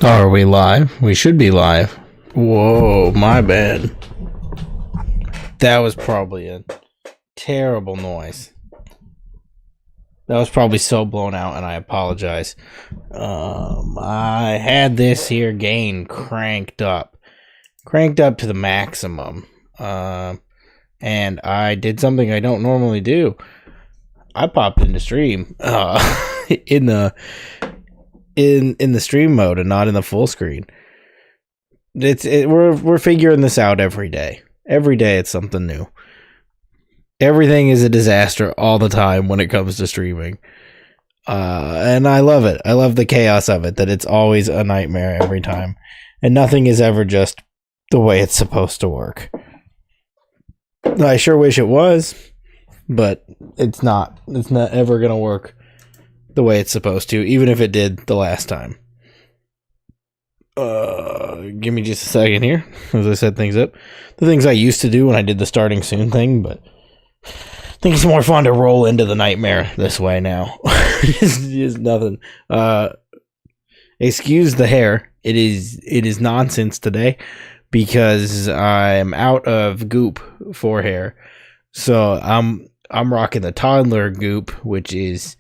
Are we live? We should be live. Whoa, my bad. That was probably a terrible noise. That was probably so blown out, and I apologize. I had this here gain cranked up to the maximum. And I did something I don't normally do. I popped into stream in the stream mode and not in the full screen. We're figuring this out every day. Every day it's something new. Everything is a disaster all the time when it comes to streaming. And I love it. I love the chaos of it, that it's always a nightmare every time. And nothing is ever just the way it's supposed to work. I sure wish it was, but it's not. It's not ever going to work the way it's supposed to, even if it did the last time. Give me just a second here as I set things up. The things I used to do when I did the starting soon thing, but I think it's more fun to roll into the nightmare this way now. Just nothing. Excuse the hair. It is nonsense today because I'm out of goop for hair. So I'm rocking the toddler goop, which is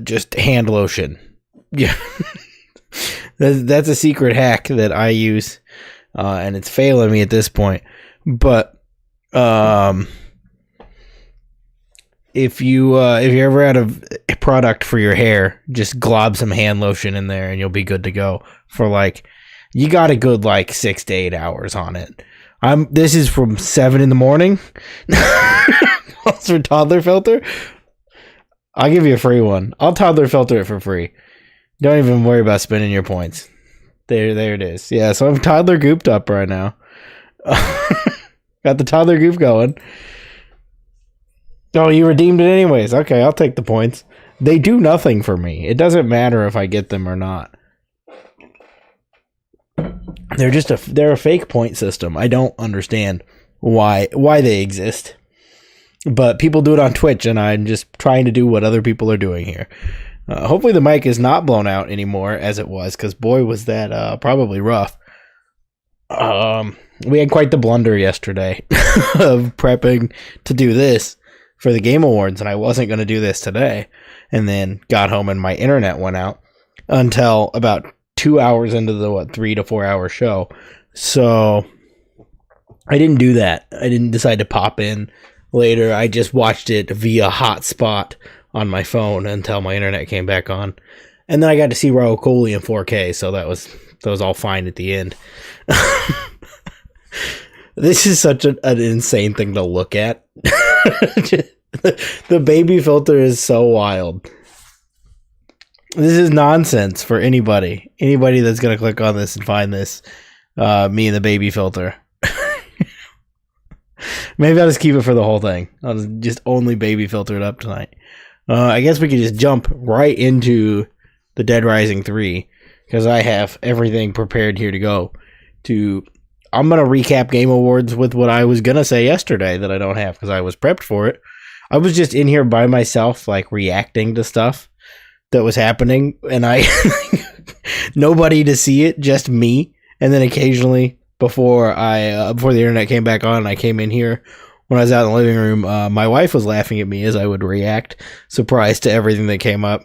just hand lotion. Yeah. That's a secret hack that I use, and it's failing me at this point. But if you're ever out of a product for your hair, just glob some hand lotion in there, and you'll be good to go for you got a good 6 to 8 hours on it. This is from 7 in the morning. For toddler filter, I'll give you a free one. I'll toddler filter it for free. Don't even worry about spending your points. There it is. Yeah, so I'm toddler gooped up right now. Got the toddler goop going. Oh, you redeemed it anyways. Okay, I'll take the points. They do nothing for me. It doesn't matter if I get them or not. They're a fake point system. I don't understand why they exist. But people do it on Twitch, and I'm just trying to do what other people are doing here. Hopefully the mic is not blown out anymore as it was, because boy was that probably rough. We had quite the blunder yesterday of prepping to do this for the Game Awards, and I wasn't going to do this today. And then got home and my internet went out until about 2 hours into the 3 to 4 hour show. So I didn't do that. I didn't decide to pop in later. I just watched it via hotspot on my phone until my internet came back on. And then I got to see Raul Coley in 4K, so that was all fine at the end. This is such an insane thing to look at. The baby filter is so wild. This is nonsense for anybody that's going to click on this and find this. Me and the baby filter. Maybe I'll just keep it for the whole thing. I'll just only baby filter it up tonight. I guess we could just jump right into the Dead Rising 3, because I have everything prepared here to go. I'm going to recap Game Awards with what I was going to say yesterday that I don't have, because I was prepped for it. I was just in here by myself, reacting to stuff that was happening, and nobody to see it, just me. And then occasionally, before the internet came back on, I came in here when I was out in the living room. My wife was laughing at me as I would react, surprised to everything that came up.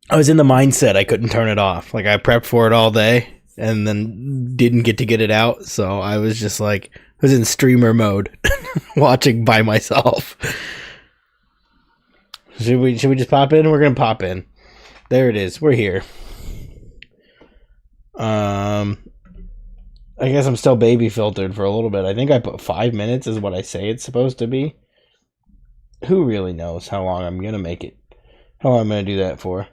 I was in the mindset I couldn't turn it off. I prepped for it all day and then didn't get to get it out. So I was just I was in streamer mode, watching by myself. Should we just pop in? We're gonna pop in. There it is. We're here. I guess I'm still baby filtered for a little bit. I think I put 5 minutes is what I say it's supposed to be. Who really knows how long I'm gonna make it? How long I'm gonna do that for?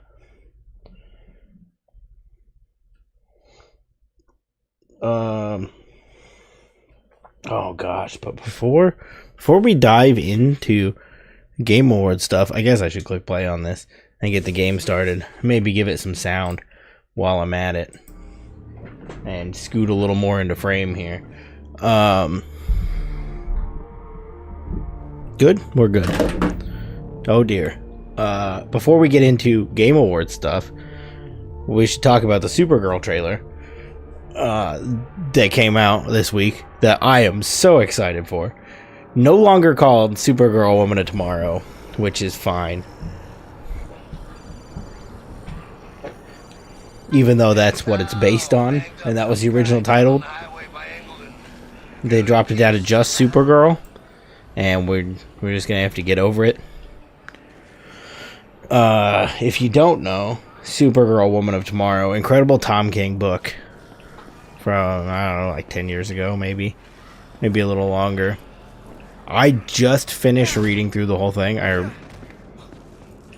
Oh gosh, but before we dive into Game Award stuff, I guess I should click play on this and get the game started. Maybe give it some sound while I'm at it. And scoot a little more into frame here. Good? We're good. Oh dear. before we get into Game Awards stuff, we should talk about the Supergirl trailer that came out this week that I am so excited for. No longer called Supergirl Woman of Tomorrow, which is fine. Even though that's what it's based on, and that was the original title. They dropped it down to just Supergirl, and we're just gonna have to get over it. If you don't know, Supergirl Woman of Tomorrow, incredible Tom King book from, I don't know, like 10 years ago, maybe a little longer. I just finished reading through the whole thing.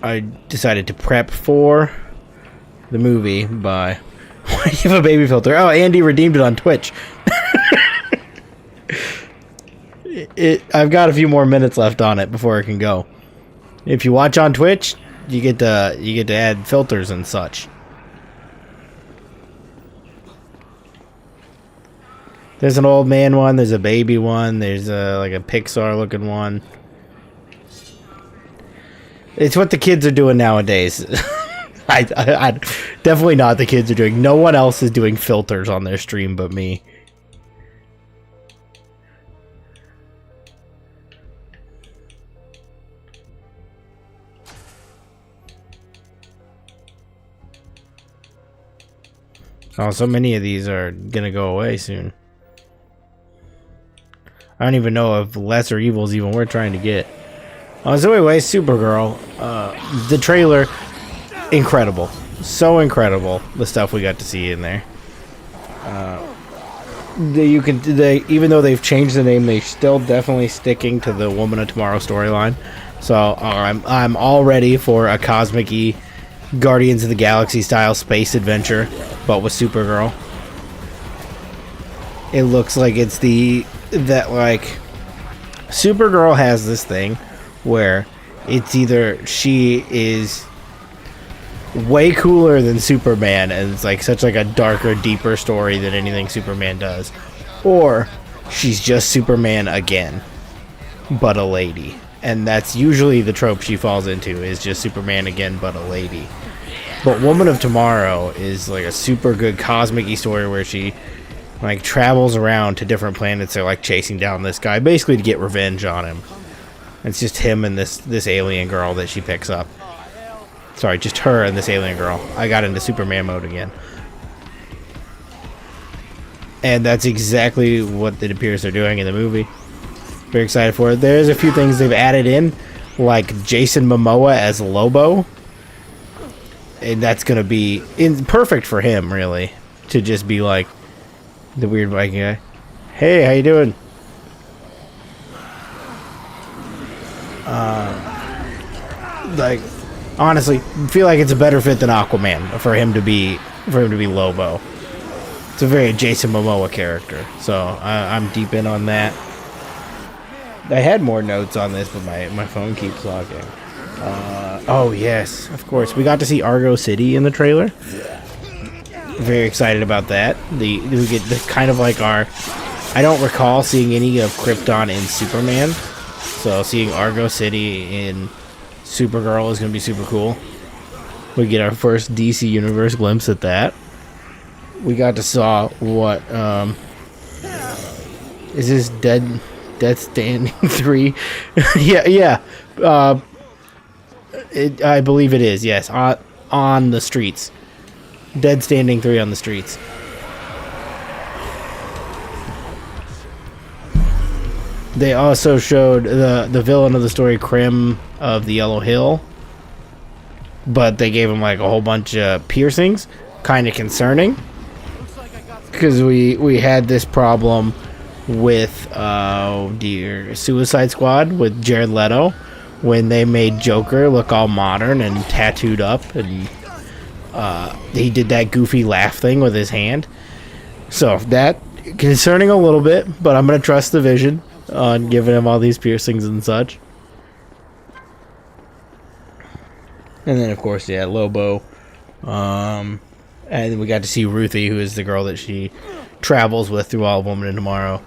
I decided to prep for the movie by... Why do you have a baby filter? Oh, Andy redeemed it on Twitch. I've got a few more minutes left on it before it can go. If you watch on Twitch, you get to add filters and such. There's an old man one, there's a baby one, there's like a Pixar looking one. It's what the kids are doing nowadays. I definitely not the kids are doing. No one else is doing filters on their stream but me. Oh, so many of these are gonna go away soon. I don't even know if lesser evils even worth trying to get. So anyway, Supergirl. The trailer, incredible. So incredible, the stuff we got to see in there. Even though they've changed the name, they're still definitely sticking to the Woman of Tomorrow storyline. So I'm all ready for a cosmic-y Guardians of the Galaxy style space adventure, but with Supergirl. It looks like it's Supergirl has this thing where it's either she is way cooler than Superman and it's like such like a darker, deeper story than anything Superman does, or she's just Superman again, but a lady. And that's usually the trope she falls into, is just Superman again, but a lady. But Woman of Tomorrow is like a super good cosmic-y story where she like travels around to different planets. They're like chasing down this guy, basically to get revenge on him. It's just him and this alien girl that she picks up. Sorry, just her and this alien girl. I got into Superman mode again. And that's exactly what it appears they're doing in the movie. Very excited for it. There's a few things they've added in, like Jason Momoa as Lobo. And that's going to be perfect for him, really. To just be like the weird Viking guy. Hey, how you doing? Like, honestly, feel like it's a better fit than Aquaman for him to be Lobo. It's a very Jason Momoa character, so I'm deep in on that. I had more notes on this, but my phone keeps locking. Oh yes, of course, we got to see Argo City in the trailer. Very excited about that. We get the kind of like I don't recall seeing any of Krypton in Superman, so seeing Argo City in Supergirl is going to be super cool. We get our first DC Universe glimpse at that. We got to saw what is this Death Standing 3? yeah. I believe it is. Yes, on the streets. Dead Standing 3 on the streets. They also showed the villain of the story, Krim of the Yellow Hill, but they gave him like a whole bunch of piercings. Kind of concerning, because we had this problem with Suicide Squad with Jared Leto when they made Joker look all modern and tattooed up, and he did that goofy laugh thing with his hand. So that concerning a little bit, but I'm gonna trust the vision on giving him all these piercings and such. And then of course, yeah, Lobo. And we got to see Ruthie, who is the girl that she travels with through all of Woman of Tomorrow.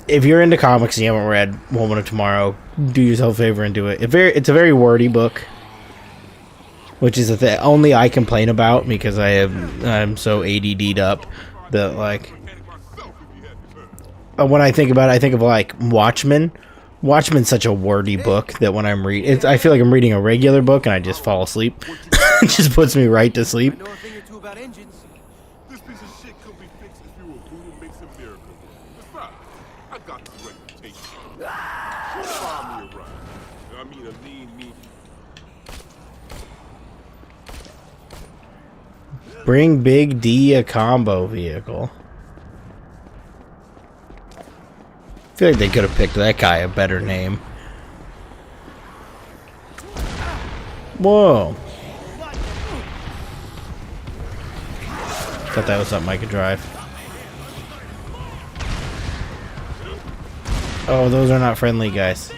if you're into comics and you haven't read Woman of Tomorrow, do yourself a favor and do it. It's a very wordy book, which is the thing only I complain about because I'm so ADD'd up that like when I think about it, I think of like Watchmen. Watchmen's such a wordy book that when I'm reading, I feel like I'm reading a regular book and I just fall asleep. It just puts me right to sleep. This piece of shit could be fixed if you were Buddha makes a miracle. Besides, I got the reputation. Don't follow me around. I mean a lean meat. Bring Big D a combo vehicle. I feel like they could have picked that guy a better name. Whoa. Thought that was something I could drive. Oh, those are not friendly guys.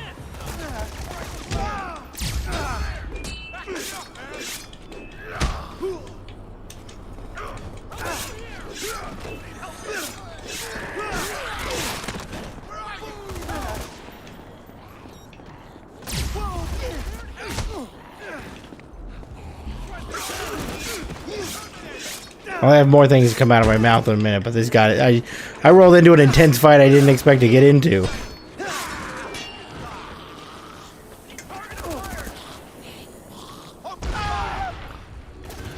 I'll have more things come out of my mouth in a minute, but this guy, I rolled into an intense fight I didn't expect to get into.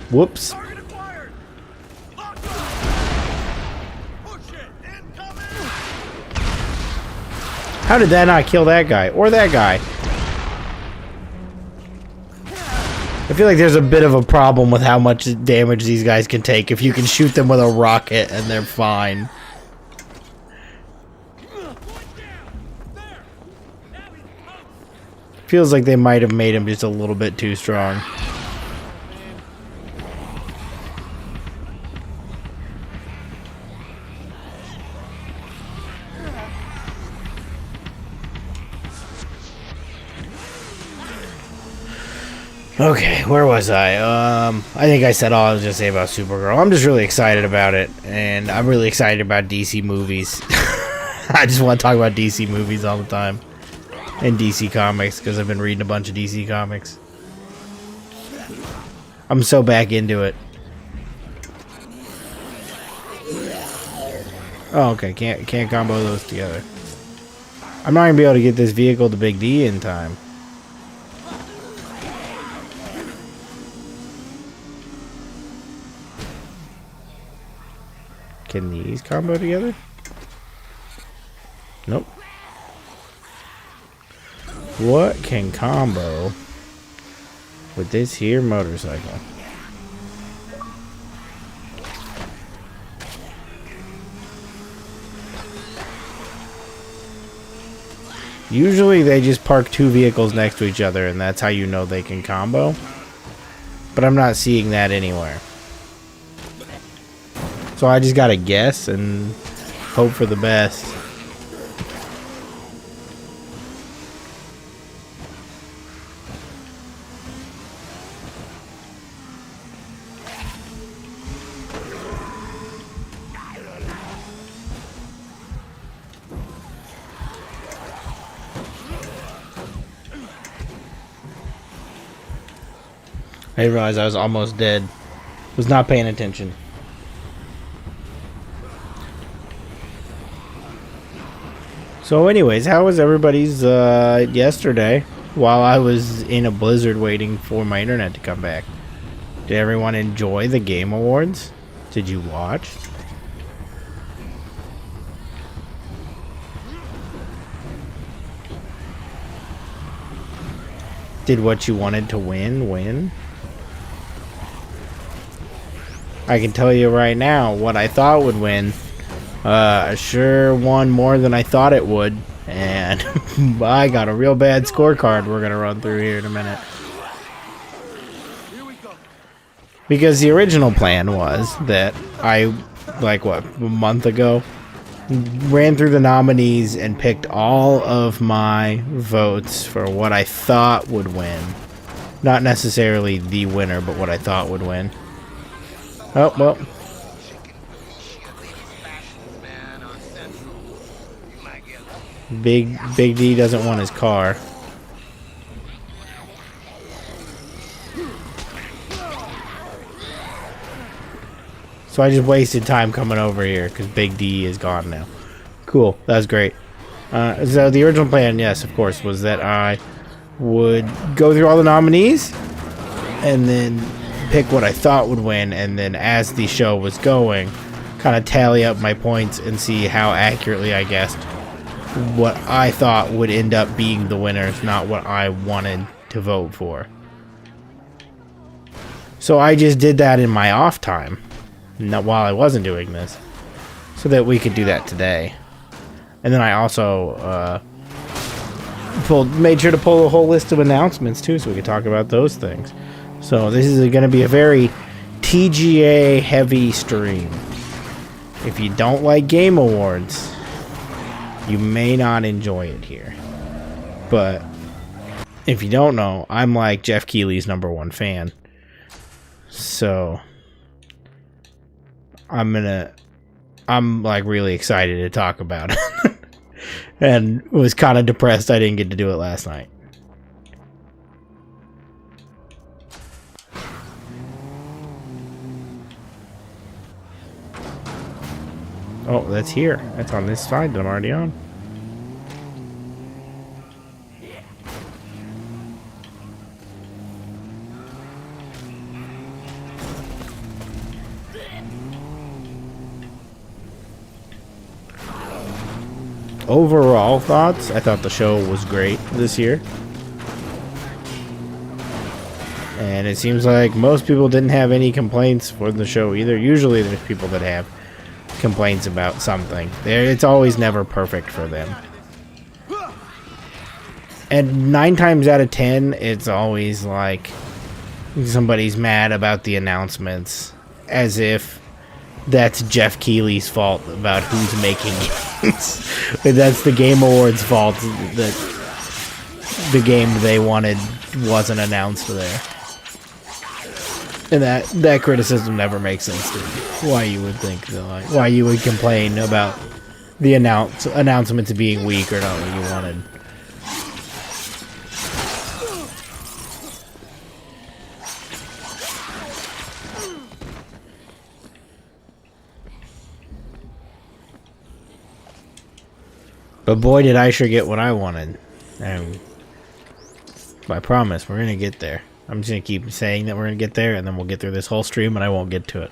Whoops. How did that not kill that guy? Or that guy? I feel like there's a bit of a problem with how much damage these guys can take if you can shoot them with a rocket and they're fine. Feels like they might have made him just a little bit too strong. Okay, where was I? I think I said all I was going to say about Supergirl. I'm just really excited about it, and I'm really excited about DC movies. I just want to talk about DC movies all the time. And DC comics, because I've been reading a bunch of DC comics. I'm so back into it. Oh, okay, can't combo those together. I'm not going to be able to get this vehicle to Big D in time. Can these combo together? Nope. What can combo with this here motorcycle? Usually they just park two vehicles next to each other and that's how you know they can combo. But I'm not seeing that anywhere. So I just gotta guess and hope for the best. I didn't realize I was almost dead. Was not paying attention. So anyways, how was everybody's yesterday while I was in a blizzard waiting for my internet to come back? Did everyone enjoy the Game Awards? Did you watch? Did what you wanted to win? I can tell you right now, what I thought would win sure won more than I thought it would, and I got a real bad scorecard we're gonna run through here in a minute. Because the original plan was that I, like what, a month ago, ran through the nominees and picked all of my votes for what I thought would win. Not necessarily the winner, but what I thought would win. Oh, well. Big D doesn't want his car. So I just wasted time coming over here because Big D is gone now. Cool, that was great. So the original plan, yes, of course, was that I would go through all the nominees and then pick what I thought would win, and then as the show was going, kind of tally up my points and see how accurately I guessed what I thought would end up being the winners, not what I wanted to vote for. So I just did that in my off time, not while I wasn't doing this, so that we could do that today. And then I also made sure to pull a whole list of announcements too, so we could talk about those things. So this is going to be a very TGA heavy stream. If you don't like Game Awards, you may not enjoy it here. But if you don't know, I'm like Jeff Keighley's #1 fan. So I'm like really excited to talk about it. And was kind of depressed I didn't get to do it last night. Oh, that's here. That's on this side that I'm already on. Overall thoughts, I thought the show was great this year. And it seems like most people didn't have any complaints for the show either. Usually there's people that have complaints about something. It's always never perfect for them. And 9 times out of 10, it's always like somebody's mad about the announcements, as if that's Jeff Keighley's fault about who's making games. That's the Game Awards' fault that the game they wanted wasn't announced there. And that criticism never makes sense to me. Why you would think that, like, why you would complain about the announcements being weak or not what you wanted. But boy, did I sure get what I wanted. And I promise, we're going to get there. I'm just going to keep saying that we're going to get there, and then we'll get through this whole stream, and I won't get to it.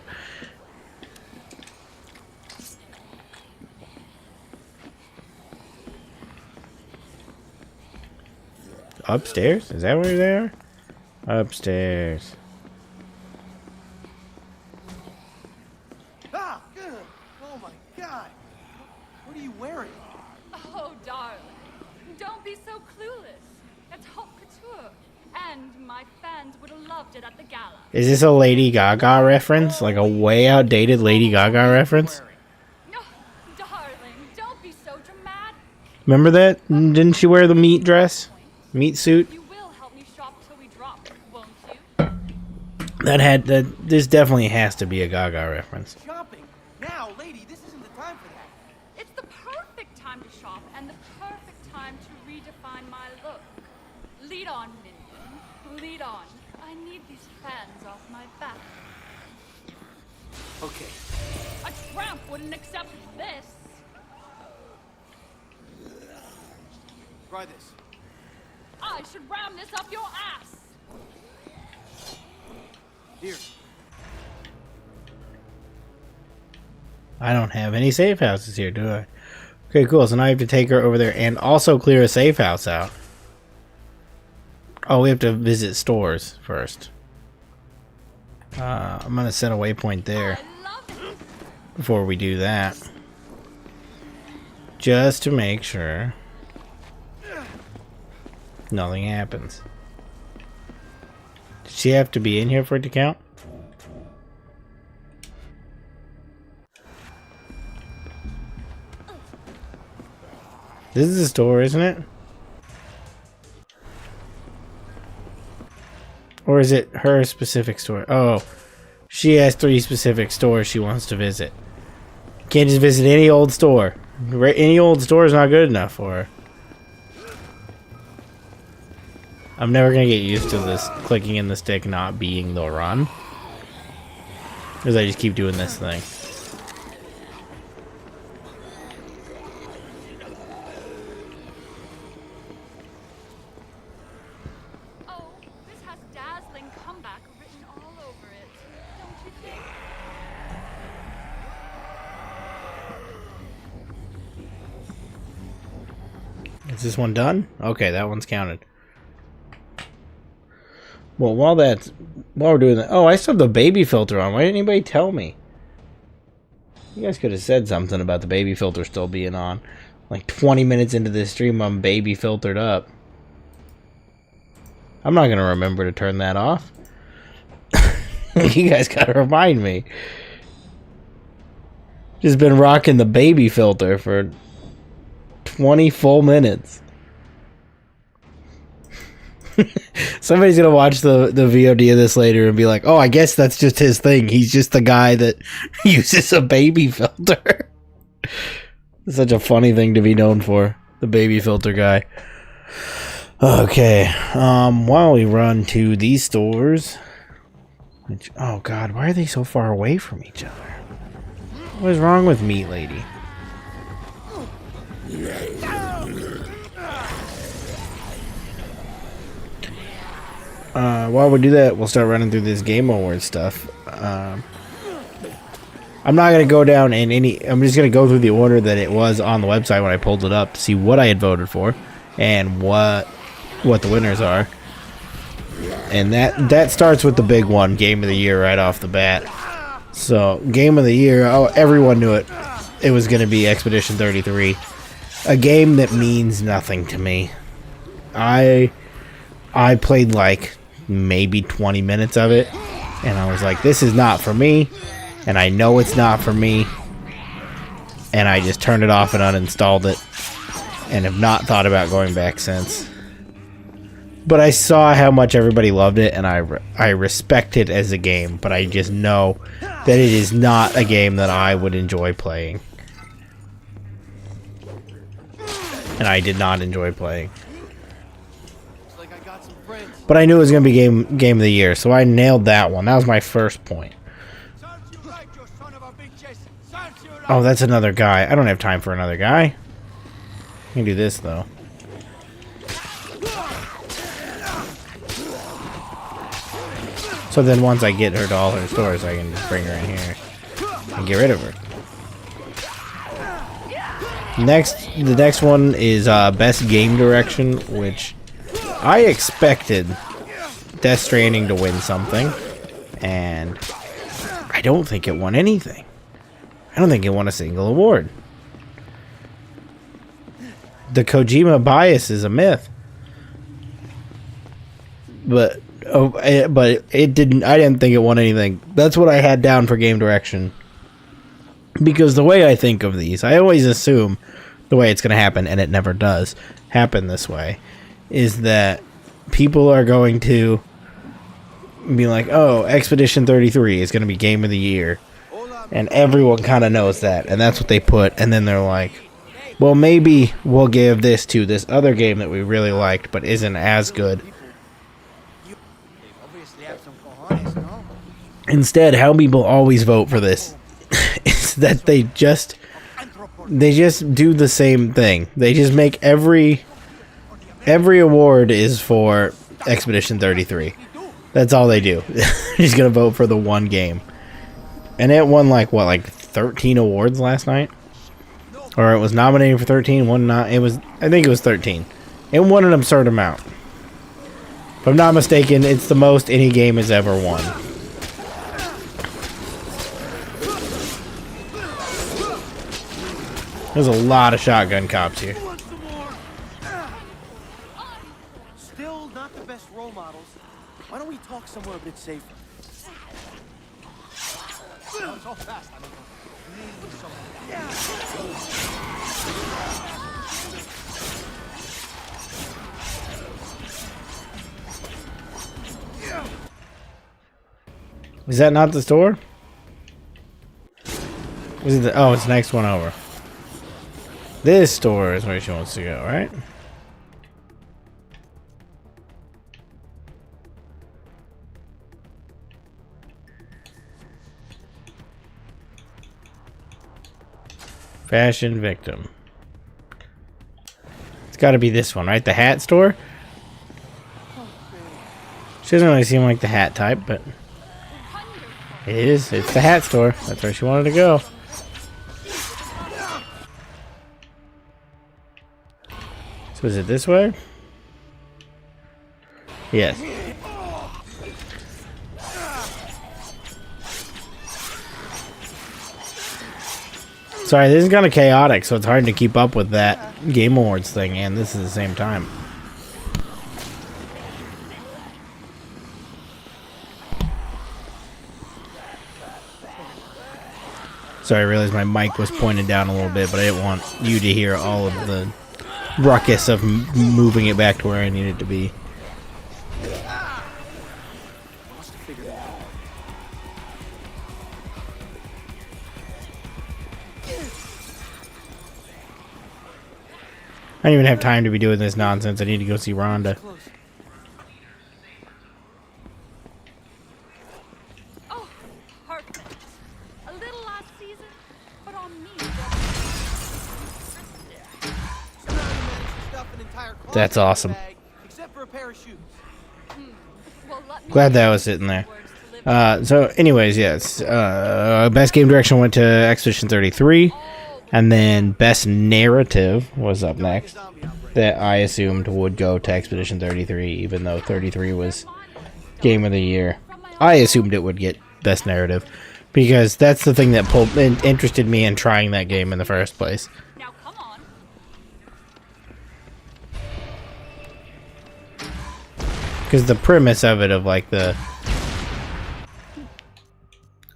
Upstairs? Is that where they are? Upstairs. Ah! Oh my God! What are you wearing? Oh, darling, don't be so clueless. It's haute couture, and my fans would have loved it at the gala. Is this a Lady Gaga reference? Like a way outdated Lady Gaga reference? No, darling, don't be so dramatic. Remember that? Didn't she wear the meat dress? Meat suit? You will help me shop till we drop, won't you? This definitely has to be a Gaga reference. Shopping? Now, lady, this isn't the time for that. It's the perfect time to shop and the perfect time to redefine my look. Lead on, minion. Lead on. I need these fans off my back. Okay. A tramp wouldn't accept this. Try this. I should ram this up your ass. Here. I don't have any safe houses here, do I? Okay, cool. So now I have to take her over there and also clear a safe house out. Oh, we have to visit stores first. I'm going to set a waypoint there I love it. before we do that. Just to make sure nothing happens. Does she have to be in here for it to count? This is a store, isn't it? Or is it her specific store? Oh, she has 3 specific stores she wants to visit. Can't just visit any old store. Any old store is not good enough for her. I'm never gonna get used to this clicking in the stick not being the run. Because I just keep doing this thing. Oh, this has dazzling comeback written all over it. Don't you think? Is this one done? Okay, that one's counted. Well, while we're doing that, oh, I still have the baby filter on. Why didn't anybody tell me? You guys could have said something about the baby filter still being on. Like 20 minutes into this stream, I'm baby filtered up. I'm not gonna remember to turn that off. You guys gotta remind me. Just been rocking the baby filter for 20 full minutes. Somebody's gonna watch the VOD of this later and be like, oh, I guess that's just his thing. He's just the guy that uses a baby filter. It's such a funny thing to be known for. The baby filter guy. Okay. While we run to these stores. Which, oh god, why are they so far away from each other? What is wrong with Meat Lady? While we do that, we'll start running through this Game Awards stuff. I'm not going to go down in any... I'm just going to go through the order that it was on the website when I pulled it up to see what I had voted for and what the winners are. And that starts with the big one, Game of the Year, right off the bat. So, Game of the Year, oh, everyone knew it. It was going to be Expedition 33. A game that means nothing to me. I played like maybe 20 minutes of it, and I was like, this is not for me, and I know it's not for me, and I just turned it off and uninstalled it, and have not thought about going back since. But I saw how much everybody loved it, and I respect it as a game, but I just know that it is not a game that I would enjoy playing. And I did not enjoy playing. But I knew it was going to be game of the year, so I nailed that one. That was my first point. Oh, that's another guy. I don't have time for another guy. I can do this, though. So then once I get her to all her stores, I can just bring her in here and get rid of her. The next one is Best Game Direction, which... I expected Death Stranding to win something, and I don't think it won anything. I don't think it won a single award. The Kojima bias is a myth, but it didn't. I didn't think it won anything. That's what I had down for Game Direction, because the way I think of these, I always assume the way it's going to happen, and it never does happen this way. Is that people are going to be like, oh, Expedition 33 is going to be Game of the Year. And everyone kind of knows that. And that's what they put. And then they're like, well, maybe we'll give this to this other game that we really liked, but isn't as good. Instead, how people always vote for this is that they just do the same thing. They just make every award is for Expedition 33. That's all they do. He's gonna vote for the one game, and it won like 13 awards last night, or it was nominated for 13. I think it was 13. It won an absurd amount. If I'm not mistaken, it's the most any game has ever won. There's a lot of shotgun cops here. Why don't we talk somewhere a bit safer? So fast, Is that not the store? Is it oh, it's the next one over. This store is where she wants to go, right? Fashion victim. It's got to be this one, right? The hat store? She doesn't really seem like the hat type, but it is. It's the hat store. That's where she wanted to go. So is it this way? Yes. Sorry, this is kind of chaotic, so it's hard to keep up with that Game Awards thing and this at the same time. Sorry, I realized my mic was pointed down a little bit, but I didn't want you to hear all of the ruckus of moving it back to where I need it to be. I don't even have time to be doing this nonsense. I need to go see Rhonda. Oh, perfect. A little last season, but on me. That's awesome. Except for a pair of shoes. Well, let me Glad that was sitting there. So anyways, yes. Best game direction went to Expedition 33. And then Best Narrative was up next. That I assumed would go to Expedition 33, even though 33 was Game of the Year. I assumed it would get Best Narrative, because that's the thing that interested me in trying that game in the first place. Now come on. Because the premise of it, of like the...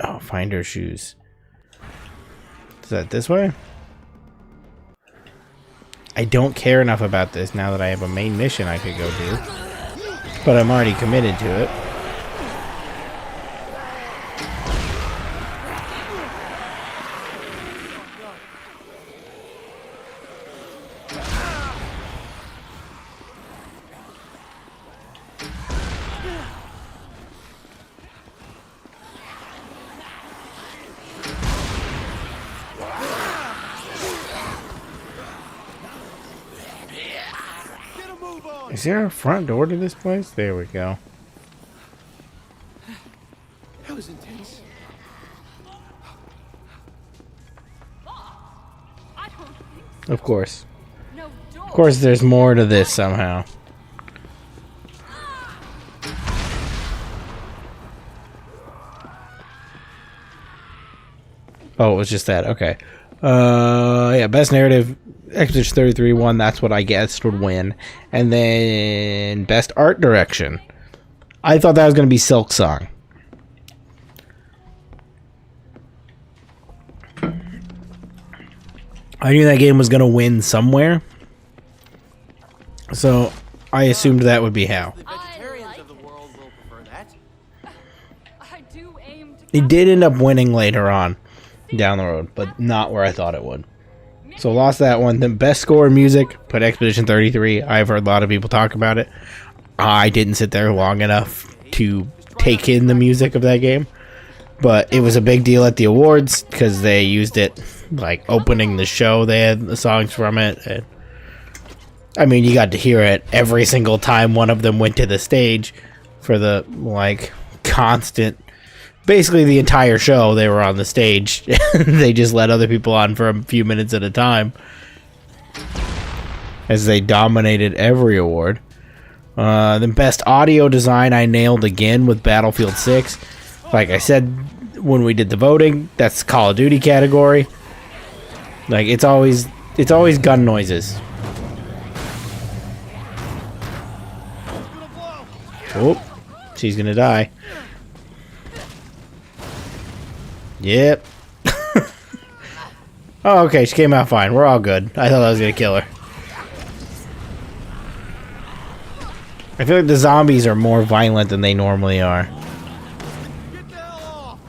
Oh, find her shoes. Is that this way? I don't care enough about this now that I have a main mission I could go do. But I'm already committed to it. Is there a front door to this place? There we go. That was intense. I don't think Of course. no door. Of course there's more to this somehow. Oh, it was just that. Okay. Yeah, Best Narrative, Expedition 33 won. That's what I guessed would win. And then Best Art Direction. I thought that was going to be Silk Song. I knew that game was going to win somewhere. So I assumed that would be how. The vegetarians of the world will prefer that. I do aim to It did end up winning later on down the road, but not where I thought it would. So lost that one. Then Best Score in Music, put Expedition 33. I've heard a lot of people talk about it. I didn't sit there long enough to take in the music of that game. But it was a big deal at the awards because they used it like opening the show. They had the songs from it. And, I mean, you got to hear it every single time one of them went to the stage for the like constant. Basically, the entire show they were on the stage. They just let other people on for a few minutes at a time as they dominated every award. Then Best Audio Design I nailed again with Battlefield 6. Like I said when we did the voting, that's Call of Duty category. Like it's always gun noises. Oh, she's gonna die. Yep. Oh, okay, she came out fine. We're all good. I thought I was gonna kill her. I feel like the zombies are more violent than they normally are. Get the hell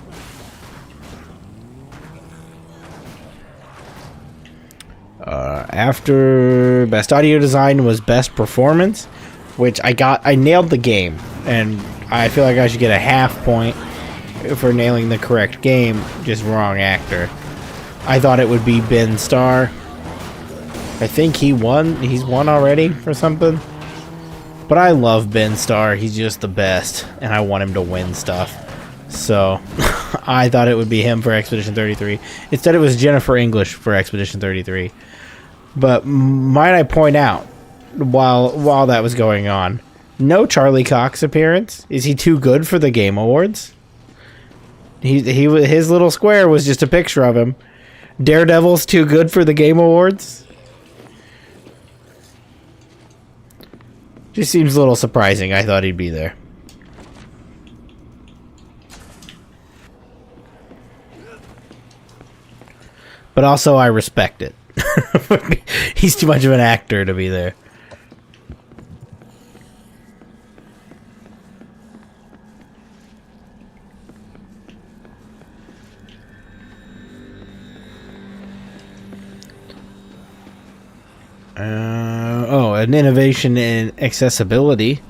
off! After best audio design was best performance, which I nailed the game, and I feel like I should get a half point for nailing the correct game, just wrong actor. I thought it would be Ben Starr. I think he won. He's won already for something. But I love Ben Starr. He's just the best, and I want him to win stuff. So I thought it would be him for Expedition 33. Instead, it was Jennifer English for Expedition 33. But might I point out, while that was going on, no Charlie Cox appearance. Is he too good for the Game Awards? His little square was just a picture of him. Daredevil's too good for the Game Awards? Just seems a little surprising. I thought he'd be there. But also, I respect it. He's too much of an actor to be there. An innovation in accessibility,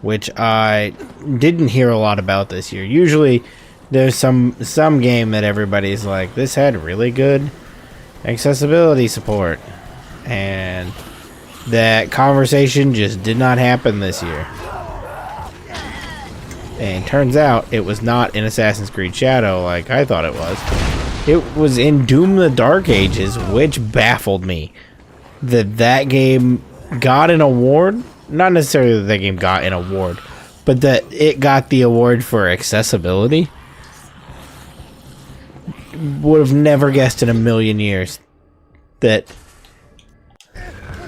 which I didn't hear a lot about this year. Usually, there's some game that everybody's like, this had really good accessibility support, and that conversation just did not happen this year. And turns out it was not in Assassin's Creed Shadow like I thought it was. It was in Doom the Dark Ages, which baffled me. That game got an award. Not necessarily that game got an award, but that it got the award for accessibility. Would have never guessed in a million years that,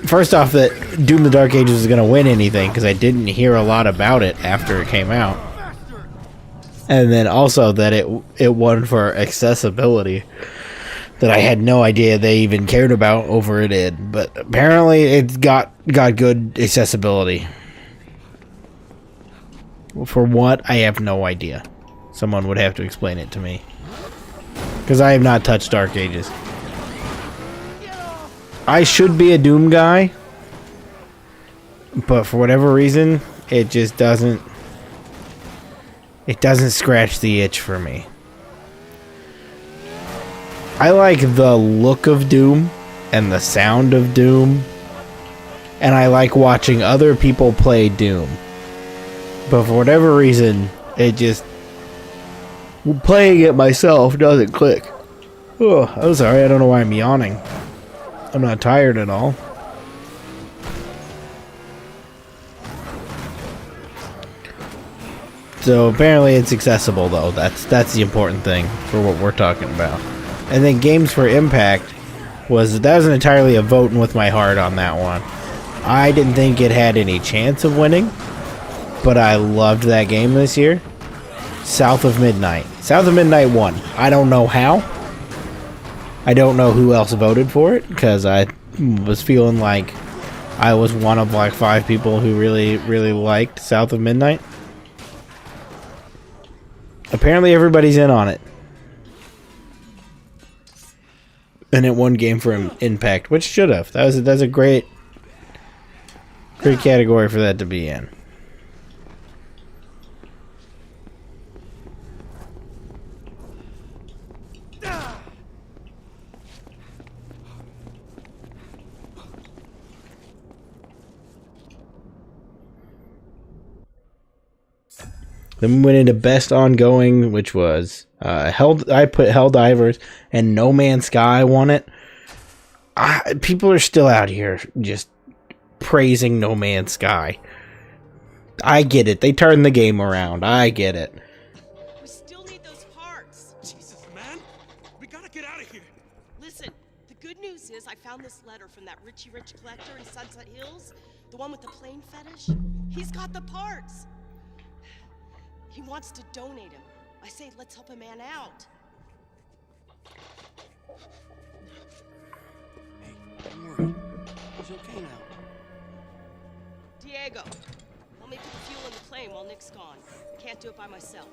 first off, that Doom the Dark Ages was going to win anything, because I didn't hear a lot about it after it came out. And then also that it won for accessibility, that I had no idea they even cared about over it did. But apparently it got good accessibility. For what? I have no idea. Someone would have to explain it to me, because I have not touched Dark Ages. I should be a Doom guy, but for whatever reason, it just doesn't scratch the itch for me. I like the look of Doom and the sound of Doom, and I like watching other people play Doom. But for whatever reason, it just, playing it myself doesn't click. Oh, I'm sorry, I don't know why I'm yawning. I'm not tired at all. So apparently it's accessible, though. That's the important thing for what we're talking about. And then Games for Impact was entirely a voting with my heart on that one. I didn't think it had any chance of winning, but I loved that game this year. South of Midnight. South of Midnight won. I don't know how. I don't know who else voted for it, because I was feeling like I was one of like 5 people who really, really liked South of Midnight. Apparently everybody's in on it. And it won Game for Impact, which should have. That's a great category for that to be in. Then we went into Best Ongoing, which was I put Helldivers, and No Man's Sky won it. People are still out here just praising No Man's Sky. I get it. They turned the game around. I get it. We still need those parts. Jesus, man. We gotta get out of here. Listen, the good news is I found this letter from that Richie Rich collector in Sunset Hills, the one with the plane fetish. He's got the parts. He wants to donate him. I say, let's help a man out. Hey, don't worry. He's okay now. Diego, help me put the fuel in the plane while Nick's gone. I can't do it by myself.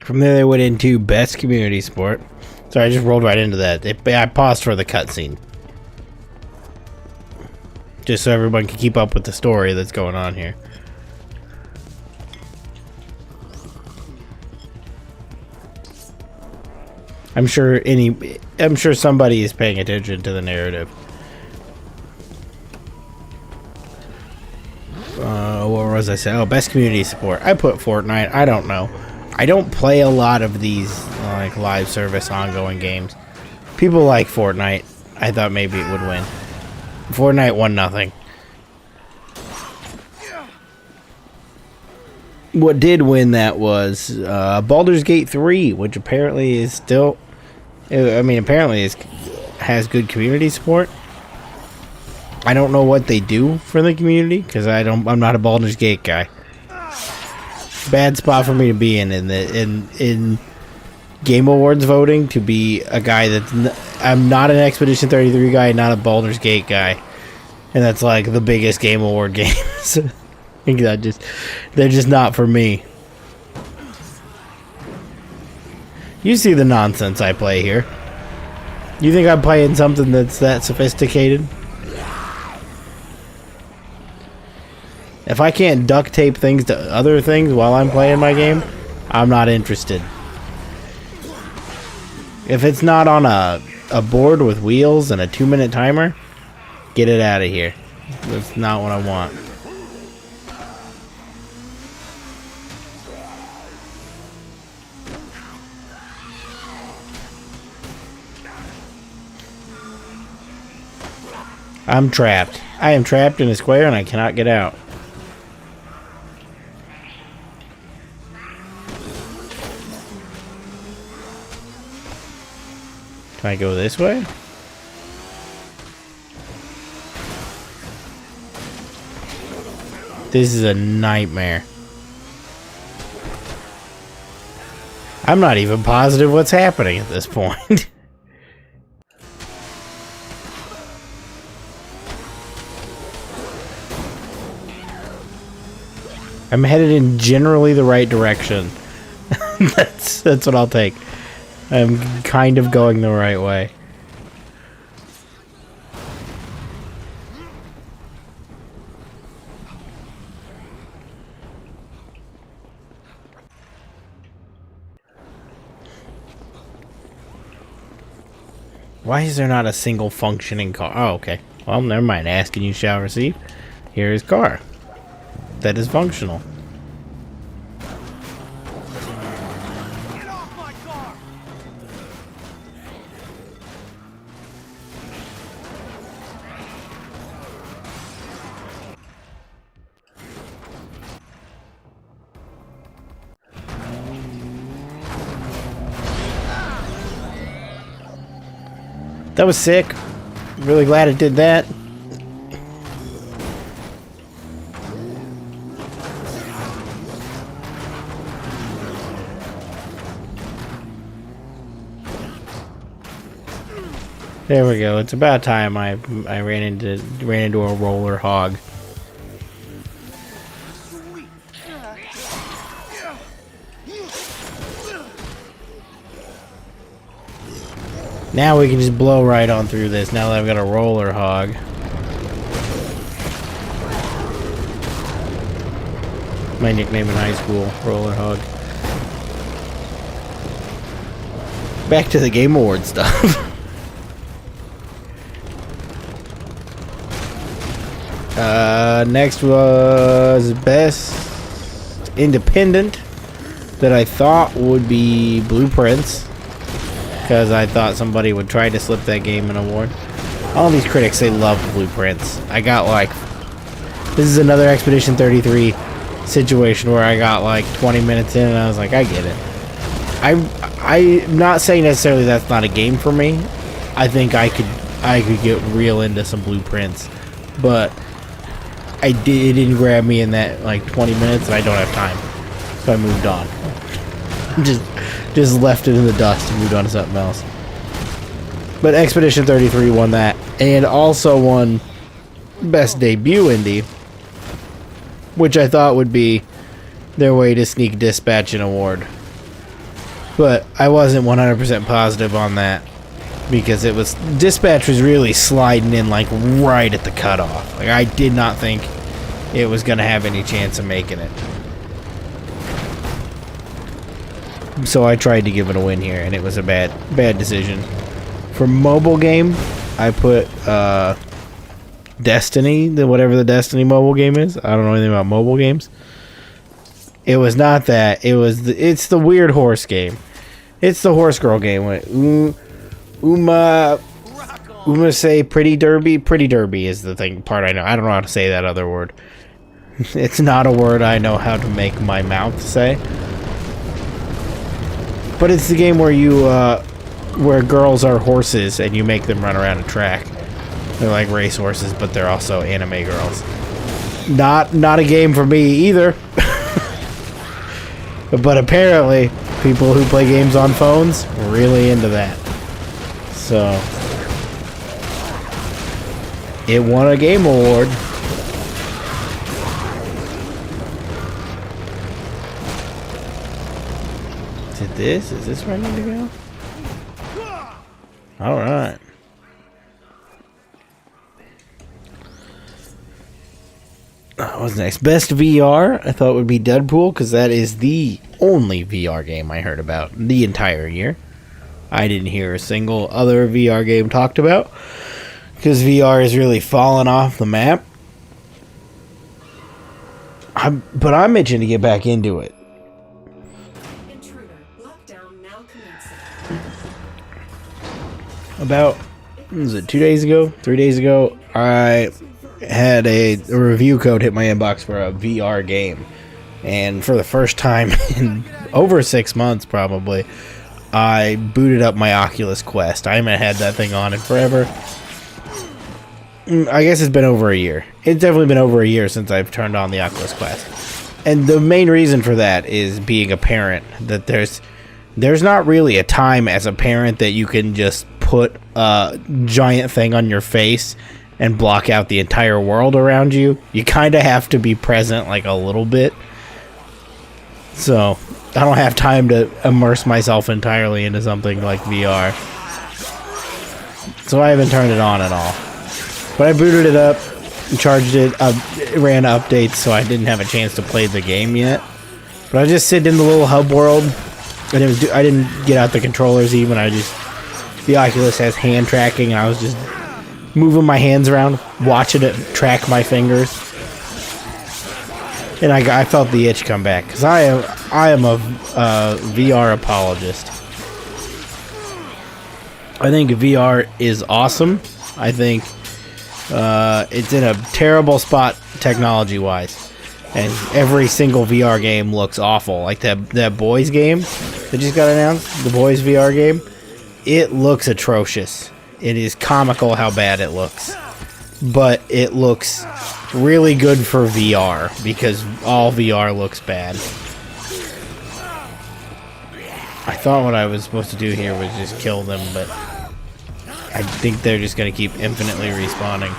From there, they went into best community sport. Sorry, I just rolled right into that. I paused for the cutscene. Just so everyone can keep up with the story that's going on here. I'm sure somebody is paying attention to the narrative. What was I saying? Oh, best community support. I put Fortnite. I don't know. I don't play a lot of these like live service ongoing games. People like Fortnite. I thought maybe it would win. Fortnite won nothing. What did win that was Baldur's Gate 3, which apparently is still... I mean, apparently has good community support. I don't know what they do for the community, because I'm not a Baldur's Gate guy. Bad spot for me to be in Game Awards voting, to be a guy I'm not an Expedition 33 guy, not a Baldur's Gate guy. And that's like the biggest Game Award games. They're just not for me. You see the nonsense I play here. You think I'm playing something that's that sophisticated? If I can't duct tape things to other things while I'm playing my game, I'm not interested. If it's not on a board with wheels and a 2-minute timer, get it out of here. That's not what I want. I'm trapped. I am trapped in a square and I cannot get out. Can I go this way? This is a nightmare. I'm not even positive what's happening at this point. I'm headed in generally the right direction. That's what I'll take. I'm kind of going the right way. Why is there not a single functioning car? Oh, okay. Well, never mind. Asking you shall receive. Here is car. That is functional. Get off my car! That was sick. Really glad it did that. There we go. It's about time I ran into a roller hog. Now we can just blow right on through this. Now that I've got a roller hog. My nickname in high school, roller hog. Back to the Game Award stuff. Next was best independent that I thought would be Blueprints, because I thought somebody would try to slip that game an award. All these critics, they love Blueprints. I got like, this is another Expedition 33 situation where I got like 20 minutes in and I was like, I get it. I'm not saying necessarily that's not a game for me. I think I could get real into some Blueprints, but it didn't grab me in that like 20 minutes and I don't have time, so I moved on. just left it in the dust and moved on to something else. But Expedition 33 won that, and also won best debut indie, which I thought would be their way to sneak dispatch an award. But I wasn't 100% positive on that because dispatch was really sliding in like right at the cutoff. Like I did not think it was gonna have any chance of making it. So I tried to give it a win here, and it was a bad decision. For mobile game, I put Destiny, whatever the Destiny mobile game is. I don't know anything about mobile games. It was not that. It's the weird horse game. It's the horse girl game with Uma say Pretty Derby. Pretty Derby is the part I know. I don't know how to say that other word. It's not a word I know how to make my mouth say. But it's the game where where girls are horses and you make them run around a track. They're like race horses, but they're also anime girls. Not a game for me either. But apparently, people who play games on phones are really into that. So, it won a game award. Is this where I need to go? Alright. What's next? Best VR? I thought would be Deadpool, because that is the only VR game I heard about the entire year. I didn't hear a single other VR game talked about, because VR is really falling off the map. But I'm itching to get back into it. About, was it 2 days ago? 3 days ago? I had a review code hit my inbox for a VR game. And for the first time in over 6 months, probably, I booted up my Oculus Quest. I haven't had that thing on in forever. I guess it's been over a year. It's definitely been over a year since I've turned on the Oculus Quest. And the main reason for that is being a parent. That there's not really a time as a parent that you can just put a giant thing on your face and block out the entire world around you. You kind of have to be present like a little bit. So I don't have time to immerse myself entirely into something like VR. So I haven't turned it on at all. But I booted it up, charged it, ran updates, so I didn't have a chance to play the game yet. But I was just sitting in the little hub world, and I didn't get out the controllers even. The Oculus has hand tracking, and I was just moving my hands around, watching it track my fingers. And I felt the itch come back, because I am a VR apologist. I think VR is awesome. I think it's in a terrible spot technology-wise. And every single VR game looks awful. Like that Boys game that just got announced, the Boys VR game. It looks atrocious. It is comical how bad it looks. But it looks really good for VR, because all VR looks bad. I thought what I was supposed to do here was just kill them, but I think they're just going to keep infinitely respawning.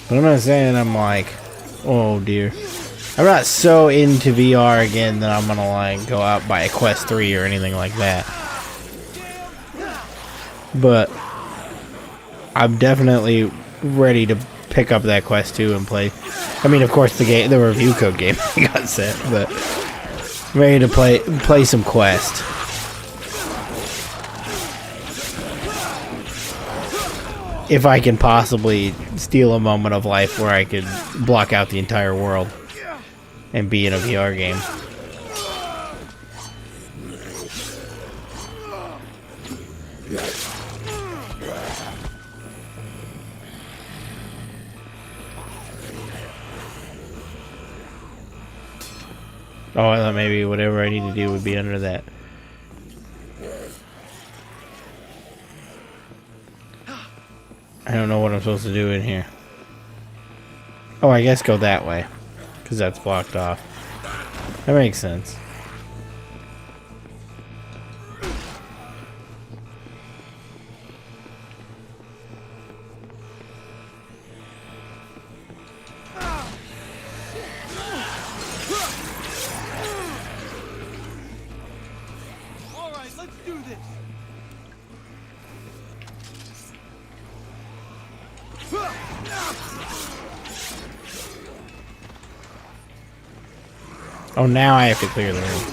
But I'm not saying I'm like, oh dear. I'm not so into VR again that I'm gonna like go out buy a Quest 3 or anything like that. But I'm definitely ready to pick up that Quest 2 and play. I mean, of course, the review code game got set, but I'm ready to play some Quest. If I can possibly steal a moment of life where I could block out the entire world and be in a VR game. Oh, I thought maybe whatever I need to do would be under that. I don't know what I'm supposed to do in here. Oh, I guess go that way, because that's blocked off. That makes sense. Oh, now I have to clear the room.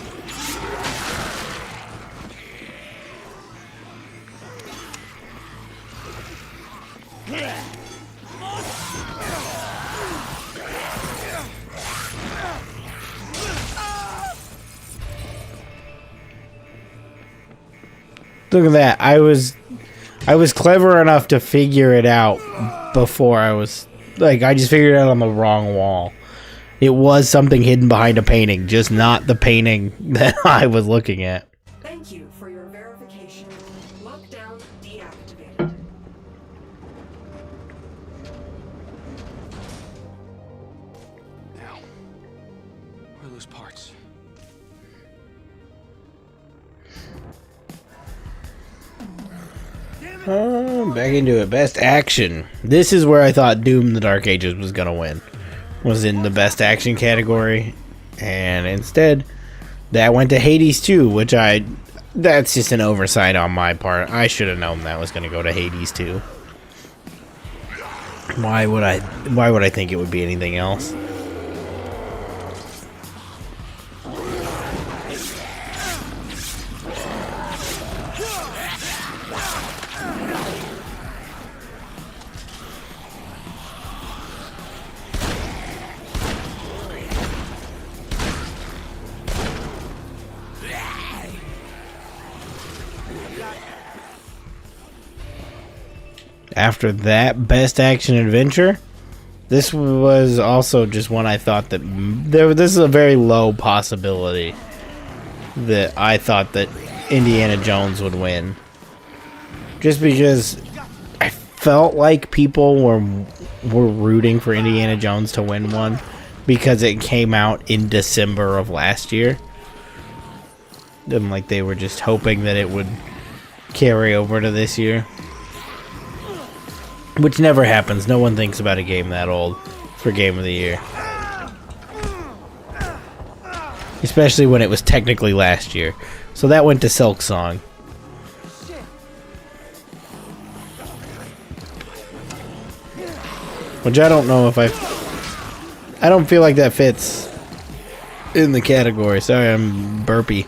Look at that. I was clever enough to figure it out before I was like, I just figured it out on the wrong wall. It was something hidden behind a painting, just not the painting that I was looking at. Thank you for your verification. Lockdown deactivated. Now, where are those parts? Back into it. Best action. This is where I thought Doom: The Dark Ages was gonna win. Was in the best action category, and instead, that went to Hades 2, which that's just an oversight on my part. I should have known that was gonna go to Hades 2. Why would I think it would be anything else? After that, best action adventure, this was also just one I thought that this is a very low possibility that I thought that Indiana Jones would win, just because I felt like people were rooting for Indiana Jones to win one because it came out in December of last year, and like they were just hoping that it would carry over to this year. Which never happens. No one thinks about a game that old for Game of the Year. Especially when it was technically last year. So that went to Silk Song. Which I don't know if I don't feel like that fits in the category. Sorry, I'm burpy.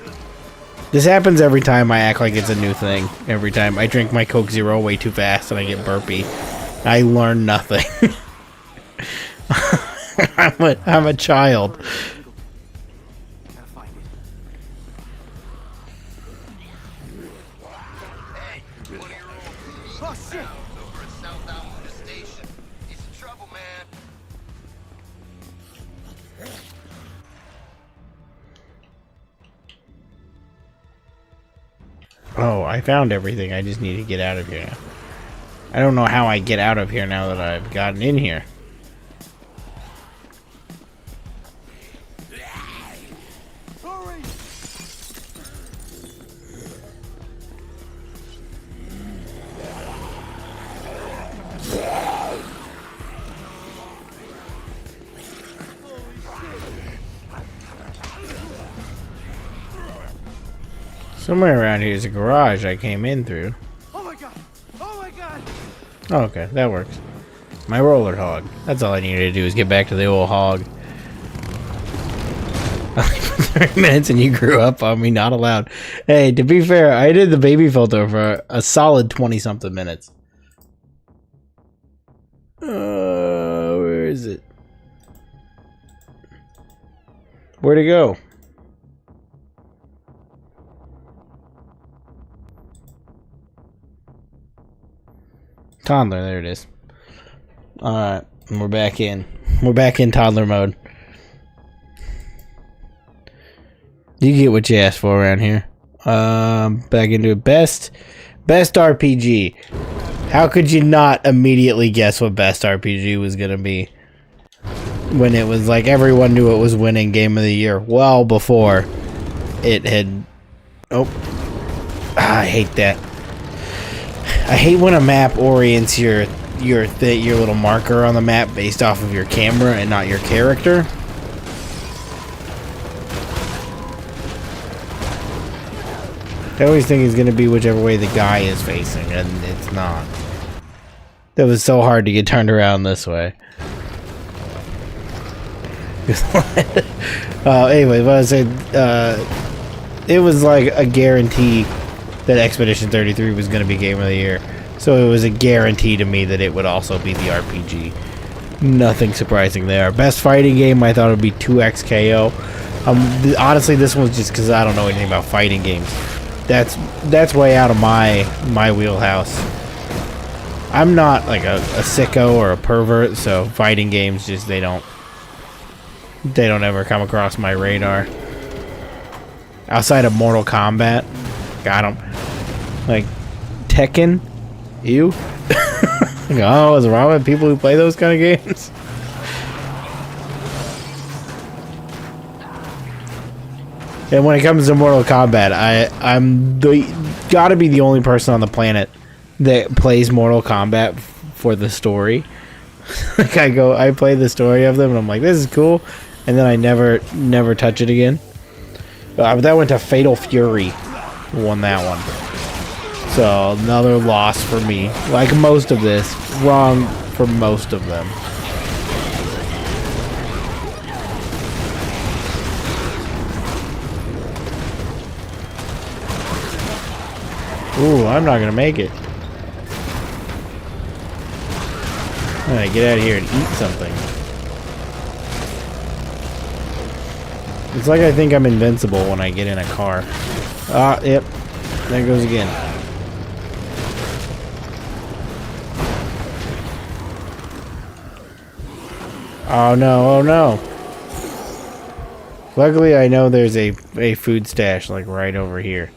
This happens every time I act like it's a new thing. Every time I drink my Coke Zero way too fast and I get burpy. I learn nothing. I'm a child. Oh shit! Oh, I found everything. I just need to get out of here now. I don't know how I get out of here now that I've gotten in here. Hurry! Somewhere around here is a garage I came in through. Oh my god! Oh my god! Oh, okay, that works. My roller hog. That's all I needed to do is get back to the old hog. 30 minutes and you grew up on me, not allowed. Hey, to be fair, I did the baby filter for a solid 20-something minutes. Where is it? Where'd it go? Toddler, there it is. Alright, we're back in. We're back in toddler mode. You get what you asked for around here. Back into best RPG. How could you not immediately guess what best RPG was gonna be? When it was like everyone knew it was winning Game of the Year well before it had... Oh. I hate that. I hate when a map orients your little marker on the map based off of your camera and not your character. I always think it's going to be whichever way the guy is facing, and it's not. That was so hard to get turned around this way. Anyway, what I said, it was like a guarantee that Expedition 33 was going to be Game of the Year. So it was a guarantee to me that it would also be the RPG. Nothing surprising there. Best fighting game, I thought it would be 2XKO. Honestly, this one's just because I don't know anything about fighting games. That's way out of my wheelhouse. I'm not like a sicko or a pervert, so fighting games just they don't ever come across my radar. Outside of Mortal Kombat, got them. Like Tekken, ew. Oh, what's wrong with people who play those kind of games? And when it comes to Mortal Kombat, I'm gotta be the only person on the planet that plays Mortal Kombat for the story. Like I play the story of them, and I'm like, this is cool, and then I never touch it again. But that went to Fatal Fury, won that one. So another loss for me. Like most of this, wrong for most of them. Ooh, I'm not gonna make it. Alright, get out of here and eat something. It's like I think I'm invincible when I get in a car. Ah, yep. There it goes again. Oh no, oh no. Luckily I know there's a food stash like right over here.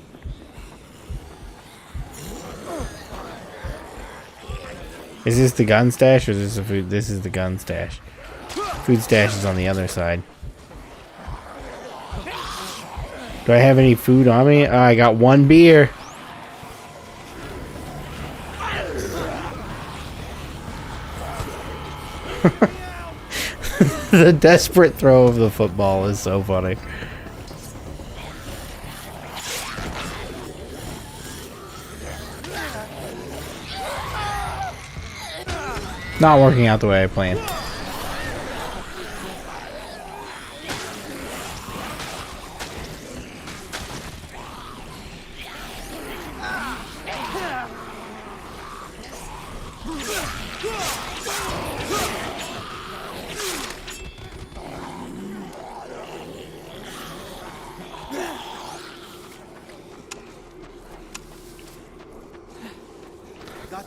Is this the gun stash or is this the food? This is the gun stash. Food stash is on the other side. Do I have any food on me? Oh, I got one beer. The desperate throw of the football is so funny. Not working out the way I planned.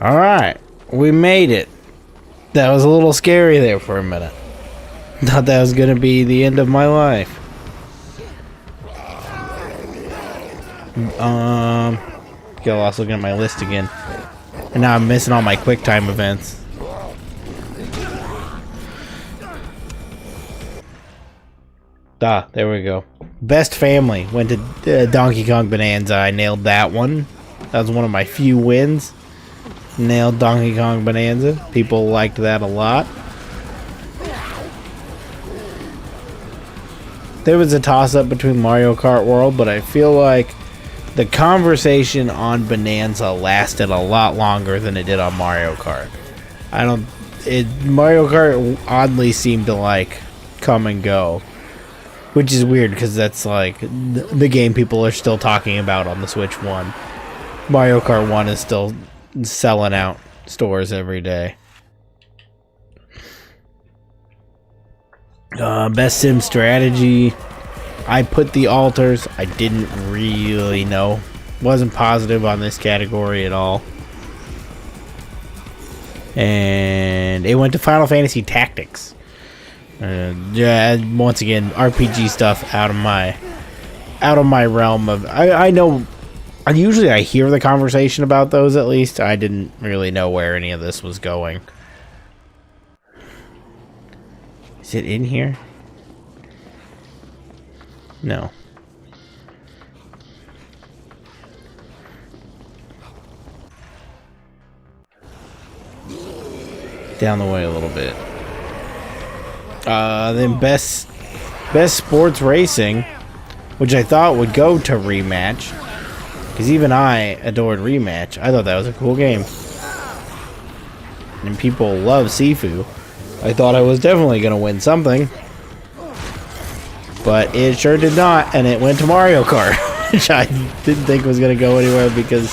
Alright, we made it. That was a little scary there for a minute. Thought that was gonna be the end of my life. Got lost looking at my list again. And now I'm missing all my quick time events. Ah, there we go. Best family. Went to Donkey Kong Bonanza. I nailed that one. That was one of my few wins. Nailed Donkey Kong Bonanza. People liked that a lot. There was a toss-up between Mario Kart World, but I feel like the conversation on Bonanza lasted a lot longer than it did on Mario Kart. Mario Kart oddly seemed to like come and go, which is weird because that's like the game people are still talking about on the Switch 1. Mario Kart 1 is still selling out stores every day. Best sim strategy. I put the altars. I didn't really know. Wasn't positive on this category at all. And it went to Final Fantasy Tactics. Yeah, once again, RPG stuff out of my realm of. I know. Usually I hear the conversation about those at least. I didn't really know where any of this was going. Is it in here? No. Down the way a little bit. Then best sports racing, which I thought would go to Rematch. Because even I adored Rematch. I thought that was a cool game. And people love Sifu. I thought I was definitely going to win something. But it sure did not, and it went to Mario Kart, which I didn't think was going to go anywhere because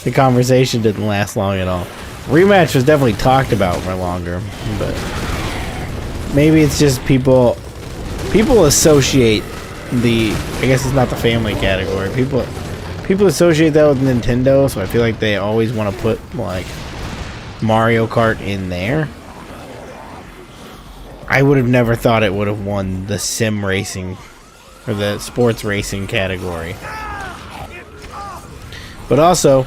the conversation didn't last long at all. Rematch was definitely talked about for longer, but maybe it's just people associate I guess it's not the family category. People associate that with Nintendo, so I feel like they always want to put like Mario Kart in there. I would have never thought it would have won the sim racing or the sports racing category. But also,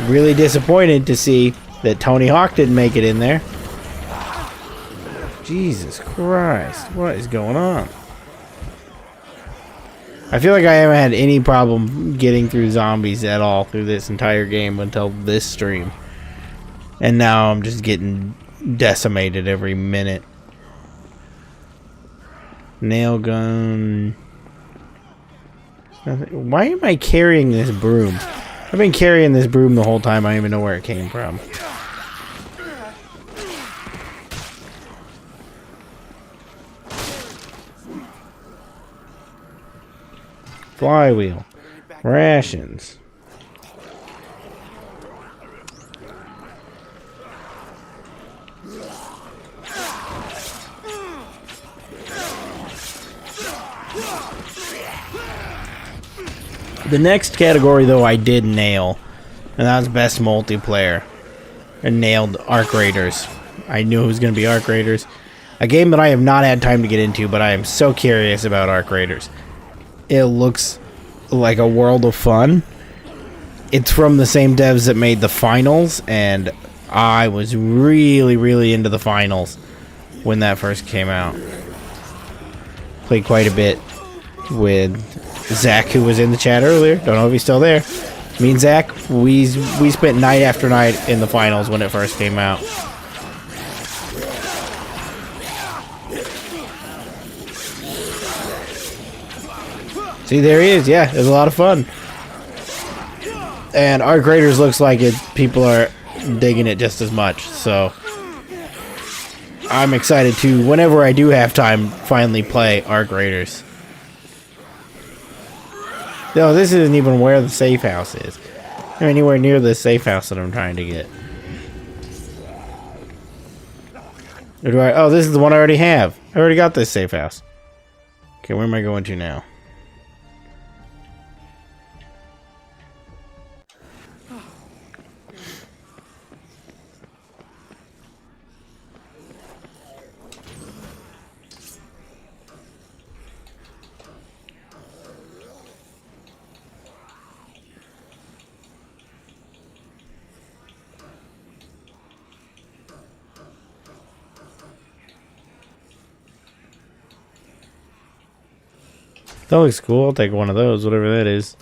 really disappointed to see that Tony Hawk didn't make it in there. Jesus Christ, what is going on? I feel like I haven't had any problem getting through zombies at all through this entire game until this stream. And now I'm just getting decimated every minute. Nail gun. Why am I carrying this broom? I've been carrying this broom the whole time. I don't even know where it came from. Flywheel. Rations. The next category, though, I did nail, and that was Best Multiplayer. I nailed Arc Raiders. I knew it was going to be Arc Raiders. A game that I have not had time to get into, but I am so curious about Arc Raiders. It looks like a world of fun. It's from the same devs that made the Finals, and I was really, really into the Finals when that first came out. Played quite a bit with Zach, who was in the chat earlier. Don't know if he's still there. Me and Zach, we spent night after night in the Finals when it first came out. See, there he is. Yeah, it was a lot of fun. And Arc Raiders looks like people are digging it just as much. So I'm excited to, whenever I do have time, finally play Arc Raiders. No, this isn't even where the safe house is. I'm anywhere near the safe house that I'm trying to get. Or do I? Oh, this is the one I already have. I already got this safe house. Okay, where am I going to now? That looks cool. I'll take one of those, whatever that is.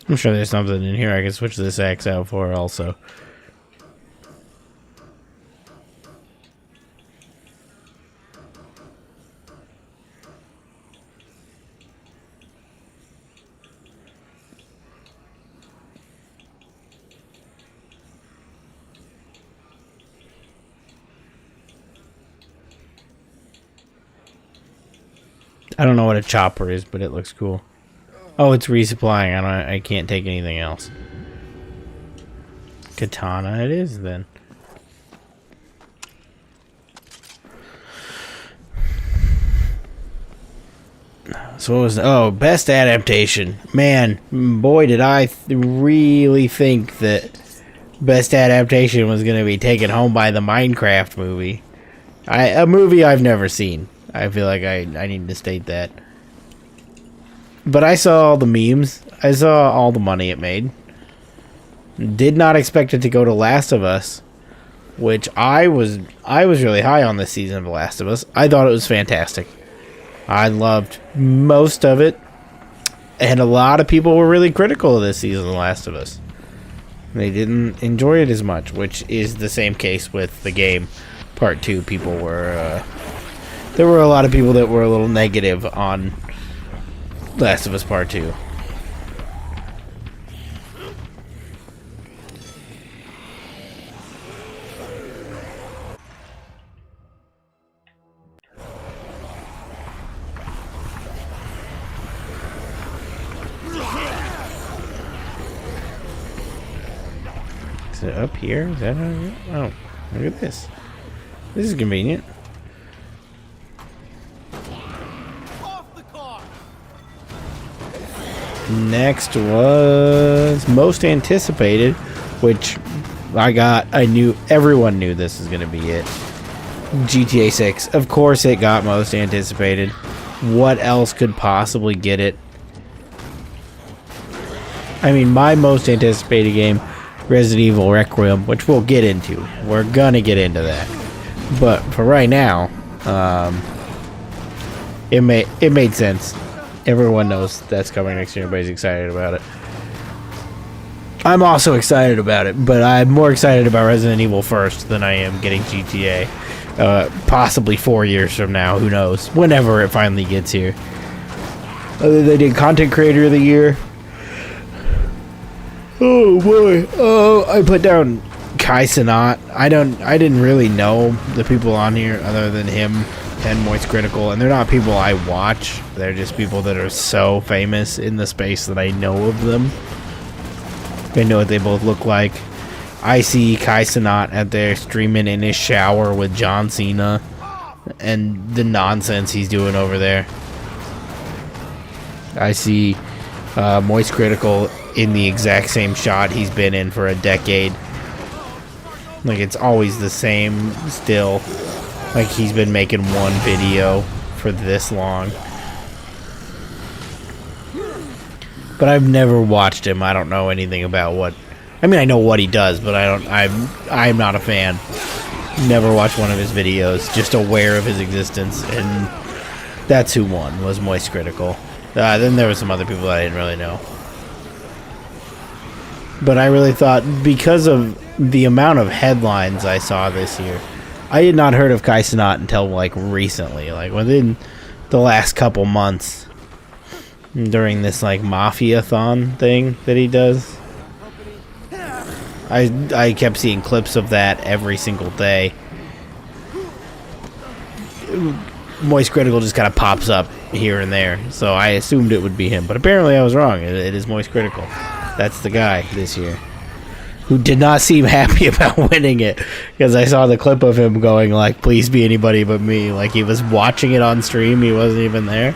I'm sure there's something in here I can switch this axe out for also. I don't know what a chopper is, but it looks cool. Oh, it's resupplying. I can't take anything else. Katana it is then. So what was best adaptation. Man, boy did I really think that best adaptation was going to be taken home by the Minecraft movie. A movie I've never seen. I feel like I need to state that. But I saw all the memes. I saw all the money it made. Did not expect it to go to Last of Us. which I was really high on this season of The Last of Us. I thought it was fantastic. I loved most of it, and a lot of people were really critical of this season of The Last of Us. They didn't enjoy it as much, which is the same case with the game. Part 2, people were there were a lot of people that were a little negative on Last of Us Part 2. Is it up here? Is that how you... Oh, look at this. This is convenient. Off the car. Next was most anticipated, which I knew everyone knew this was going to be it. GTA 6. Of course it got most anticipated. What else could possibly get it? I mean, my most anticipated game, Resident Evil Requiem, which we'll get into. We're gonna get into that. But for right now, it made sense. Everyone knows that's coming next year. Everybody's excited about it. I'm also excited about it, but I'm more excited about Resident Evil first than I am getting GTA. Possibly 4 years from now, who knows? Whenever it finally gets here. They did Content Creator of the Year. Oh boy. Oh, I put down Kai Cenat. I didn't really know the people on here other than him and Moist Critical, and they're not people I watch. They're just people that are so famous in the space that I know of them. I know what they both look like. I see Kai Cenat out there streaming in his shower with John Cena and the nonsense he's doing over there. I see Moist Critical in the exact same shot he's been in for a decade. Like, it's always the same still. Like, he's been making one video for this long. But I've never watched him. I don't know anything about what... I mean, I know what he does, but I'm not a fan. Never watched one of his videos. Just aware of his existence. And that's who won, was Moist Critical. Then there were some other people that I didn't really know. But I really thought, because of the amount of headlines I saw this year, I had not heard of Kai Cenat until, like, recently. Like, within the last couple months. During this, like, Mafia-thon thing that he does. I kept seeing clips of that every single day. Moist Critical just kind of pops up here and there. So I assumed it would be him. But apparently I was wrong. It is Moist Critical. That's the guy this year. Who did not seem happy about winning it. Because I saw the clip of him going, like, please be anybody but me. Like, he was watching it on stream. He wasn't even there.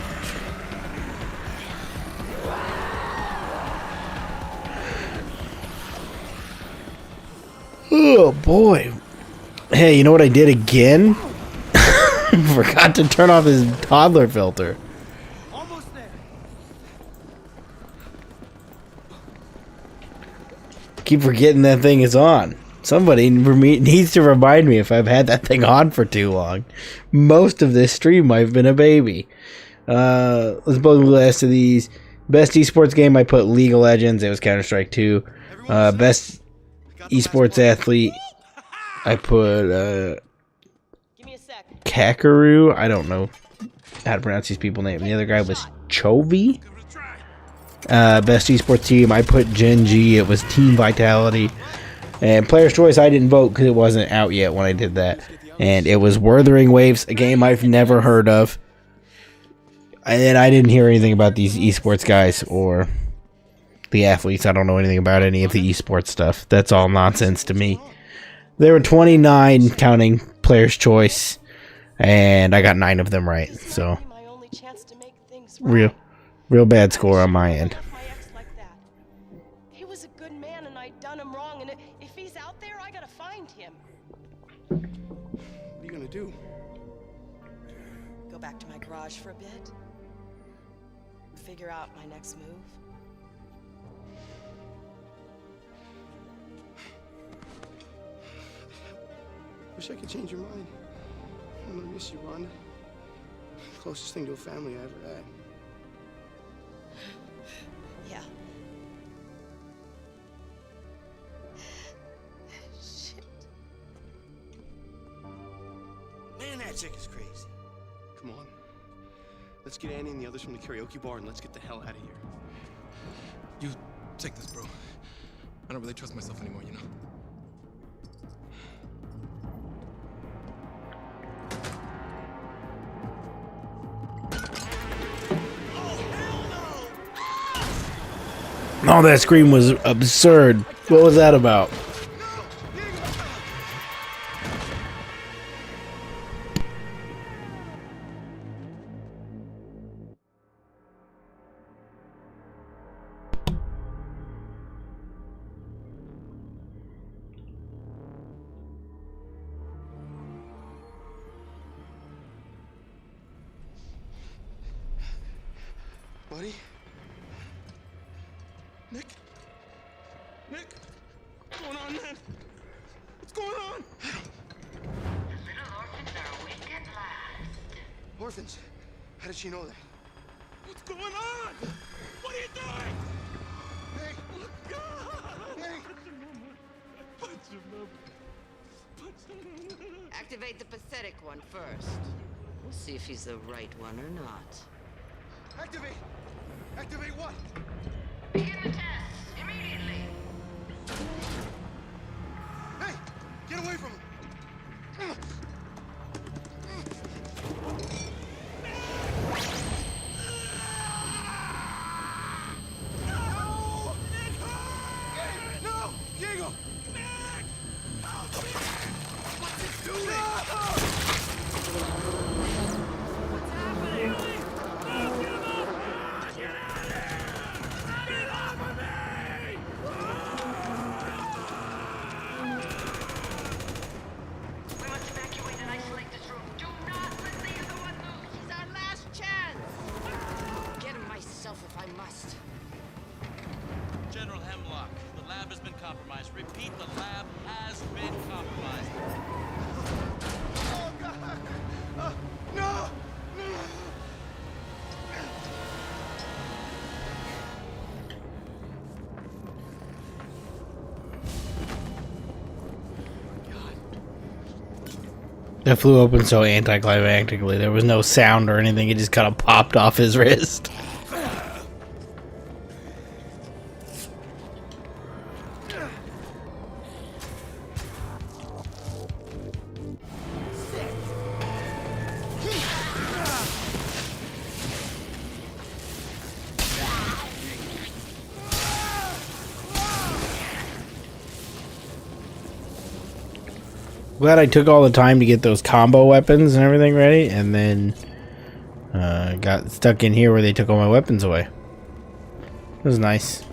Oh, boy. Hey, you know what I did again? Forgot to turn off his toddler filter. Almost there. Keep forgetting that thing is on. Somebody needs to remind me if I've had that thing on for too long. Most of this stream I've been a baby. Let's blow the last of these. Best esports game, I put League of Legends. It was Counter-Strike 2. Best esports athlete, I put Give me a sec. Kakaru. I don't know how to pronounce these people's names. The other guy was Chovy. Best esports team, I put Gen G. It was Team Vitality. And Player's Choice, I didn't vote because it wasn't out yet when I did that. And it was Wuthering Waves, a game I've never heard of. And I didn't hear anything about these esports guys or the athletes. I don't know anything about any of the esports stuff. That's all nonsense to me. There were 29 counting Player's Choice, and I got 9 of them right. So My only chance to make things right. real bad score on my end. My ex like that. He was a good man and I'd done him wrong, and if he's out there, I gotta find him. What are you gonna do? Go back to my garage for a bit. Figure out my next move. Wish I could change your mind. I'm gonna miss you, Rhonda. Closest thing to a family I ever had. Yeah. Shit. Man, that chick is crazy. Come on. Let's get Annie and the others from the karaoke bar and let's get the hell out of here. You take this, bro. I don't really trust myself anymore, you know? Oh, that scream was absurd. What was that about? Buddy? Nick? Nick? What's going on, man? What's going on? The little orphans are awake at last. Orphans? How did she know that? What's going on? What are you doing? Hey! Hey! Punch him up. Punch him up. Activate the pathetic one first. We'll see if he's the right one or not. Activate! Activate what? Begin the test immediately. Hey! Get away from him! No! Diego! What's it doing? We must evacuate and isolate this room. Do not let the other one loose. It's our last chance. Get him myself if I must. General Hemlock, the lab has been compromised. Repeat, the lab has been compromised. Oh, God! No! No! That flew open so anticlimactically. There was no sound or anything. It just kind of popped off his wrist. Glad I took all the time to get those combo weapons and everything ready, and then got stuck in here where they took all my weapons away. It was nice.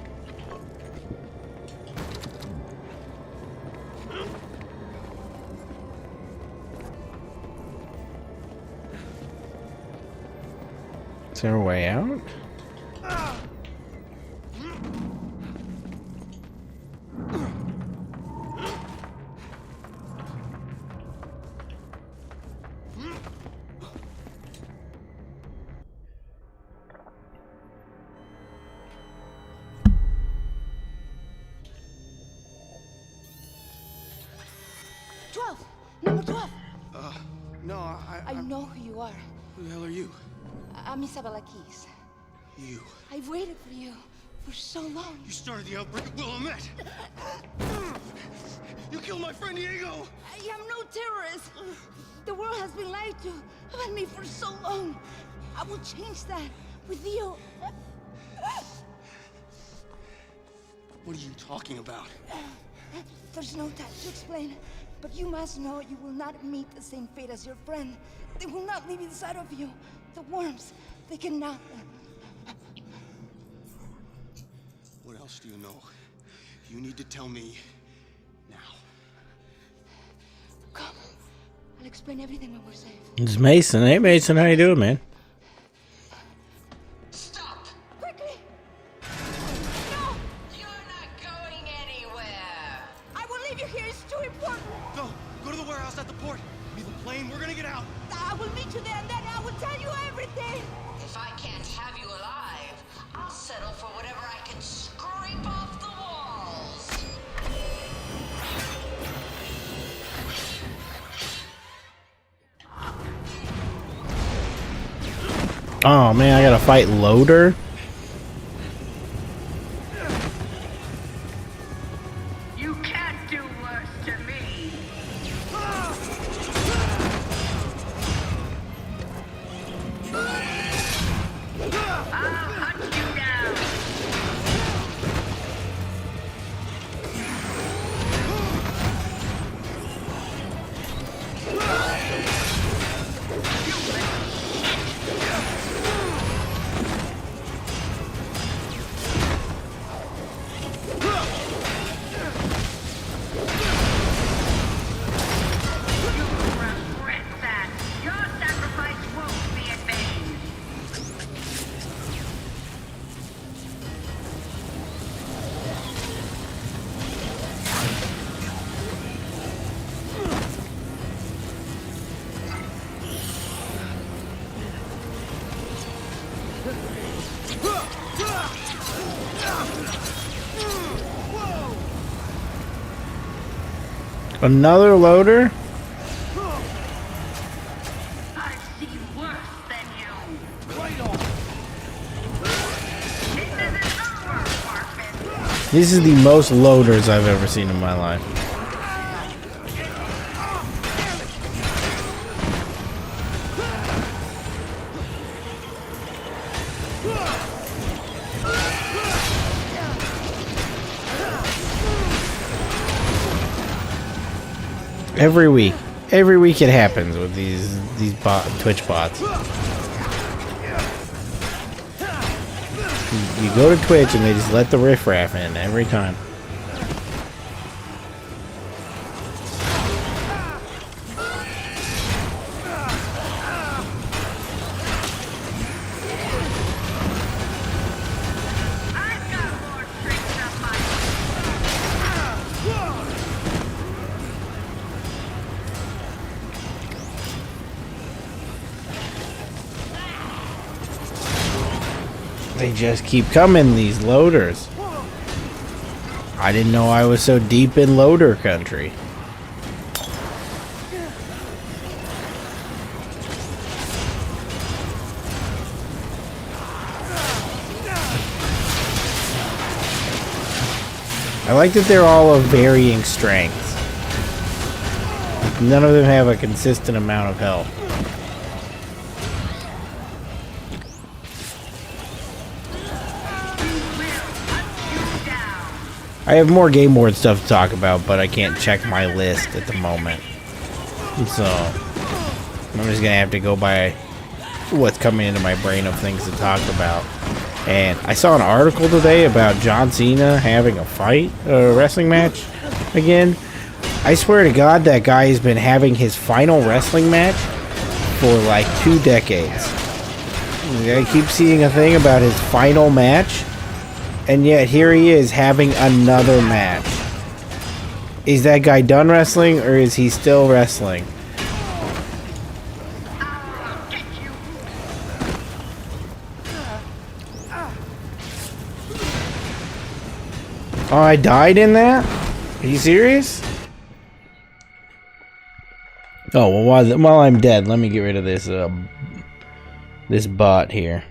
Is there a way out? Number 12. No, I know who you are. Who the hell are you? I'm Isabella Keys. You. I've waited for you for so long. You started the outbreak at Willamette. You killed my friend Diego. I am no terrorist. The world has been lied to about me for so long. I will change that with you. What are you talking about? There's no time to explain, but you must know you will not meet the same fate as your friend. They will not leave inside of you. The worms, they cannot. What else do you know? You need to tell me now. Come, I'll explain everything when we're safe. It's Mason. Hey, Mason, how you doing, man? Stop! Quickly! No! You're not going anywhere. I will leave you here. It's too important. Go Go to the warehouse at the port. Leave a plane. We're gonna get out. I will meet you there, and then I will tell you everything. If I can't have you alive, I'll settle for whatever I can scrape off the walls. Oh man, I gotta fight Loader. You can't do worse to me. I'll hunt you down. Regret that. Your sacrifice won't be in vain. Another Loader? I've seen worse than you. This isn't over, Parkman. This is the most Loaders I've ever seen in my life. Every week it happens with these Twitch bots. You go to Twitch and they just let the riffraff in every time. I've got more tricks up my They just keep coming, these Loaders. I didn't know I was so deep in Loader country. I like that they're all of varying strengths. None of them have a consistent amount of health. I have more Game Board stuff to talk about, but I can't check my list at the moment. So, I'm just gonna have to go by what's coming into my brain of things to talk about. And I saw an article today about John Cena having a wrestling match again. I swear to God, that guy has been having his final wrestling match for like 2 decades. I keep seeing a thing about his final match. And yet, here he is having another match. Is that guy done wrestling, or is he still wrestling? Oh, I died in that? Are you serious? Oh, well, while I'm dead, let me get rid of this, this bot here.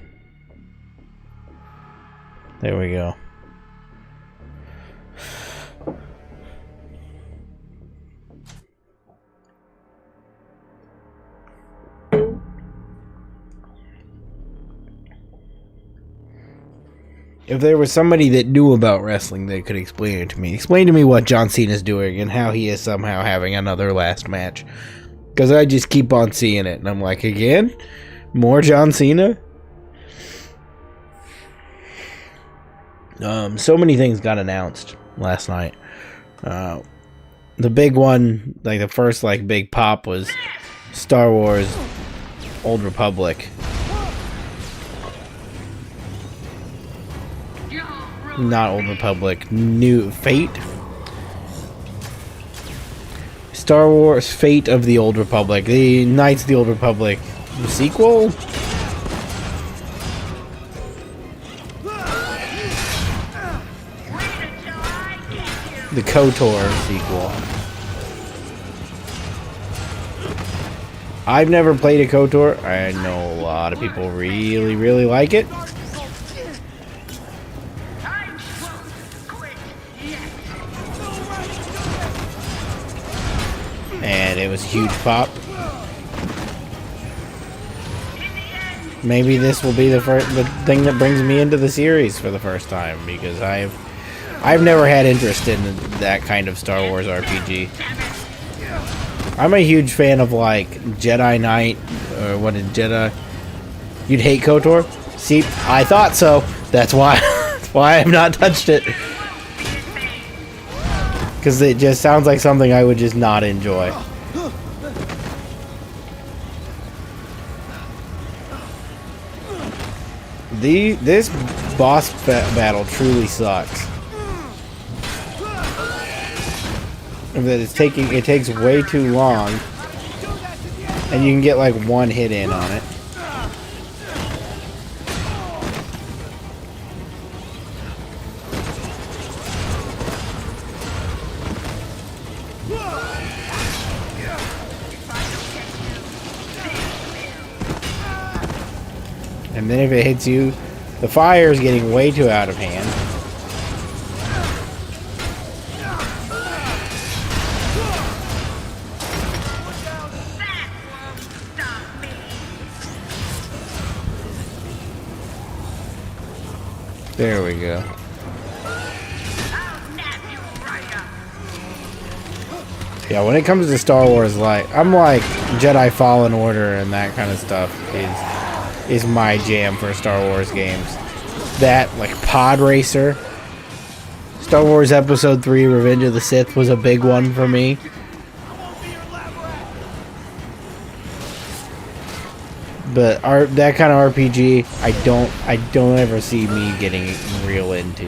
There we go. If there was somebody that knew about wrestling that could explain it to me. Explain to me what John Cena's doing and how he is somehow having another last match. Because I just keep on seeing it. And I'm like, again? More John Cena? So many things got announced last night. The big one, like the first like big pop, was Star Wars Old Republic. Not Old Republic, New Fate. Star Wars Fate of the Old Republic. The Knights of the Old Republic sequel? The KOTOR sequel. I've never played a KOTOR. I know a lot of people really, really like it. And it was a huge pop. Maybe this will be the thing that brings me into the series for the first time, because I've never had interest in that kind of Star Wars RPG. I'm a huge fan of like Jedi Knight, or what is Jedi? You'd hate KOTOR? See, I thought so. That's why I have not touched it. Because it just sounds like something I would just not enjoy. This boss battle truly sucks. That it takes way too long, and you can get like one hit in on it. And then if it hits you, the fire is getting way too out of hand. There we go. Yeah, when it comes to Star Wars, like I'm like Jedi Fallen Order and that kind of stuff is my jam for Star Wars games. That, like Pod Racer, Star Wars Episode 3 Revenge of the Sith was a big one for me. But that kind of RPG, I don't ever see me getting real into.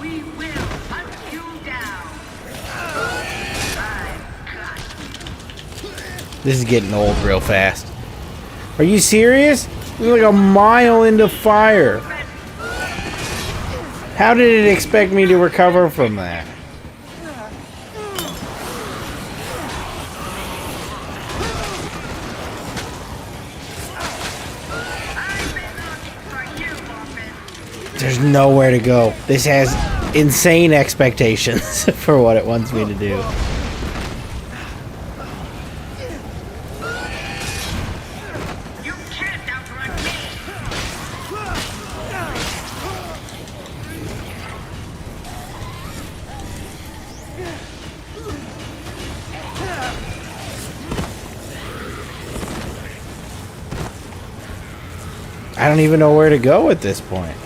We will hunt you down. This is getting old real fast. Are you serious? We're like a mile into fire. How did it expect me to recover from that? There's nowhere to go. This has insane expectations for what it wants me to do. I don't even know where to go at this point.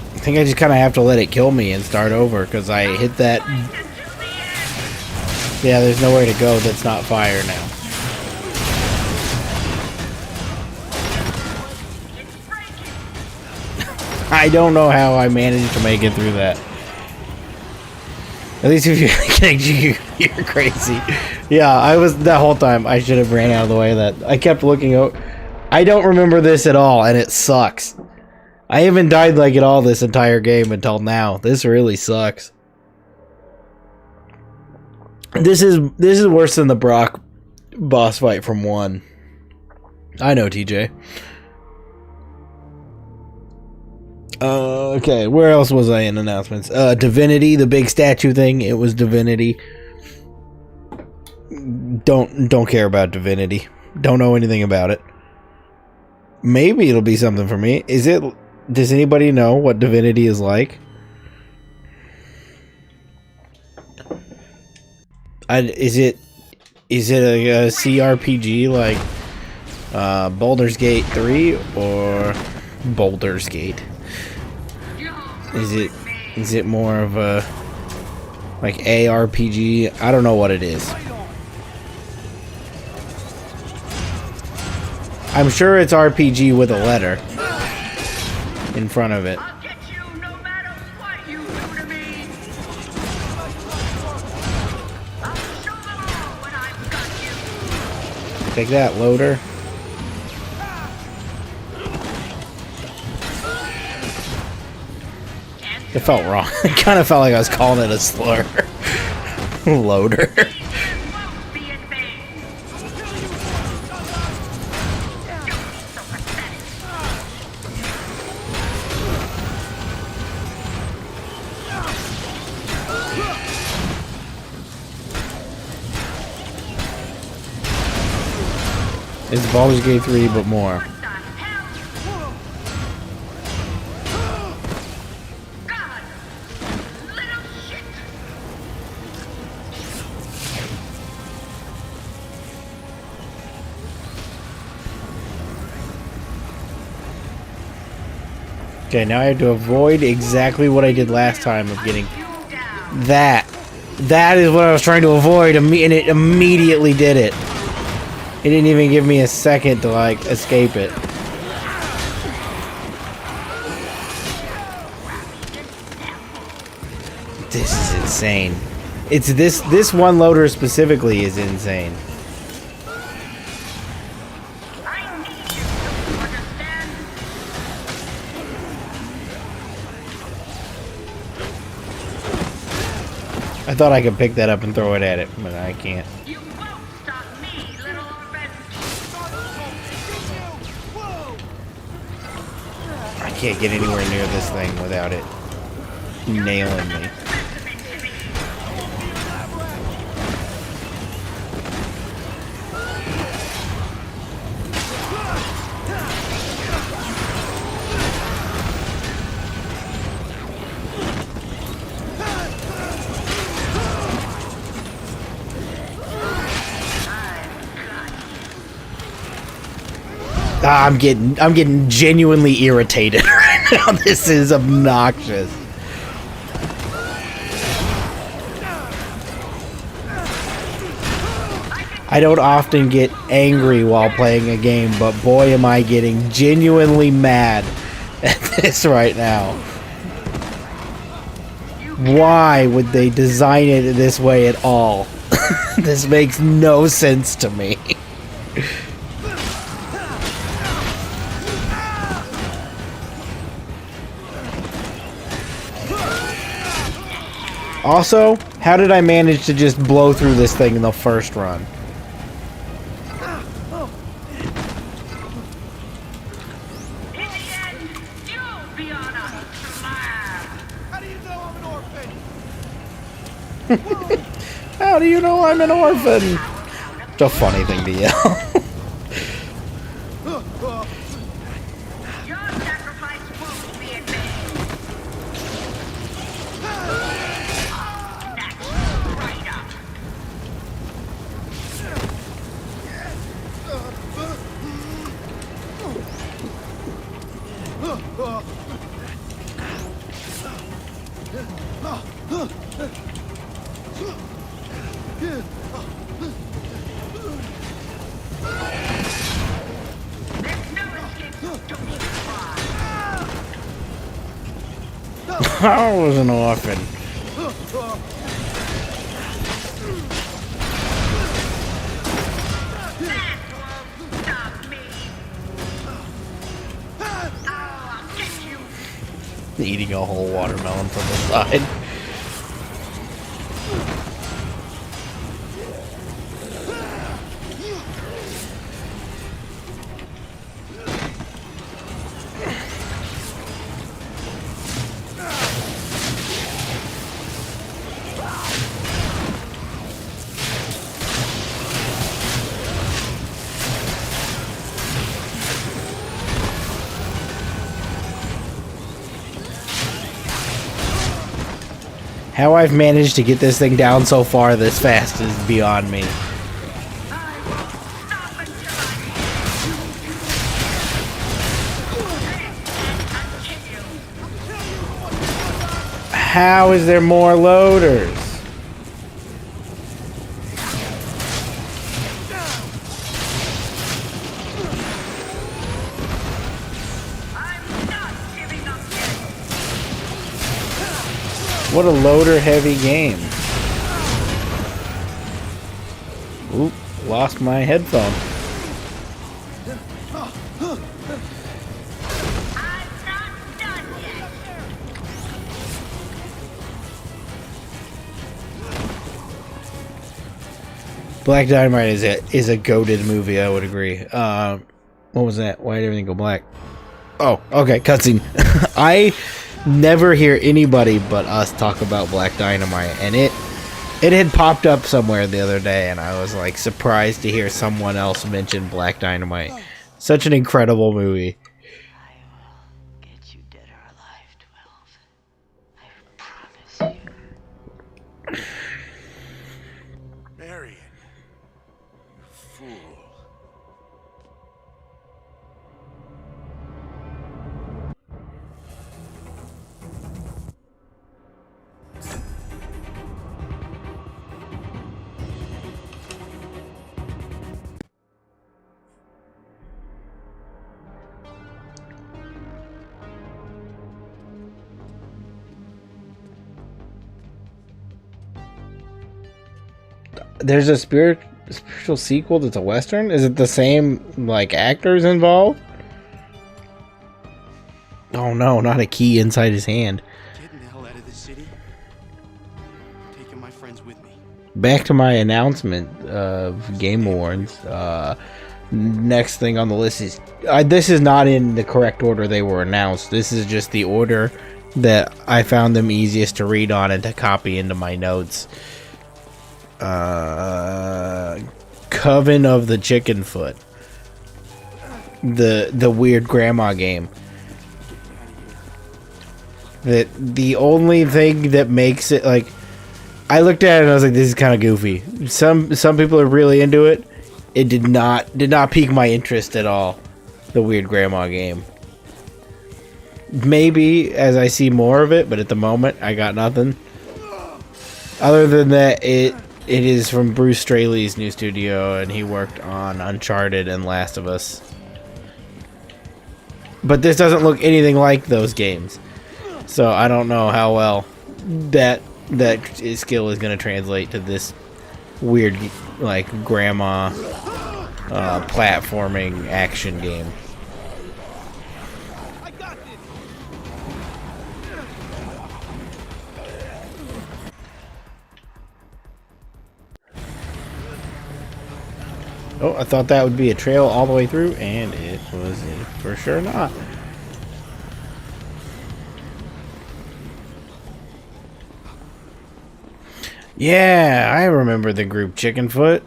I think I just kind of have to let it kill me and start over, because I hit that. Yeah, there's nowhere to go that's not fire now. I don't know how I managed to make it through that. At least if you're thinking you're crazy. Yeah, I was that whole time. I should have ran out of the way of that. I kept looking out. I don't remember this at all, and it sucks. I haven't died like it all this entire game until now. This really sucks. This is worse than the Brock boss fight from 1. I know, TJ. Okay, where else was I in announcements? Divinity, the big statue thing. It was Divinity. Don't care about Divinity. Don't know anything about it. Maybe it'll be something for me. Does anybody know what Divinity is like? Is it a CRPG like Baldur's Gate 3 or Baldur's Gate? Is it more of a like ARPG? I don't know what it is. I'm sure it's RPG with a letter in front of it. I'll get you no matter what you do to me. I'll show them all when I've got you. Take that, loader. It felt wrong. It kind of felt like I was calling it a slur. Loader. Won't be in vain. So pathetic. It's Baldur's Gate 3, but more. What the hell? God, little shit. Okay, now I have to avoid exactly what I did last time of getting that. That is what I was trying to avoid, and it immediately did it. It didn't even give me a second to, like, escape it. This is insane. It's this one loader specifically is insane. I need you to understand. I thought I could pick that up and throw it at it, but I can't. You won't stop me, little orphan. I can't get anywhere near this thing without it nailing me. I'm getting genuinely irritated right now. This is obnoxious. I don't often get angry while playing a game, but boy am I getting genuinely mad at this right now. Why would they design it this way at all? This makes no sense to me. Also, how did I manage to just blow through this thing in the first run? In the end, you'll be on a slab. How do you know I'm an orphan? How do you know I'm an orphan? It's a funny thing to yell. Your sacrifice won't be in vain. Snatch you right up. There's no escape. Don't even try. I was an orphan. That won't stop me. I'll get you. Eating a whole watermelon from the side. How I've managed to get this thing down so far this fast is beyond me. How is there more loaders? What a loader-heavy game. Oop, lost my headphone. Black Dynamite is a goated movie, I would agree. What was that? Why did everything go black? Oh, okay, cutscene. I never hear anybody but us talk about Black Dynamite, and it had popped up somewhere the other day, and I was like surprised to hear someone else mention Black Dynamite. Such an incredible movie. I will get you dead or alive, 12. I promise you. Marion, you fool. There's a spiritual sequel that's a Western? Is it the same, like, actors involved? Oh no, not a key inside his hand. Getting the hell out of this city. Taking my friends with me. Back to my announcement of Game Awards. Next thing on the list is... this is not in the correct order they were announced. This is just the order that I found them easiest to read on and to copy into my notes. Coven of the Chicken Foot. The weird grandma game. That the only thing that makes it, like, I looked at it and I was like, this is kind of goofy. Some people are really into it. It did not pique my interest at all. The weird grandma game. Maybe as I see more of it, but at the moment I got nothing. Other than that, it is from Bruce Straley's new studio, and he worked on Uncharted and Last of Us. But this doesn't look anything like those games, so I don't know how well that skill is going to translate to this weird, like, grandma platforming action game. Oh, I thought that would be a trail all the way through, and it was for sure not. Yeah, I remember the group Chickenfoot.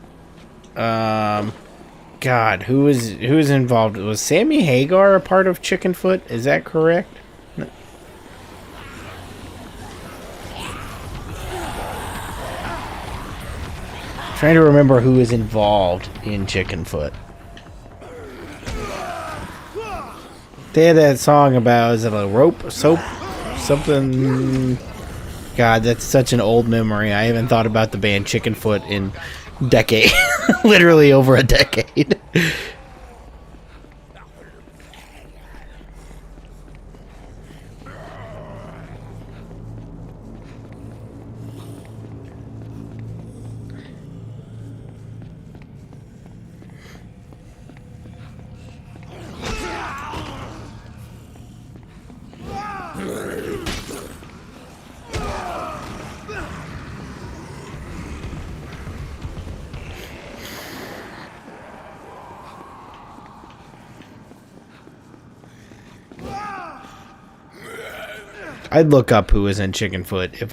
God, who was involved? Was Sammy Hagar a part of Chickenfoot? Is that correct? No. Trying to remember who was involved in Chickenfoot. They had that song about, is it a rope, soap, something? God, that's such an old memory. I haven't thought about the band Chickenfoot in decade, literally over a decade. I'd look up who was in Chickenfoot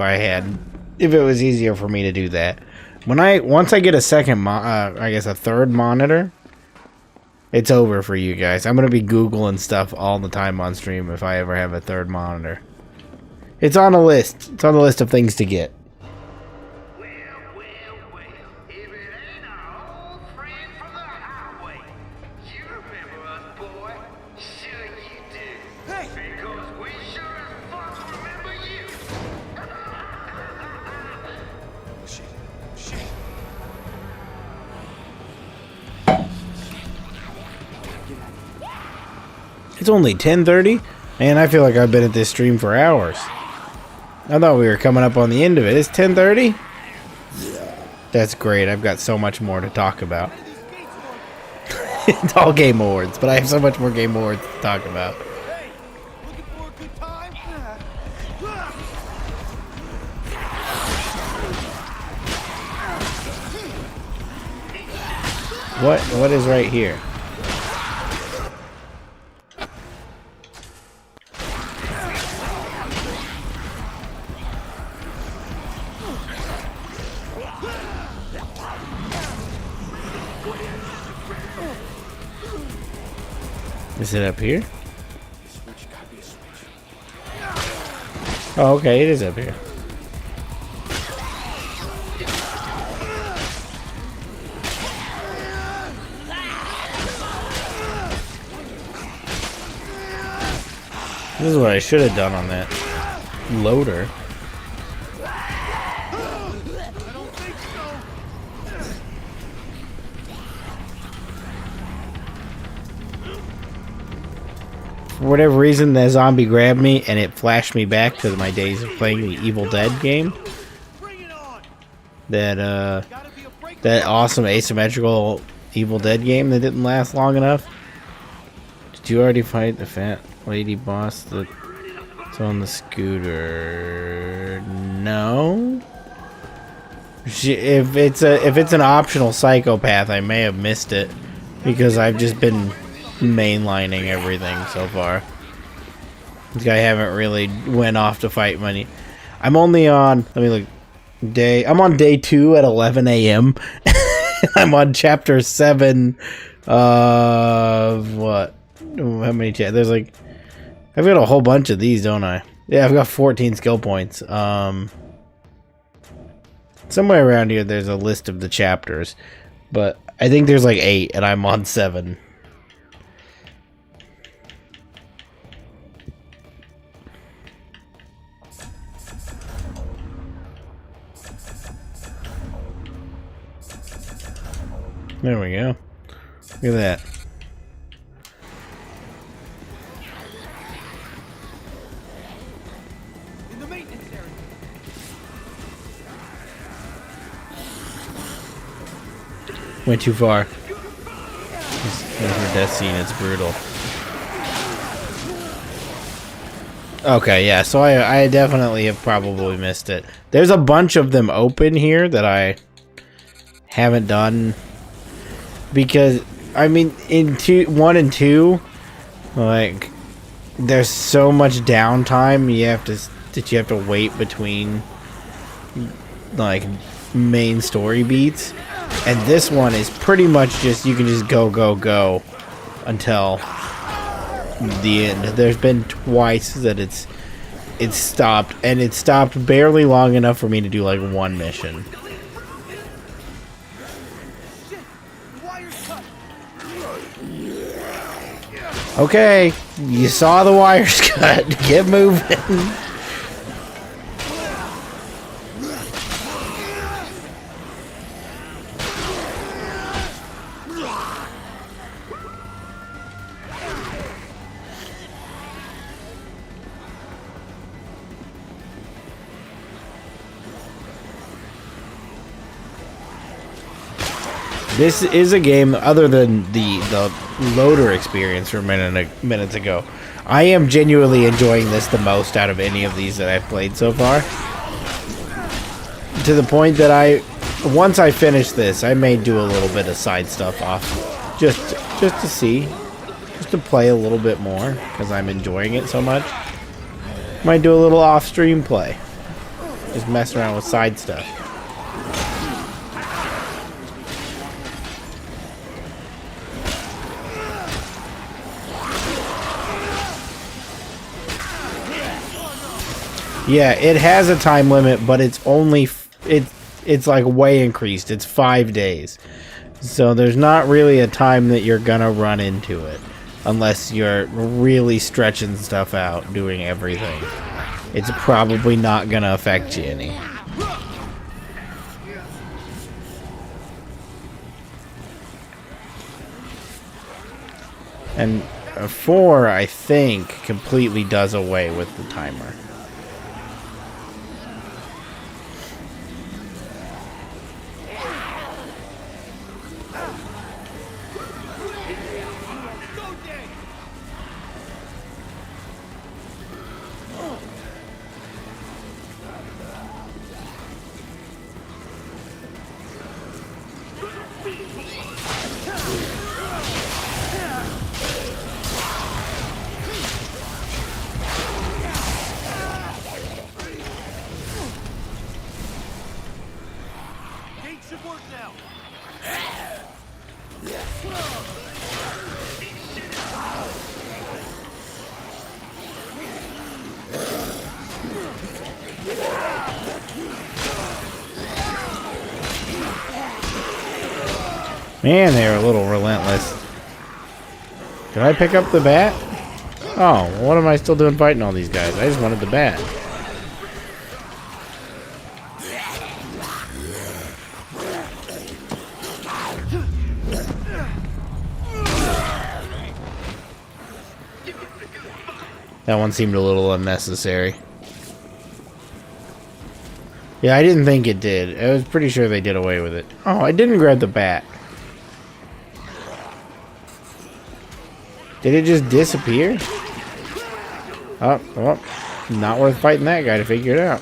if it was easier for me to do that. Once I get a second, I guess a third monitor, it's over for you guys. I'm gonna be Googling stuff all the time on stream if I ever have a third monitor. It's on a list. It's on the list of things to get. Well, if it ain't our old friend from the highway. You remember us, boy. Sure you do. Hey! Because we sure as fuck remember you. Shit. It's only 10:30, and I feel like I've been at this stream for hours. I thought we were coming up on the end of it. It's 10:30? That's great. I've got so much more to talk about. It's all Game Awards, but I have so much more Game Awards to talk about. Hey! Looking for a good time? What is right here? Is it up here? Oh, okay, it is up here. This is what I should have done on that loader. For whatever reason, that zombie grabbed me and it flashed me back to my days of playing the Evil Dead game. That awesome asymmetrical Evil Dead game that didn't last long enough. Did you already fight the fat lady boss that's on the scooter? No. If it's an optional psychopath, I may have missed it because I've just been mainlining everything so far. I haven't really went off to fight many. I'm only on, let me look, I'm on day 2 at 11 a.m. I'm on chapter 7 of what? How many there's like, I've got a whole bunch of these, don't I? Yeah, I've got 14 skill points. Somewhere around here there's a list of the chapters, but I think there's like 8 and I'm on 7. There we go. Look at that. In the maintenance area. Went too far. There's her death scene. It's brutal. Okay, yeah. So I definitely have probably missed it. There's a bunch of them open here that I haven't done. Because, I mean, in 1 and 2, like, there's so much downtime you have to wait between, like, main story beats. And this one is pretty much just, you can just go until the end. There's been twice that it's stopped, and it stopped barely long enough for me to do, like, one mission. Okay, you saw the wires cut. Get moving. This is a game, other than the loader experience from minutes ago, I am genuinely enjoying this the most out of any of these that I've played so far. To the point that once I finish this, I may do a little bit of side stuff off, just to see, just to play a little bit more, because I'm enjoying it so much. Might do a little off-stream play, just mess around with side stuff. Yeah, it has a time limit, but it's only it's like way increased. It's 5 days. So there's not really a time that you're gonna run into it unless you're really stretching stuff out, doing everything. It's probably not gonna affect you any. And 4, I think, completely does away with the timer. Gate should work now. Man, they were a little relentless. Did I pick up the bat? Oh, what am I still doing fighting all these guys? I just wanted the bat. That one seemed a little unnecessary. Yeah, I didn't think it did. I was pretty sure they did away with it. Oh, I didn't grab the bat. Did it just disappear? Oh, well, not worth fighting that guy to figure it out.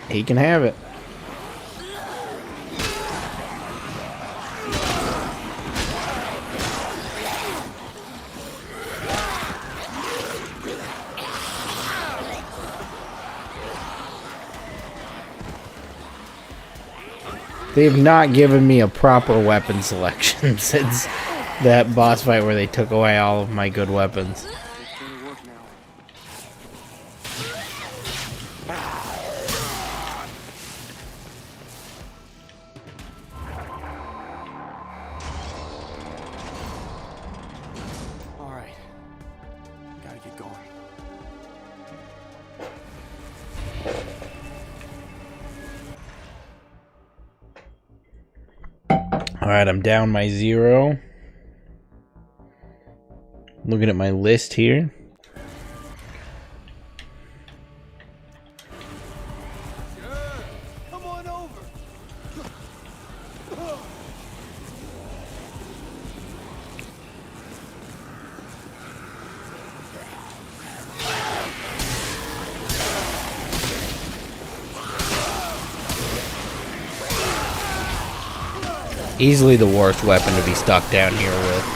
He can have it. They've not given me a proper weapon selection since that boss fight where they took away all of my good weapons. All right. Gotta get going. Alright, I'm down my 0. Looking at my list here. Come on over. Easily the worst weapon to be stuck down here with.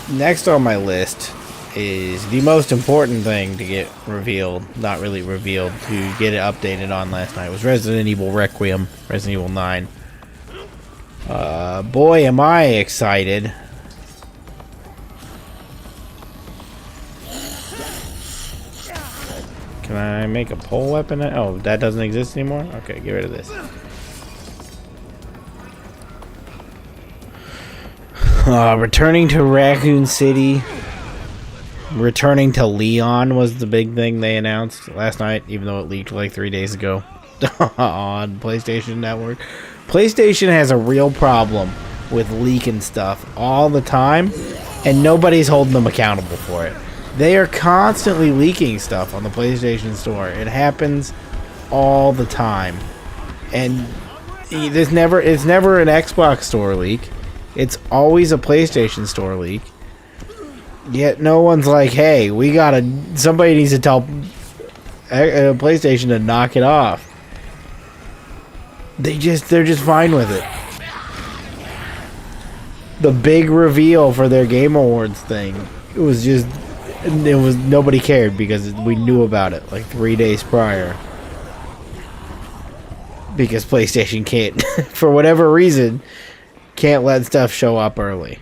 Next on my list is the most important thing to get revealed, not really revealed, to get it updated on last night, was Resident Evil Requiem, Resident Evil 9. Boy, am I excited. Can I make a pole weapon? Oh, that doesn't exist anymore? Okay, get rid of this. Returning to Raccoon City. Returning to Leon was the big thing they announced last night, even though it leaked like 3 days ago on PlayStation Network. PlayStation has a real problem with leaking stuff all the time, and nobody's holding them accountable for it. They are constantly leaking stuff on the PlayStation Store. It happens all the time. And it's never an Xbox Store leak. It's always a PlayStation Store leak. Yet no one's like, hey, somebody needs to tell PlayStation to knock it off. They're just fine with it. The big reveal for their Game Awards thing, it was nobody cared because we knew about it like 3 days prior. Because PlayStation can't, for whatever reason, can't let stuff show up early.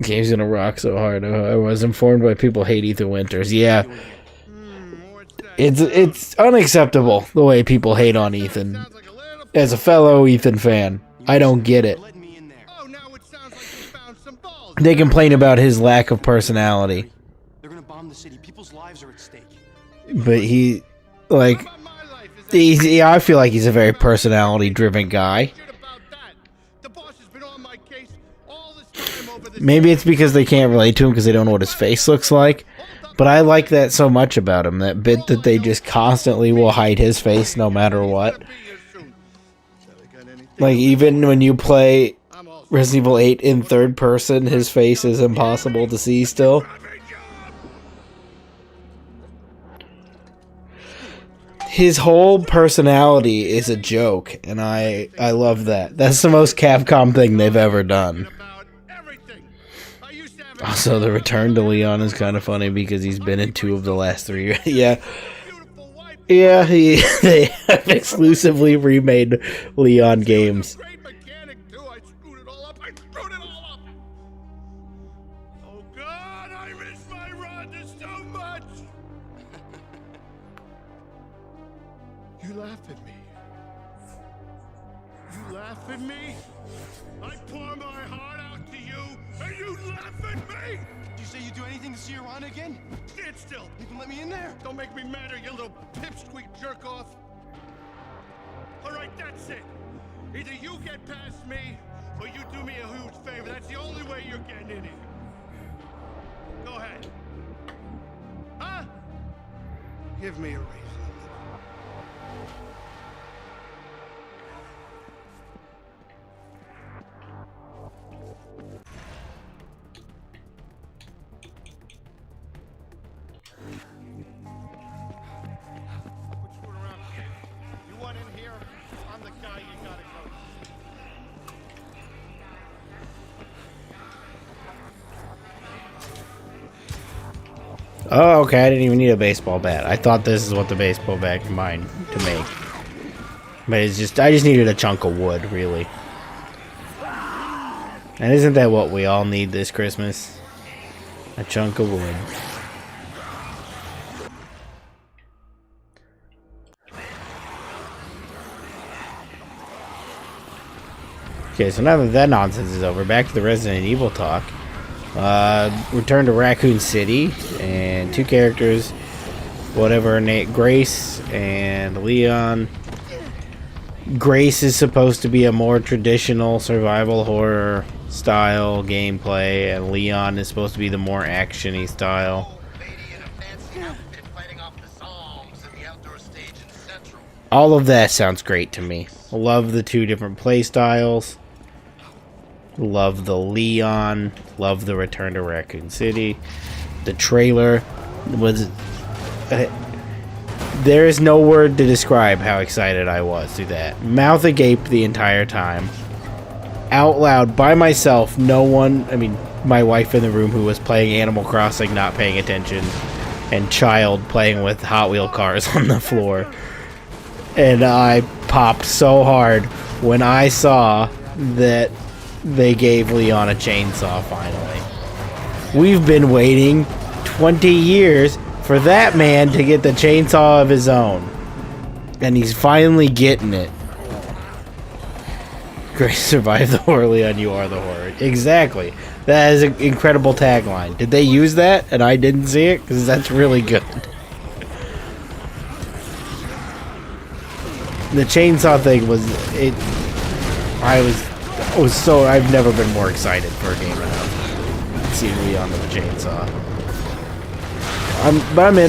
game's gonna rock so hard. I was informed by people hate Ethan Winters. Yeah. It's unacceptable the way people hate on Ethan. As a fellow Ethan fan, I don't get it. They complain about his lack of personality. They're gonna bomb the city. People's lives are at stake. But he, like, I feel like he's a very personality-driven guy. Maybe it's because they can't relate to him because they don't know what his face looks like. But I like that so much about him, that bit that they just constantly will hide his face no matter what. Like, even when you play Resident Evil 8 in third person, his face is impossible to see still. His whole personality is a joke, and I love that. That's the most Capcom thing they've ever done. Also, the return to Leon is kind of funny because he's been in 2 of the last 3. Yeah. Yeah, they have exclusively remade Leon games. Oh God, I miss my Rhonda so much. You laugh at me. You laugh at me? I pour my heart out to you, and you laugh at me? Did you say you'd do anything to see your Ron again? Stand still. You can let me in there. Don't make me madder, you little pipsqueak jerk off. All right, that's it. Either you get past me, or you do me a huge favor. That's the only way you're getting in here. Go ahead. Huh? Give me a reason. Oh, okay, I didn't even need a baseball bat. I thought this is what the baseball bat combined to make. But it's just, I just needed a chunk of wood, really. And isn't that what we all need this Christmas? A chunk of wood. Okay, so now that that nonsense is over, back to the Resident Evil talk. Return to Raccoon City, and 2 characters, whatever her name, Grace and Leon. Grace is supposed to be a more traditional survival horror style gameplay, and Leon is supposed to be the more action-y style. All of that sounds great to me. Love the 2 different play styles. Love the Leon. Love the Return to Raccoon City. The trailer was... there is no word to describe how excited I was through that. Mouth agape the entire time. Out loud, by myself, no one... I mean, my wife in the room who was playing Animal Crossing, not paying attention. And child playing with Hot Wheel cars on the floor. And I popped so hard when I saw that they gave Leon a chainsaw finally. We've been waiting 20 years for that man to get the chainsaw of his own. And he's finally getting it. Grace survived the horror, Leon, you are the horror. Exactly. That is an incredible tagline. Did they use that and I didn't see it? Because that's really good. The chainsaw thing was... I've never been more excited for a game now. Seeing Leon with a chainsaw.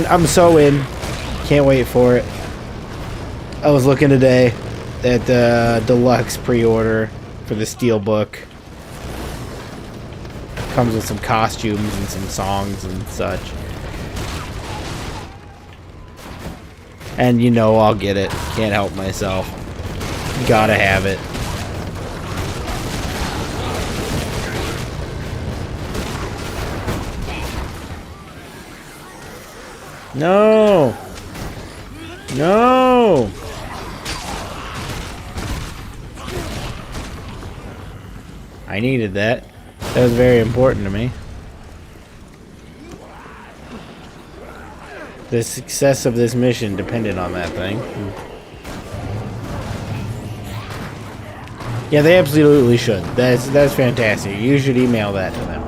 I'm so in. Can't wait for it. I was looking today at the deluxe pre-order for the Steelbook. Comes with some costumes and some songs and such. And you know I'll get it. Can't help myself. Gotta have it. No! No! I needed that. That was very important to me. The success of this mission depended on that thing. Yeah, they absolutely should. That's fantastic. You should email that to them.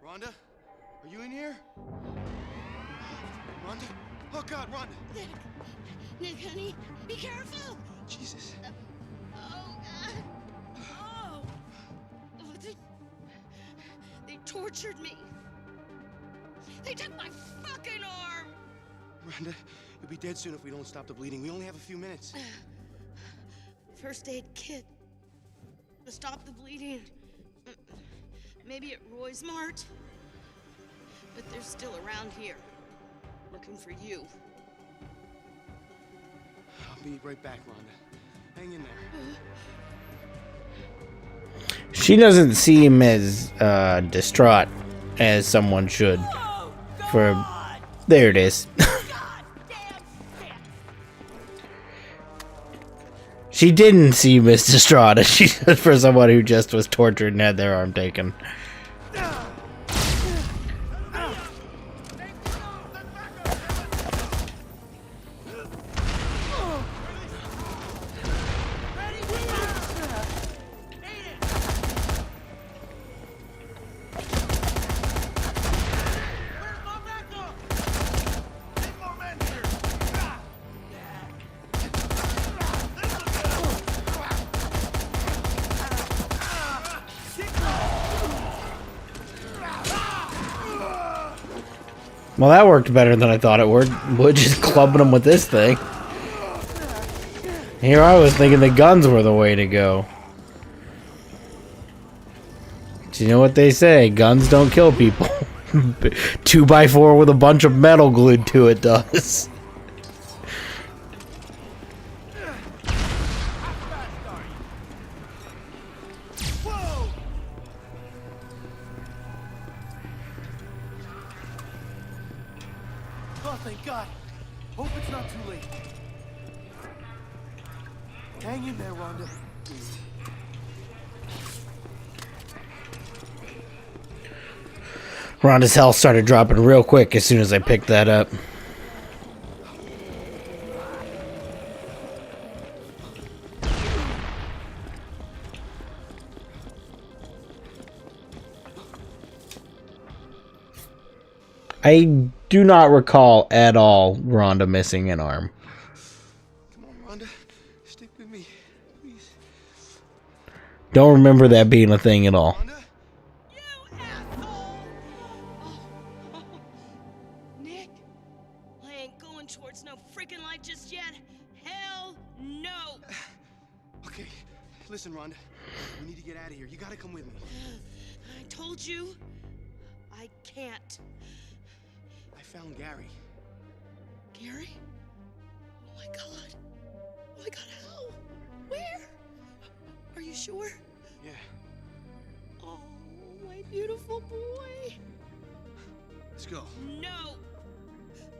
Rhonda, are you in here? Rhonda? Oh God, Rhonda! Nick, honey, be careful! Jesus. Oh, God. Oh. They tortured me. They took my fucking arm. Rhonda, you'll be dead soon if we don't stop the bleeding. We only have a few minutes. First aid kit. To stop the bleeding. Maybe at Roy's Mart. But they're still around here. Looking for you. I'll be right back, Rhonda. Hang in there. She doesn't seem as distraught as someone should. For there it is. She didn't seem as distraught as she did for someone who just was tortured and had their arm taken. Well, that worked better than I thought it would. Just clubbing them with this thing. Here I was thinking the guns were the way to go. But you know what they say, guns don't kill people. 2x4 with a bunch of metal glued to it does. Oh, thank God. Hope it's not too late. Hang in there, Rhonda. Rhonda's health started dropping real quick as soon as I picked that up. I do not recall at all Rhonda missing an arm. Come on, Rhonda. Stick with me, please. Don't remember that being a thing at all. Rhonda? You asshole! Oh. Nick, I ain't going towards no freaking light just yet. Hell no! Okay, listen, Rhonda. We need to get out of here. You gotta come with me. I told you, I can't. I found Gary. Gary? Oh my God. Oh my God, how? Where? Are you sure? Yeah. Oh, my beautiful boy. Let's go. No!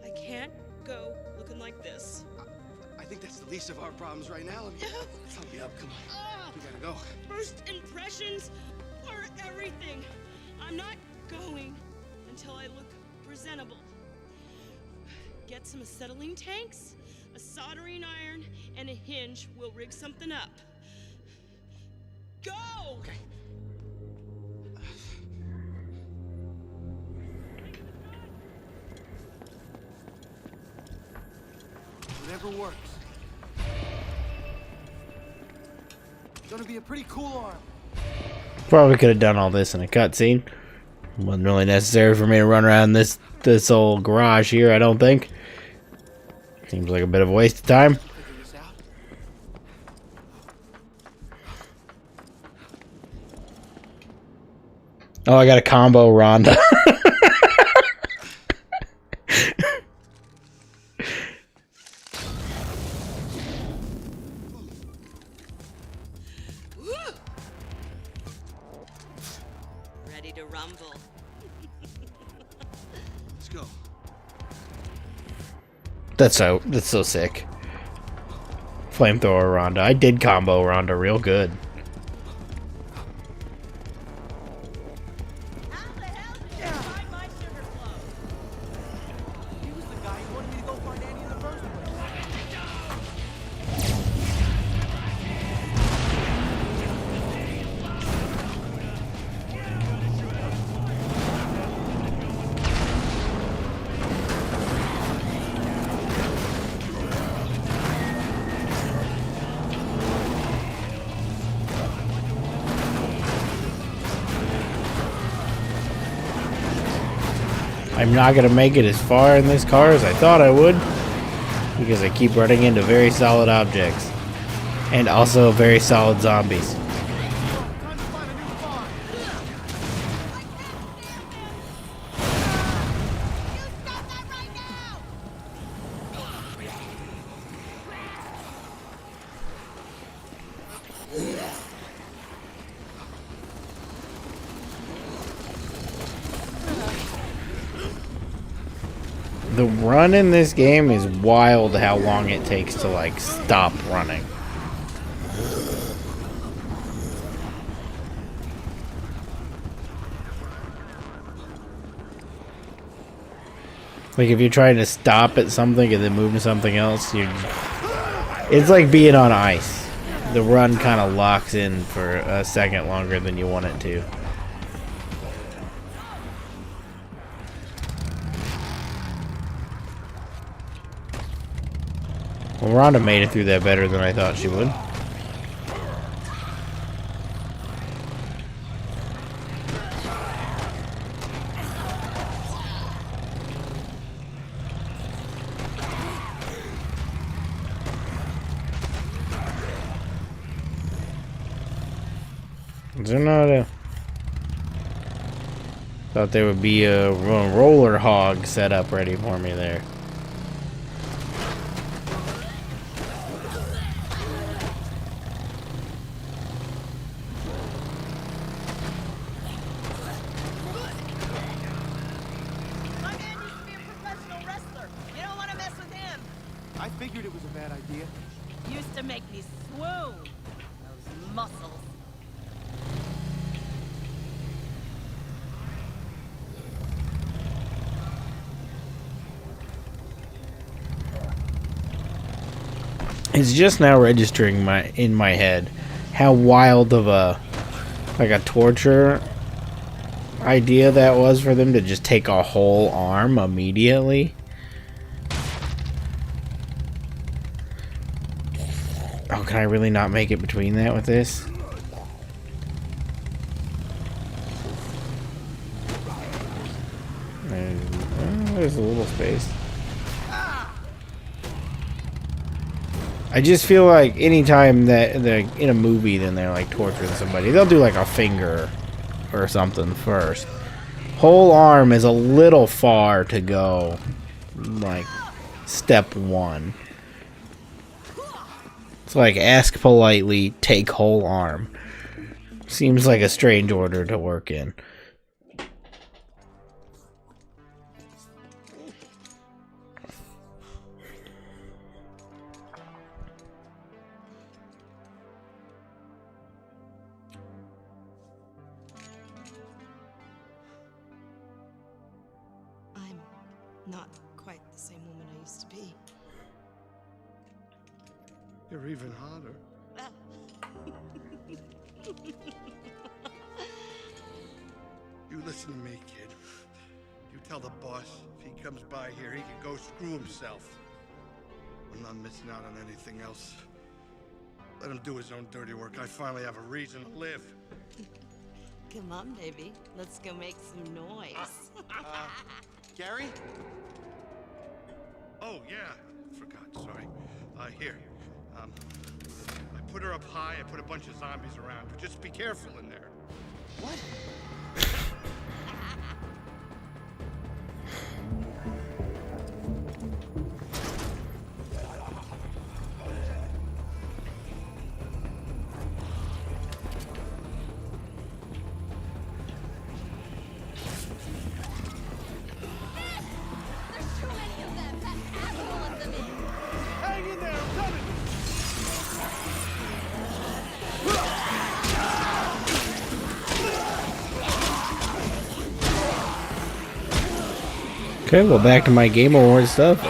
I can't go looking like this. I think that's the least of our problems right now. Help me up, come on. We gotta go. First impressions are everything. I'm not going until I look presentable. Get some acetylene tanks, a soldering iron, and a hinge. We'll rig something up. Go! Okay. Whatever works. It's gonna be a pretty cool arm. Probably could have done all this in a cutscene. Wasn't really necessary for me to run around this old garage here, I don't think. Seems like a bit of a waste of time. Figure this out. Oh, I got a combo Rhonda. to rumble. Let's go. That's so sick. Flamethrower Rhonda. I did combo Rhonda real good. How the hell did you find my sugar flow? He was the guy who wanted me to go find Annie in the first place. I'm not gonna make it as far in this car as I thought I would, because I keep running into very solid objects and also very solid zombies. Time to find a new farm. You stop that right now! The run in this game is wild how long it takes to like stop running. Like if you're trying to stop at something and then move to something else, it's like being on ice. The run kind of locks in for a second longer than you want it to. Well, Rhonda made it through that better than I thought she would. Is there not a... Thought there would be a roller hog set up ready for me there. My man used to be a professional wrestler. You don't want to mess with him. I figured it was a bad idea. Used to make me swoon. Those muscles. It's just now registering in my head how wild of a torture idea that was for them to just take a whole arm immediately. Oh, can I really not make it between that with this? There's a little space. I just feel like anytime that they're in a movie, then they're like torturing somebody, they'll do like a finger or something first. Whole arm is a little far to go, like step one. It's like ask politely, take whole arm. Seems like a strange order to work in. I'm not quite the same woman I used to be. You're even hotter. You listen to me, kid. You tell the boss if he comes by here, he can go screw himself. I'm not missing out on anything else. Let him do his own dirty work. I finally have a reason to live. Come on, baby. Let's go make some noise. Gary? Oh, yeah. Forgot, sorry. Here. I put her up high. I put a bunch of zombies around her. Just be careful in there. What? Okay, well, back to my Game Awards stuff.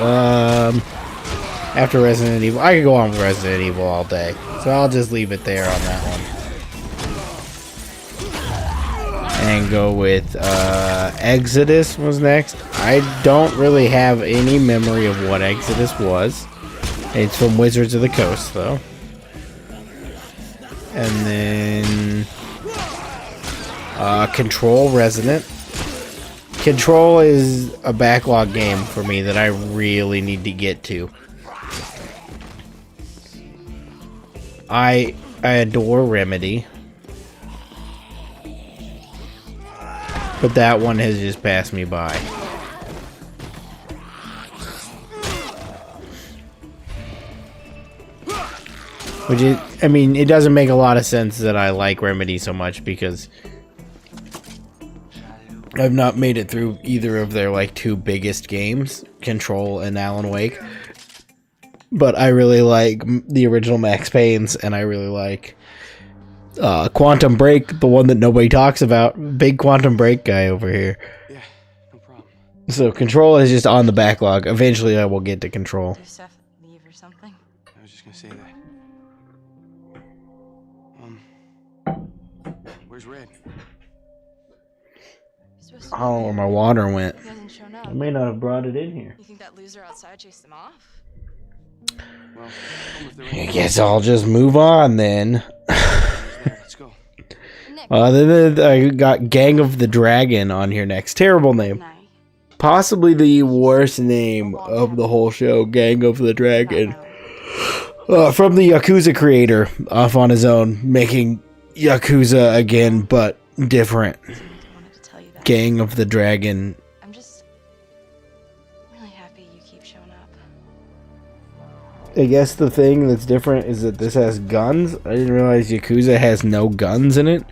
After Resident Evil, I could go on with Resident Evil all day, so I'll just leave it there on that one. And go with Exodus was next. I don't really have any memory of what Exodus was. It's from Wizards of the Coast, though. And then Control Resonant. Control is a backlog game for me that I really need to get to. I adore Remedy. But that one has just passed me by. Which is, I mean, it doesn't make a lot of sense that I like Remedy so much because I've not made it through either of their like two biggest games, Control and Alan Wake. But I really like the original Max Payne's, and I really like Quantum Break, the one that nobody talks about. Big Quantum Break guy over here. Yeah, no problem. So Control is just on the backlog. Eventually I will get to Control. Did Steph leave or something? I was just gonna say that. Where's Red? I don't know where my water went. He hasn't shown up. I may not have brought it in here. You think that loser outside chased him off? Well, I guess I'll just move on then. let's go. Then I got Gang of the Dragon on here next. Terrible name. Possibly the worst name of the whole show, Gang of the Dragon. From the Yakuza creator, off on his own, making Yakuza again, but different. Gang of the Dragon. I'm just really happy you keep showing up. I guess the thing that's different is that this has guns. I didn't realize Yakuza has no guns in it.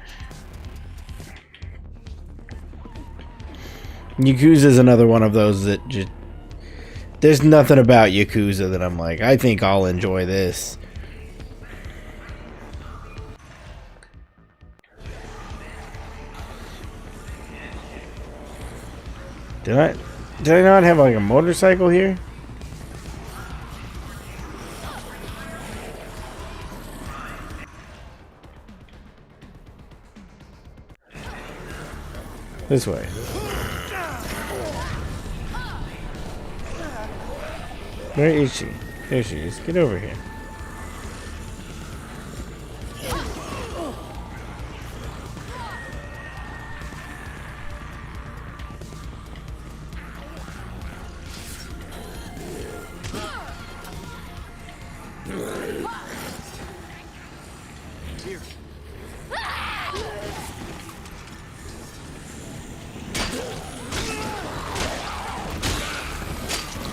Yakuza is another one of those that just... There's nothing about Yakuza that I'm like, I think I'll enjoy this. Did I not have like a motorcycle here? This way. Where is she? There she is. Get over here.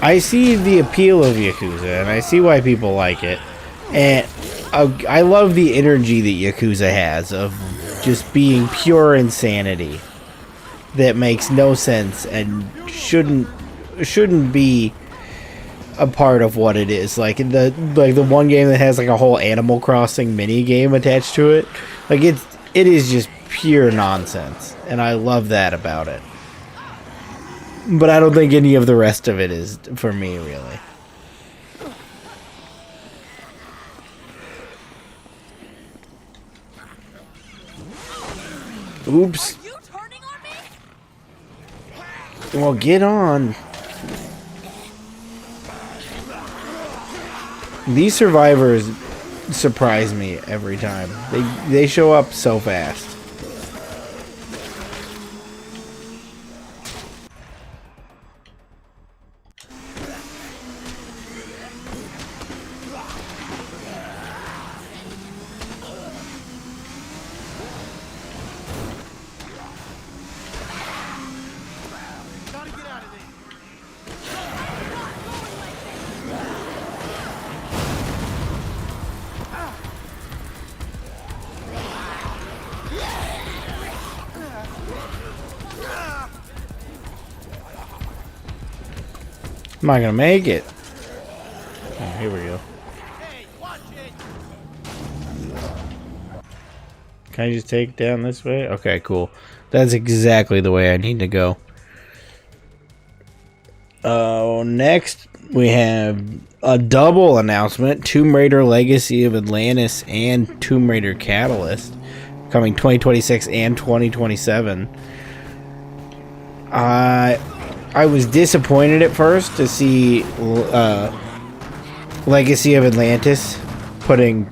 I see the appeal of Yakuza, and I see why people like it. And I love the energy that Yakuza has of just being pure insanity that makes no sense and shouldn't be a part of what it is. Like the one game that has like a whole Animal Crossing mini game attached to it. Like it is just pure nonsense, and I love that about it. But I don't think any of the rest of it is for me, really. Oops. Are you turning on me? Well, get on. These survivors surprise me every time. They show up so fast. I'm not gonna make it. Oh, here we go. Can I just take it down this way? Okay, cool. That's exactly the way I need to go. Next we have a double announcement: Tomb Raider Legacy of Atlantis and Tomb Raider Catalyst coming 2026 and 2027. I was disappointed at first to see Legacy of Atlantis putting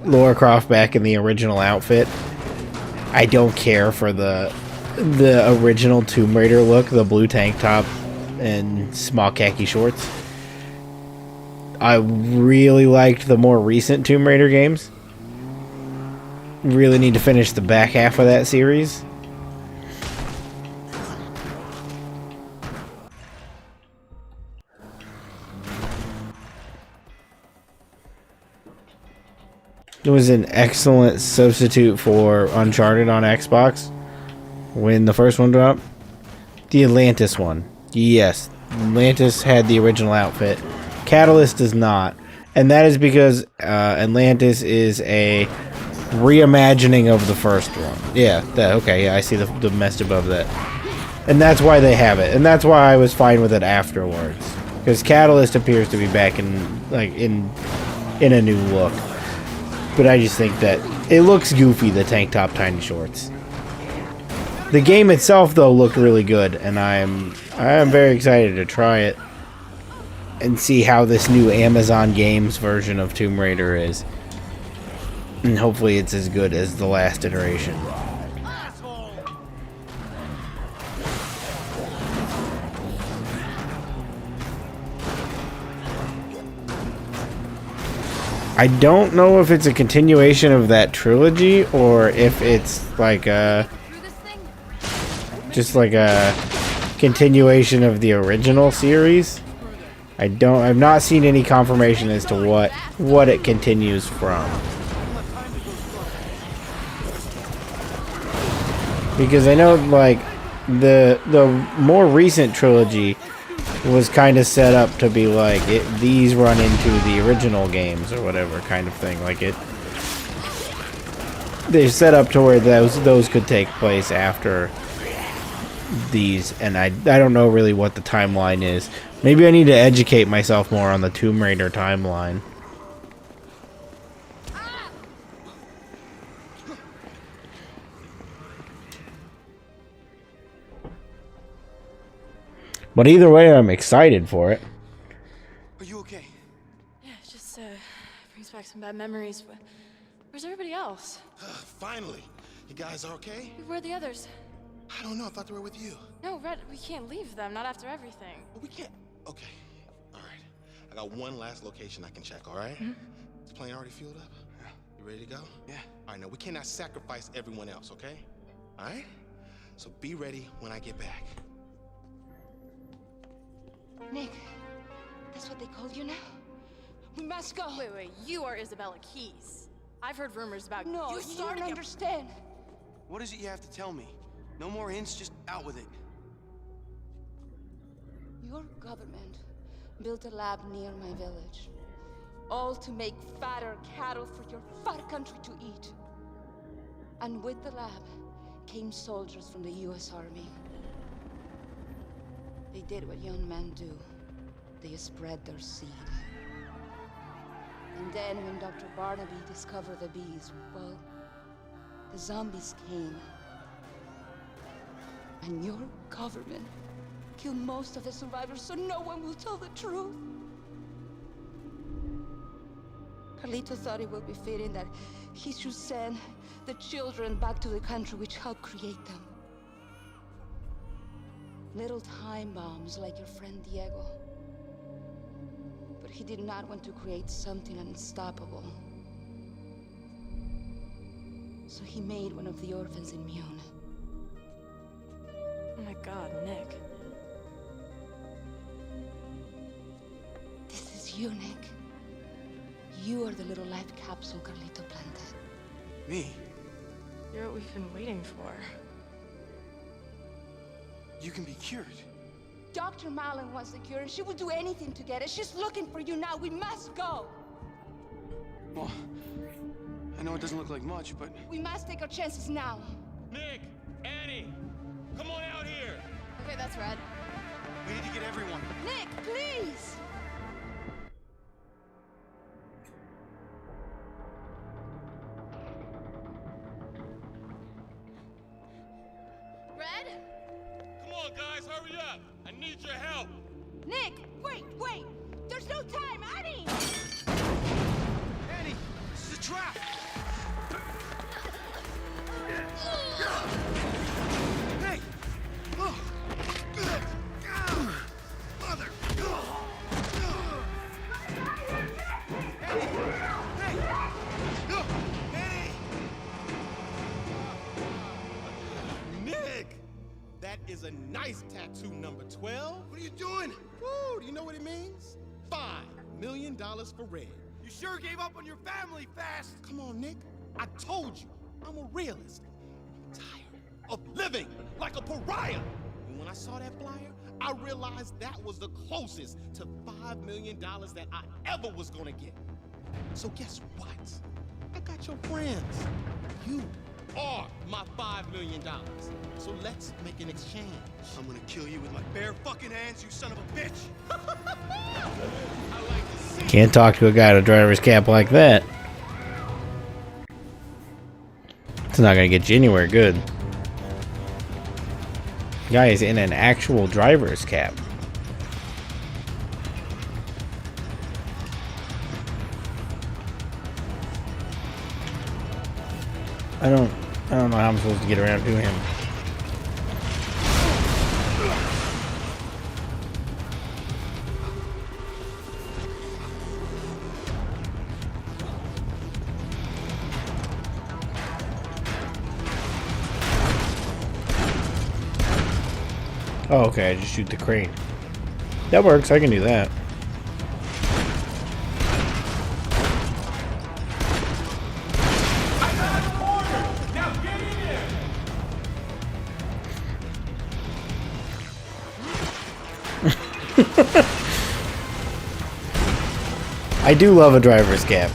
Lara Croft back in the original outfit. I don't care for the original Tomb Raider look, the blue tank top and small khaki shorts. I really liked the more recent Tomb Raider games. Really need to finish the back half of that series. It was an excellent substitute for Uncharted on Xbox when the first one dropped. The Atlantis one. Yes, Atlantis had the original outfit. Catalyst does not. And that is because Atlantis is a reimagining of the first one. Yeah, okay, yeah, I see the message above that. And that's why they have it. And that's why I was fine with it afterwards. Because Catalyst appears to be back in a new look. But I just think that it looks goofy, the tank top, tiny shorts. The game itself, though, looked really good, and I am very excited to try it and see how this new Amazon Games version of Tomb Raider is. And hopefully it's as good as the last iteration. I don't know if it's a continuation of that trilogy or if it's like just like a continuation of the original series. I've not seen any confirmation as to what it continues from. Because I know like the more recent trilogy was kind of set up to be like these run into the original games or whatever kind of thing. Like they're set up to where those could take place after these, and I don't know really what the timeline is. Maybe I need to educate myself more on the Tomb Raider timeline. But either way, I'm excited for it. Are you okay? Yeah, it just brings back some bad memories. Where's everybody else? Finally. You guys are okay? Where are the others? I don't know. I thought they were with you. No, Red, we can't leave them. Not after everything. Well, we can't. Okay. All right. I got one last location I can check, all right? Mm-hmm. Is the plane already fueled up? Yeah. You ready to go? Yeah. All right, now we cannot sacrifice everyone else, okay? All right? So be ready when I get back. Nick, that's what they called you now? We must go. Wait, you are Isabella Keys. I've heard rumors about No, you don't understand. What is it you have to tell me? No more hints, just out with it. Your government built a lab near my village. All to make fatter cattle for your fat country to eat. And with the lab came soldiers from the US Army. They did what young men do. They spread their seed. And then when Dr. Barnaby discovered the bees, well, the zombies came. And your government killed most of the survivors so no one will tell the truth. Carlito thought it would be fitting that he should send the children back to the country which helped create them. Little time bombs like your friend Diego. But he did not want to create something unstoppable. So he made one of the orphans immune. Oh my god, Nick. This is you, Nick. You are the little life capsule Carlito planted. Me? You're what we've been waiting for. You can be cured. Dr. Malin wants the cure, and she will do anything to get it. She's looking for you now. We must go. Well, I know it doesn't look like much, but... We must take our chances now. Nick! Annie! Come on out here! Okay, that's Red. We need to get everyone. Nick, please! Red? Come on, guys, hurry up. I need your help. Nick, wait! There's no time, Annie! Annie, this is a trap. Hey! Oh. Mother! Annie! Hey! No! Annie! Nick! That is a nice tattoo, number 12. What are you doing? Woo, do you know what it means? $5 million for Red. You sure gave up on your family fast. Come on, Nick. I told you, I'm a realist. I'm tired of living like a pariah. And when I saw that flyer, I realized that was the closest to $5 million that I ever was gonna get. So guess what? I got your friends. You are my $5 million. So let's make an exchange. I'm gonna kill you with my bare fucking hands, you son of a bitch. Can't talk to a guy in a driver's cap like that. It's not gonna get you anywhere good. Guy is in an actual driver's cap. I don't know how I'm supposed to get around to him. Oh, okay, I just shoot the crane. That works, I can do that. I do love a driver's cap.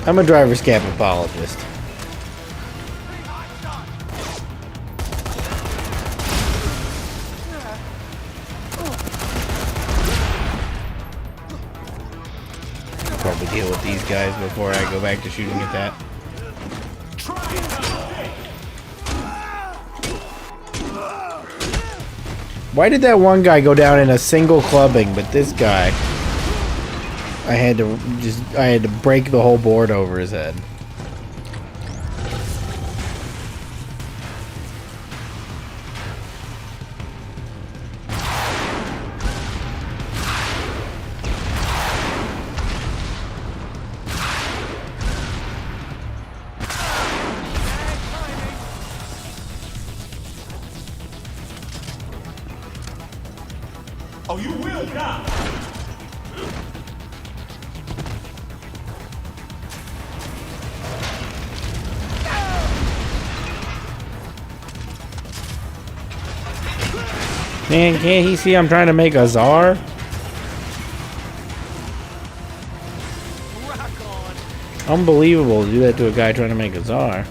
I'm a driver's cap apologist. Probably deal with these guys before I go back to shooting at that. Why did that one guy go down in a single clubbing, but this guy, I had to break the whole board over his head. Oh, you will die. Man, can't he see I'm trying to make a czar? Unbelievable to do that to a guy trying to make a czar.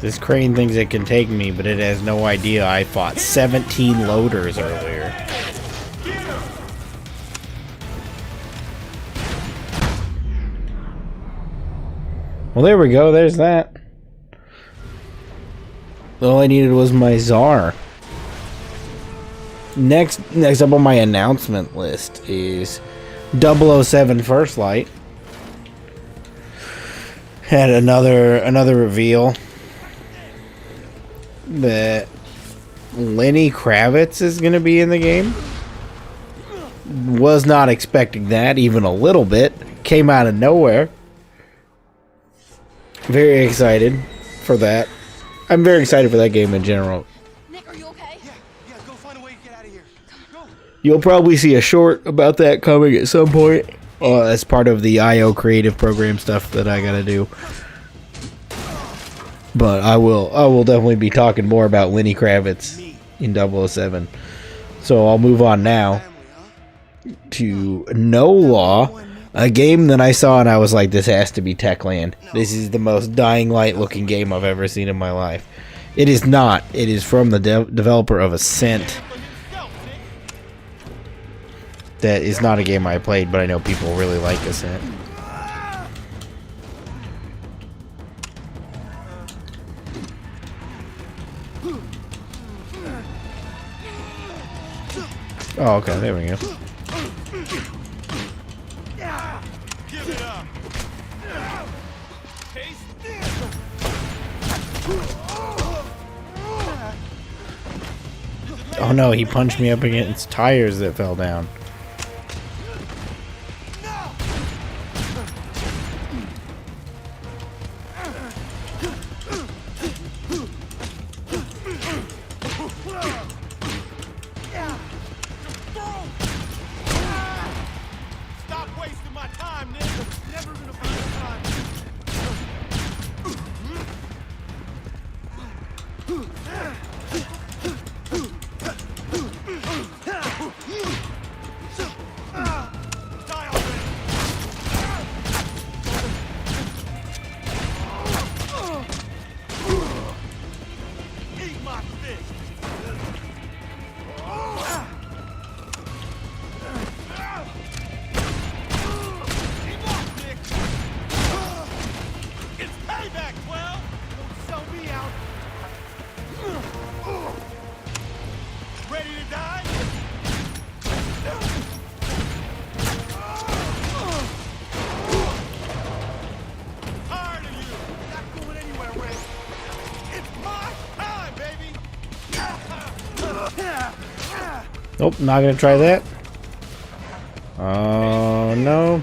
This crane thinks it can take me, but it has no idea I fought 17 loaders earlier. Well, there we go. There's that. All I needed was my Tsar. Next up on my announcement list is 007 First Light. Had another reveal that Lenny Kravitz is going to be in the game. Was not expecting that even a little bit. Came out of nowhere. Very excited for that. I'm very excited for that game in general. Nick, are you okay? Yeah, go find a way to get out of here. Go. You'll probably see a short about that coming at some point. As part of the IO creative program stuff that I gotta do. But I will definitely be talking more about Lenny Kravitz in 007. So I'll move on now to No Law, a game that I saw and I was like, this has to be Techland. This is the most Dying Light looking game I've ever seen in my life. It is not. It is from the developer of Ascent. That is not a game I played, but I know people really like Ascent. Oh, okay, there we go. Give it up. Oh no, he punched me up against tires that fell down. Stop wasting my time, Nick. Never gonna find time. Die already. Eat my fist. It's payback, 12! Don't sell me out! Ready to die? Tired of you! Not going anywhere, Ray! It's my time, baby! Nope, not gonna try that. Oh no.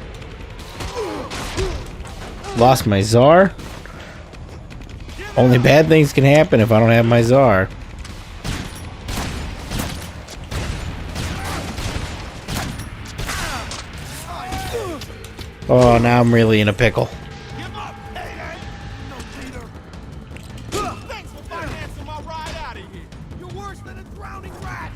Lost my Tsar. Only bad things can happen if I don't have my Tsar. Oh, now I'm really in a pickle. Thanks for financing my ride out of here! You're worse than a drowning rat!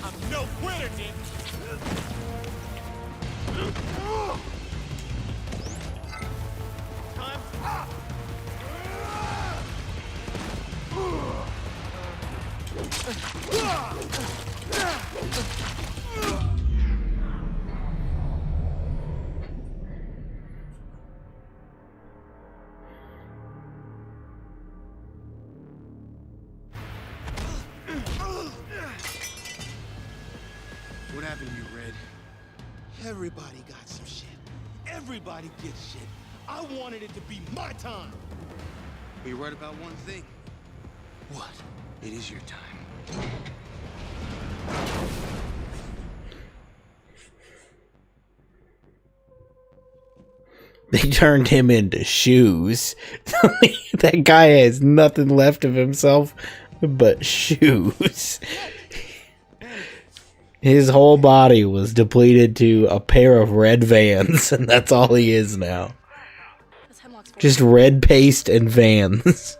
I'm no quitter, Nick! Time's up! What happened to you, Red? Everybody got some shit. Everybody gets shit. I wanted it to be my time. But you're right about one thing. What? It is your time. They turned him into shoes. That guy has nothing left of himself but shoes. His whole body was depleted to a pair of red Vans, and that's all he is now. Just red paste and Vans.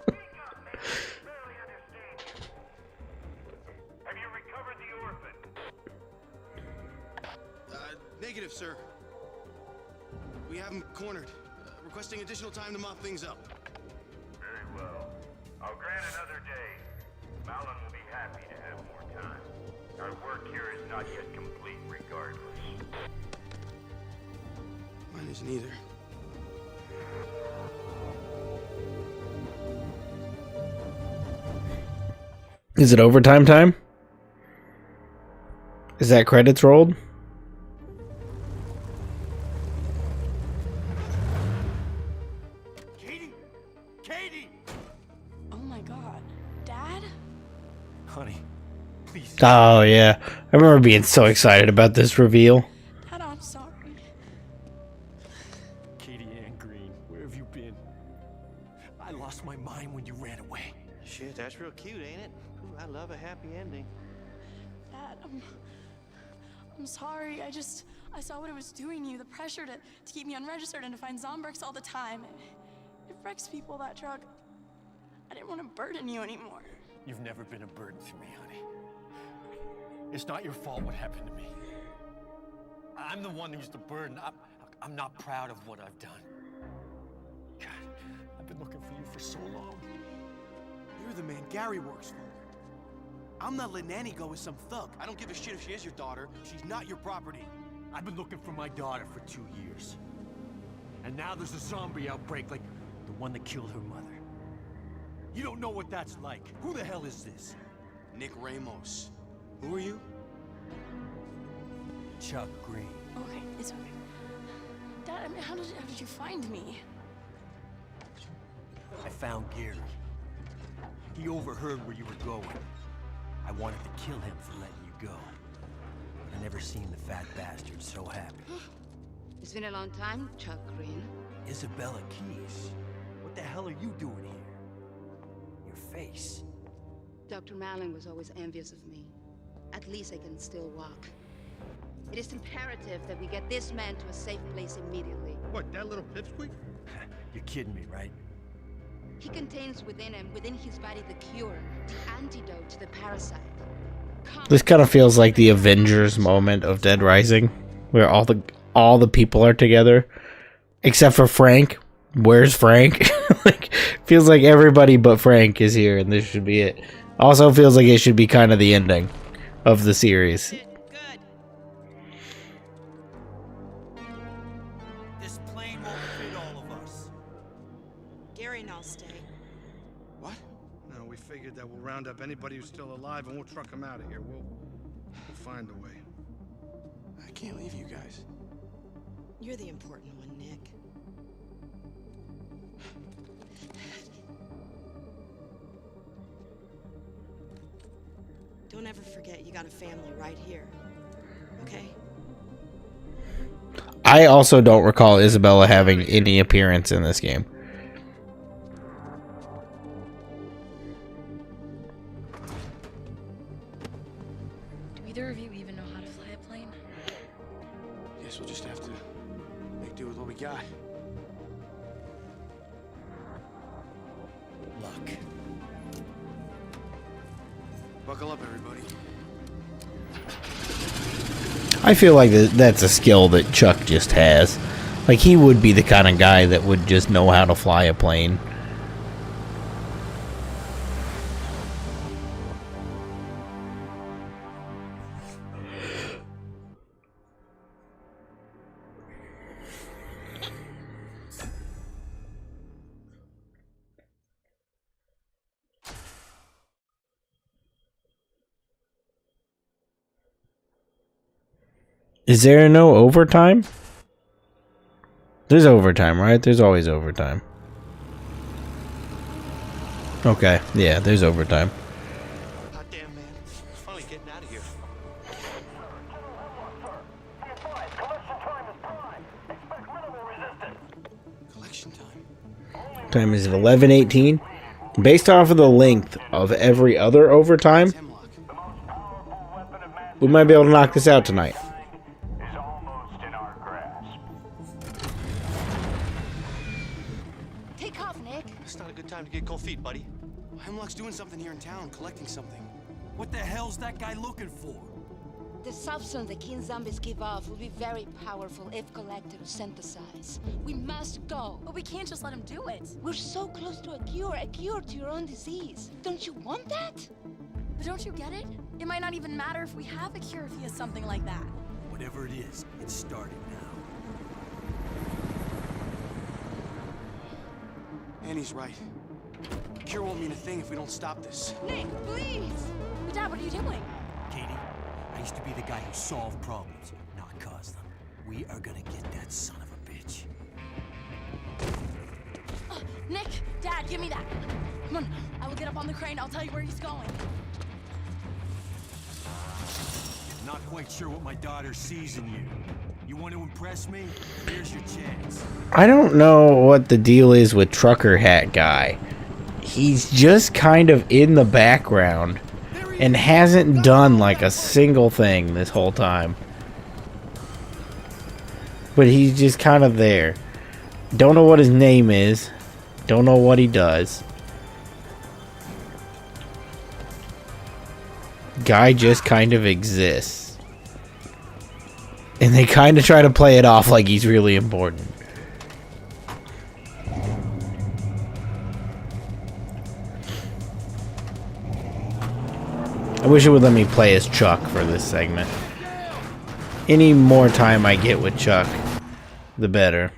time to mop things up. Very well. I'll grant another day. Malin will be happy to have more time. Our work here is not yet complete regardless. Mine isn't either. Is it overtime time? Is that credits rolled? Katie! Katie! Oh my god. Dad? Honey, please. Oh, yeah. I remember being so excited about this reveal. Dad, I'm sorry. Katie Ann Green, where have you been? I lost my mind when you ran away. Shit, that's real cute, ain't it? Ooh, I love a happy ending. Dad, I'm sorry. I saw what it was doing to you. The pressure to keep me unregistered and to find Zombergs all the time. It wrecks people, that drug. I didn't want to burden you anymore. You've never been a burden to me, honey. It's not your fault what happened to me. I'm the one who's the burden. I'm not proud of what I've done. God, I've been looking for you for so long. You're the man Gary works for. I'm not letting Annie go with some thug. I don't give a shit if she is your daughter. She's not your property. I've been looking for my daughter for 2 years. And now there's a zombie outbreak like the one that killed her mother. You don't know what that's like. Who the hell is this? Nick Ramos. Who are you? Chuck Green. Okay, it's okay. Dad, I mean, how did you find me? I found Gary. He overheard where you were going. I wanted to kill him for letting you go. I never seen the fat bastard so happy. It's been a long time, Chuck Green. Isabella Keys, what the hell are you doing here? Your face. Dr. Malin was always envious of me. At least I can still walk. It is imperative that we get this man to a safe place immediately. What, that little pipsqueak? You're kidding me, right? He contains within his body, the cure, the antidote to the parasite. This kind of feels like the Avengers moment of Dead Rising, where all the people are together, except for Frank. Where's Frank? Like, feels like everybody but Frank is here, and this should be it. Also feels like it should be kind of the ending of the series. This plane won't fit all of us. Gary and I'll stay. What? No, we figured that we'll round up anybody who's still alive and we'll truck them out of here. We'll find a way. I can't leave you guys. You're the important one, Nick. Don't ever forget you got a family right here. Okay? I also don't recall Isabella having any appearance in this game. Do either of you even know how to fly a plane? Guess we'll just have to make do with what we got. Luck. Buckle up, everybody. I feel like that's a skill that Chuck just has. Like, he would be the kind of guy that would just know how to fly a plane. Is there no overtime? There's overtime, right? There's always overtime. Okay, yeah, there's overtime. God damn, man. Finally getting out of here. Collection time. Time is 11:18. Based off of the length of every other overtime, we might be able to knock this out tonight. Take off, Nick. It's not a good time to get cold feet, buddy. Hemlock's doing something here in town, collecting something. What the hell's that guy looking for? The substance the king zombies give off will be very powerful if collected or synthesized. We must go. But we can't just let him do it. We're so close to a cure to your own disease. Don't you want that? But don't you get it? It might not even matter if we have a cure if he has something like that. Whatever it is, it's starting now. Annie's right. Cure won't mean a thing if we don't stop this. Nick, please! But Dad, what are you doing? Katie, I used to be the guy who solved problems, not caused them. We are gonna get that son of a bitch. Nick, Dad, give me that. Come on, I will get up on the crane. I'll tell you where he's going. Not quite sure what my daughter sees in you. You want to impress me? Here's your chance. I don't know what the deal is with Trucker Hat Guy. He's just kind of in the background and hasn't done like a single thing this whole time. But he's just kind of there. Don't know what his name is. Don't know what he does. Guy just kind of exists. And they kind of try to play it off like he's really important. I wish it would let me play as Chuck for this segment. Any more time I get with Chuck, the better.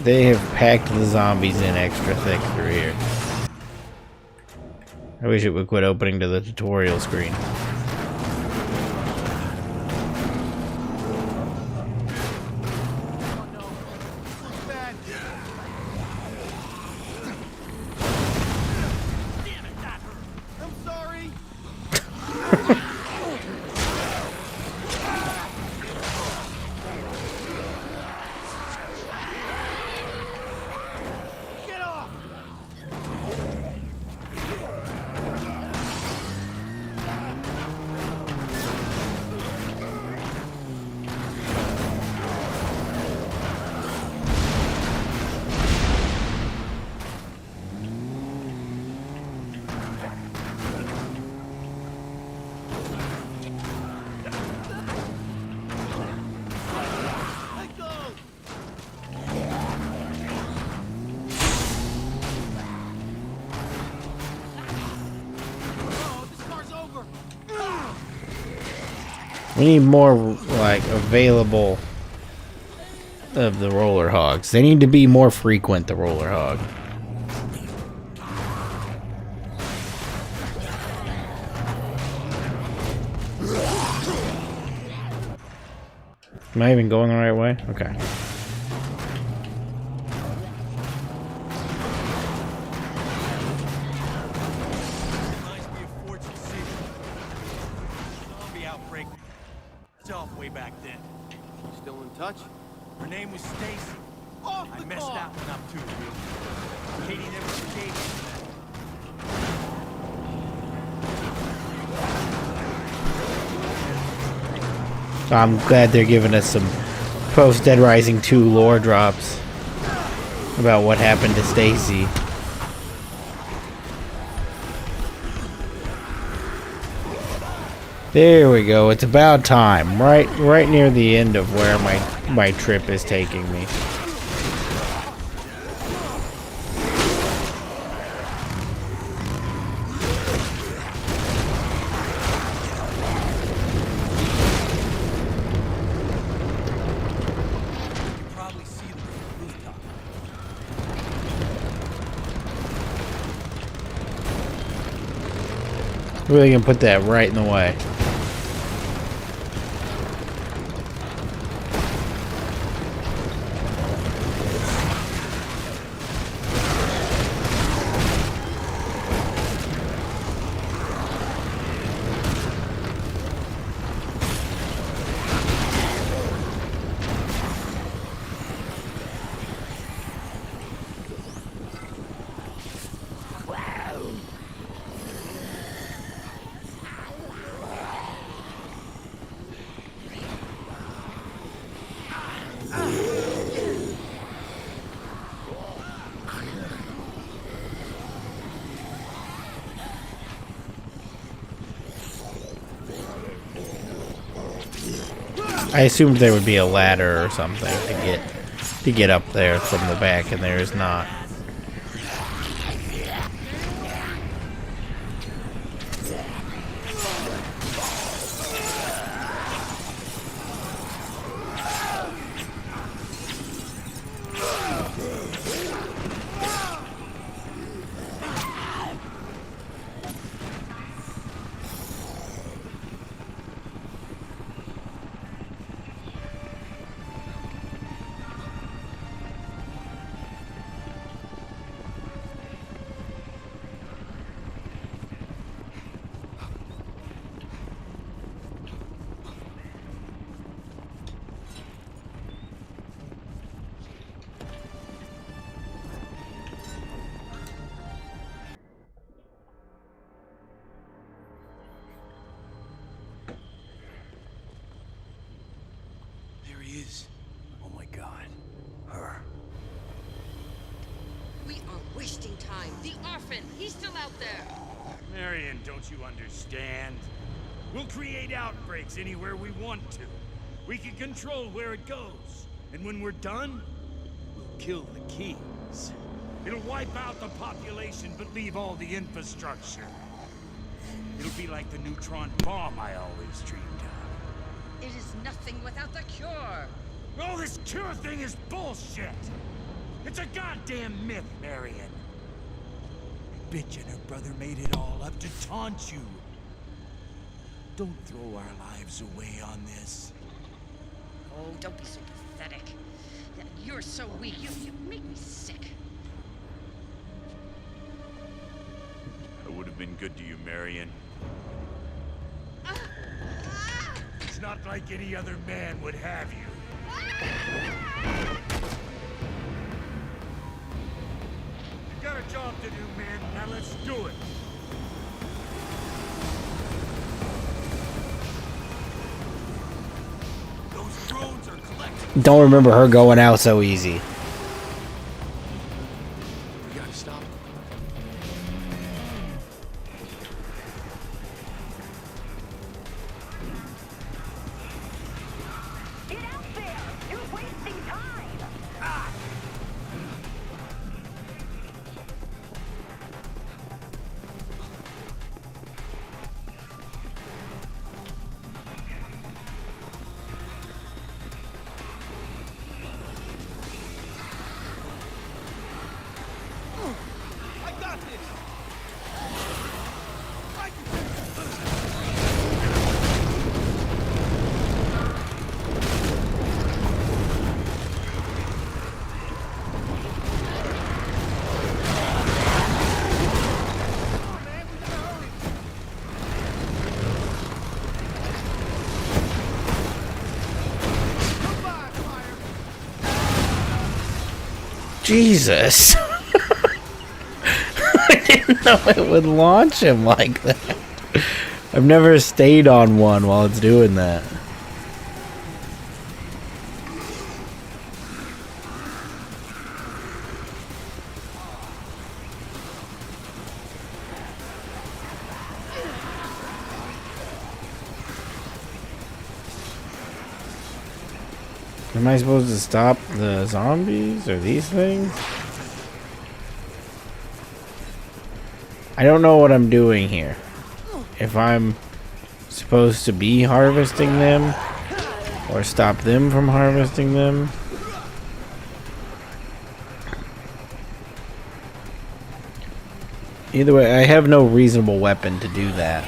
They have packed the zombies in extra thick through here. I wish it would quit opening to the tutorial screen. We need more, like, available of the roller hogs. They need to be more frequent, the roller hog. Am I even going the right way? Okay. Way back then. Still in touch? Her name was Stacy. Off the I messed car. that one up too, Will. Katie never forgave me. I'm glad they're giving us some post Dead Rising 2 lore drops about what happened to Stacy. There we go. It's about time. Right near the end of where my trip is taking me. Really gonna put that right in the way. I assumed there would be a ladder or something to get up there from the back, and there is not. There he is. Oh my God. Her. We are wasting time. The orphan, he's still out there. Marion, don't you understand? We'll create outbreaks anywhere we want to. We can control where it goes. And when we're done, we'll kill the keys. It'll wipe out the population, but leave all the infrastructure. It'll be like the neutron bomb I always dreamed of. It is nothing without the cure. Oh, this cure thing is bullshit! It's a goddamn myth, Marion. Bitch and her brother made it all up to taunt you. Don't throw our lives away on this. Oh, don't be so pathetic. You're so weak. You make me sick. I would have been good to you, Marion. It's not like any other man would have you. You got a job to do, man. Now let's do it. Those drones are collecting. Don't remember her going out so easy. We gotta stop him. Get out there! You're wasting time! Ah! I got this! Jesus. I didn't know it would launch him like that. I've never stayed on one while it's doing that. Am I supposed to stop the zombies or these things? I don't know what I'm doing here. If I'm supposed to be harvesting them or stop them from harvesting them. Either way, I have no reasonable weapon to do that.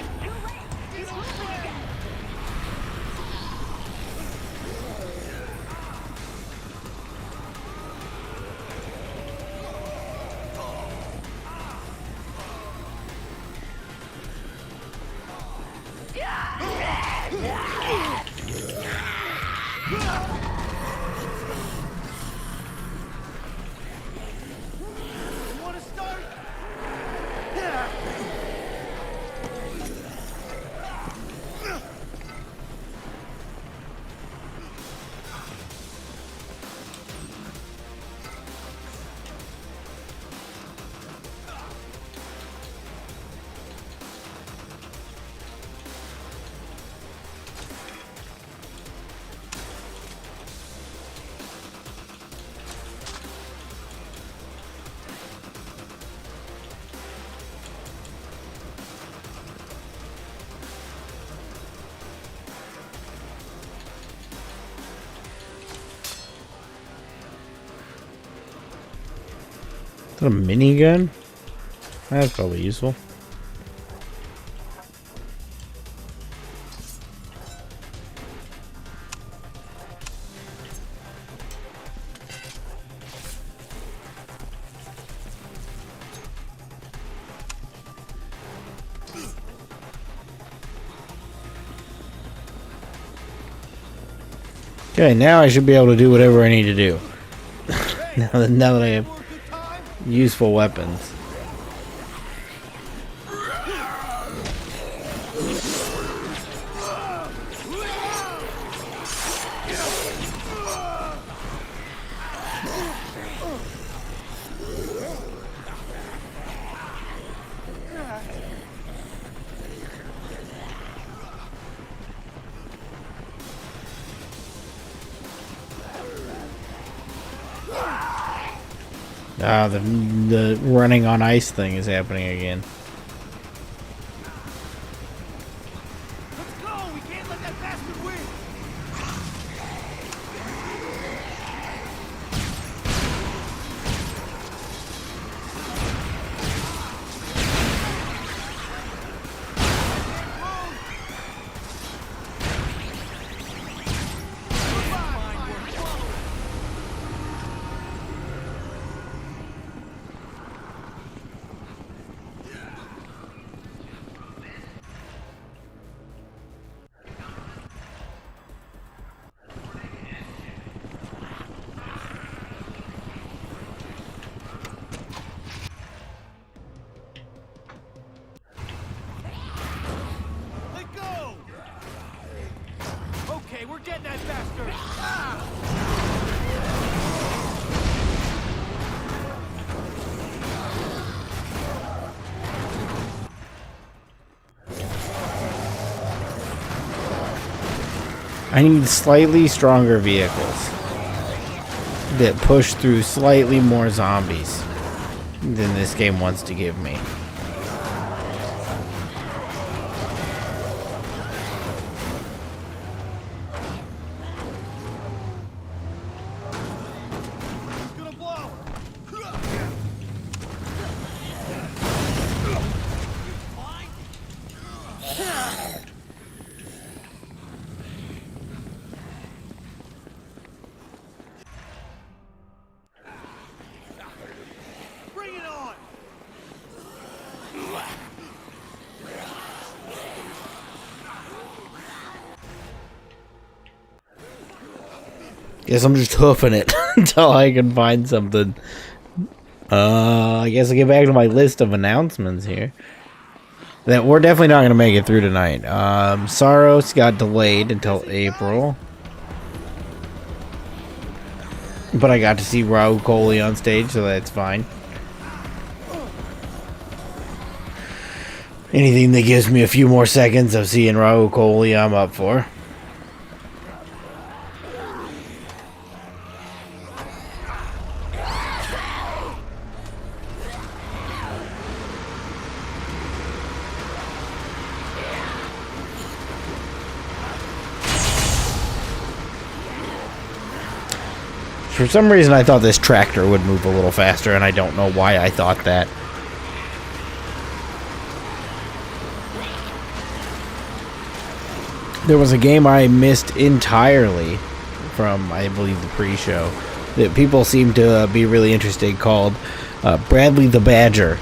that a minigun? That's probably useful. Okay, now I should be able to do whatever I need to do. now that I have useful weapons. Ah, the running on ice thing is happening again. Let's go! We can't let that bastard win! Let go! Okay, we're getting that bastard! I need slightly stronger vehicles that push through slightly more zombies than this game wants to give me. Bring it on! Guess I'm just hoofing it until I can find something. I guess I'll get back to my list of announcements here. That we're definitely not going to make it through tonight. Saros got delayed until April. But I got to see Raul Coley on stage, so that's fine. Anything that gives me a few more seconds of seeing Raul Coley, I'm up for. For some reason, I thought this tractor would move a little faster, and I don't know why I thought that. There was a game I missed entirely from, I believe, the pre-show that people seem to be really interested, called Bradley the Badger.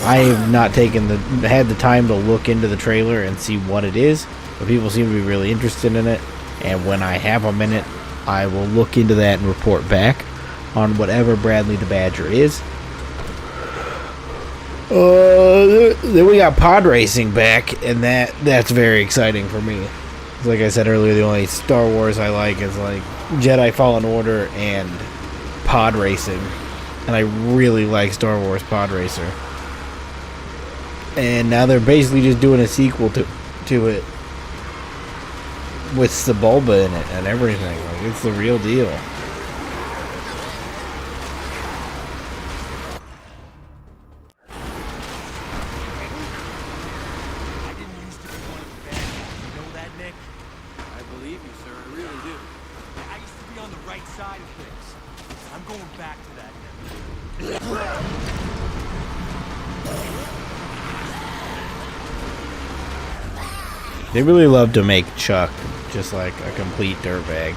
I have not had the time to look into the trailer and see what it is, but people seem to be really interested in it, and when I have a minute, I will look into that and report back on whatever Bradley the Badger is. Then we got pod racing back, and that's very exciting for me. Like I said earlier, the only Star Wars I like is like Jedi Fallen Order and pod racing, and I really like Star Wars Pod Racer. And now they're basically just doing a sequel to it with Sebulba in it and everything. Like, it's the real deal. On the right side of things. I'm going back to that now. They really love to make Chuck just like a complete dirtbag.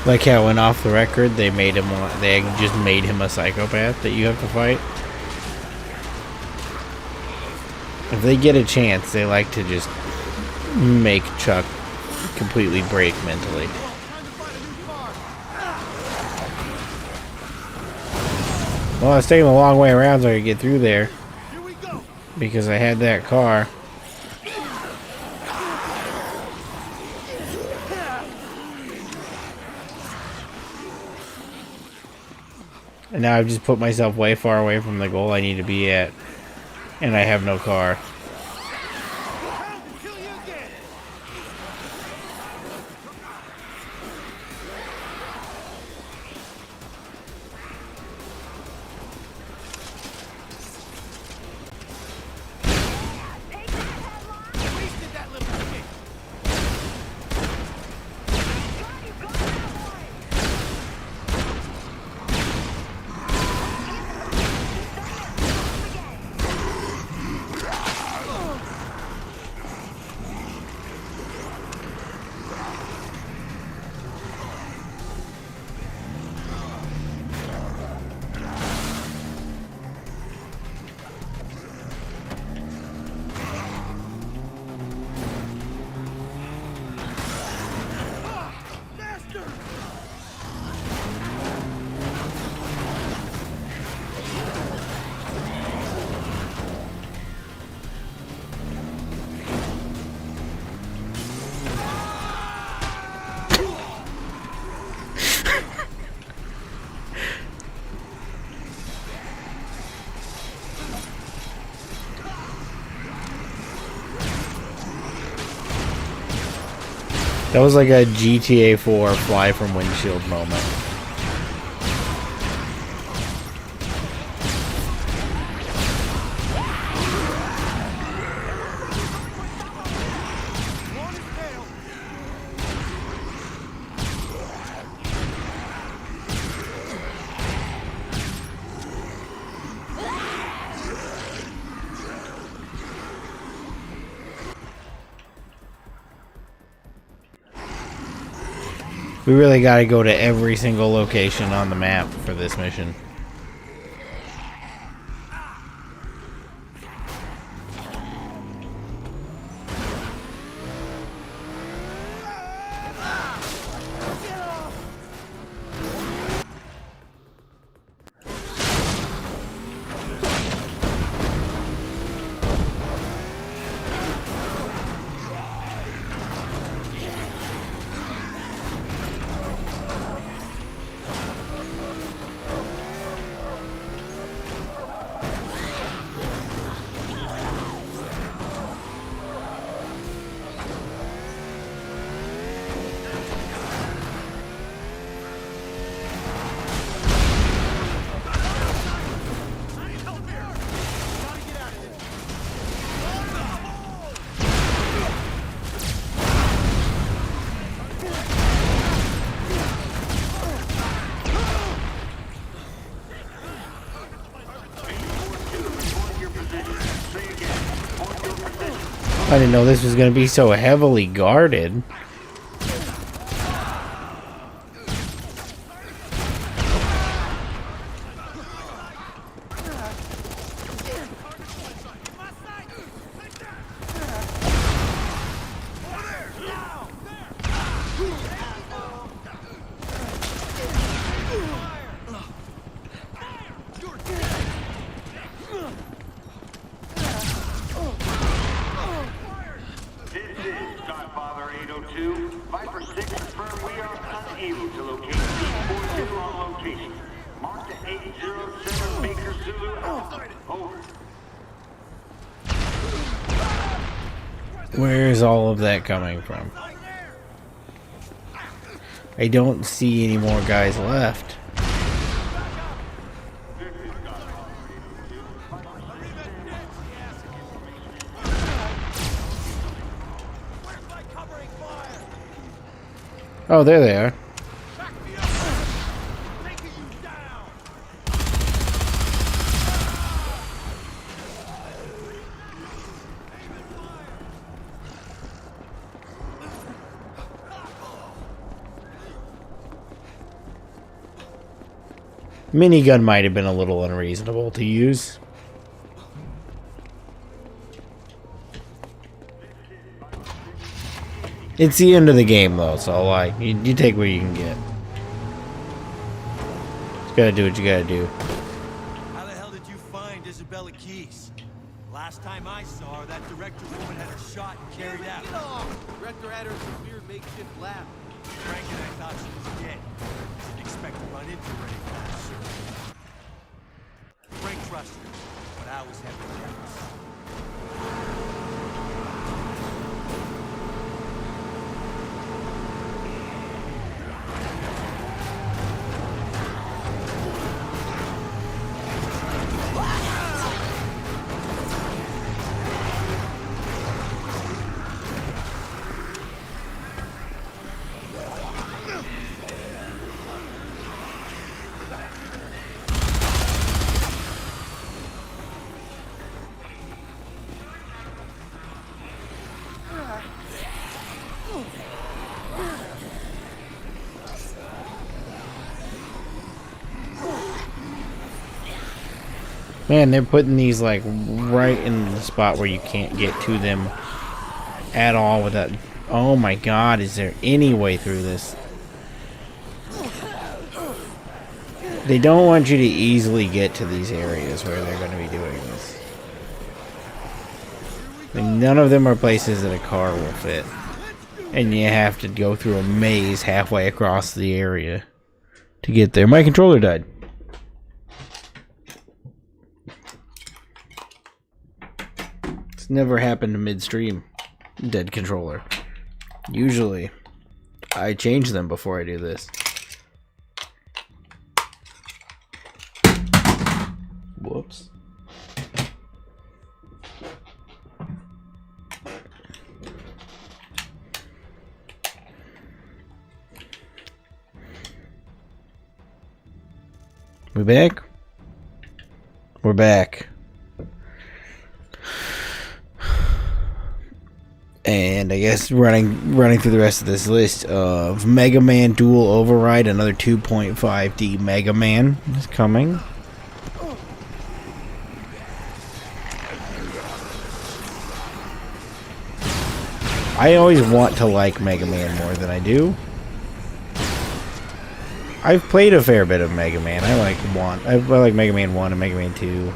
Like how when off the record they made him, they just made him a psychopath that you have to fight. If they get a chance, they like to just make Chuck completely break mentally. Well, I was taking a long way around so I could get through there because I had that car. And now I've just put myself way far away from the goal I need to be at. And I have no car. That was like a GTA 4 fly from windshield moment. We really gotta go to every single location on the map for this mission. I didn't know this was going to be so heavily guarded. Where is all of that coming from? I don't see any more guys left. Oh, there they are. Minigun might have been a little unreasonable to use. It's the end of the game, though, so like, you take what you can get. Just gotta do what you gotta do. How the hell did you find Isabella Keys? Last time I saw her, that director woman had her shot and carried out. Get off! Director had her in some weird makeshift lab. Frank and I thought she was dead. Didn't expect to run into her anytime soon. Frank trusted her, but I was having doubts. Man, they're putting these like right in the spot where you can't get to them at all without. Oh my god, is there any way through this? They don't want you to easily get to these areas where they're going to be doing this. And none of them are places that a car will fit. And you have to go through a maze halfway across the area to get there. My controller died. Never happened midstream. Dead controller. Usually I change them before I do this. Whoops. We back? We're back. And I guess running through the rest of this list of Mega Man Dual Override, another 2.5D Mega Man is coming. I always want to like Mega Man more than I do. I've played a fair bit of Mega Man. I like Mega Man 1 and Mega Man 2.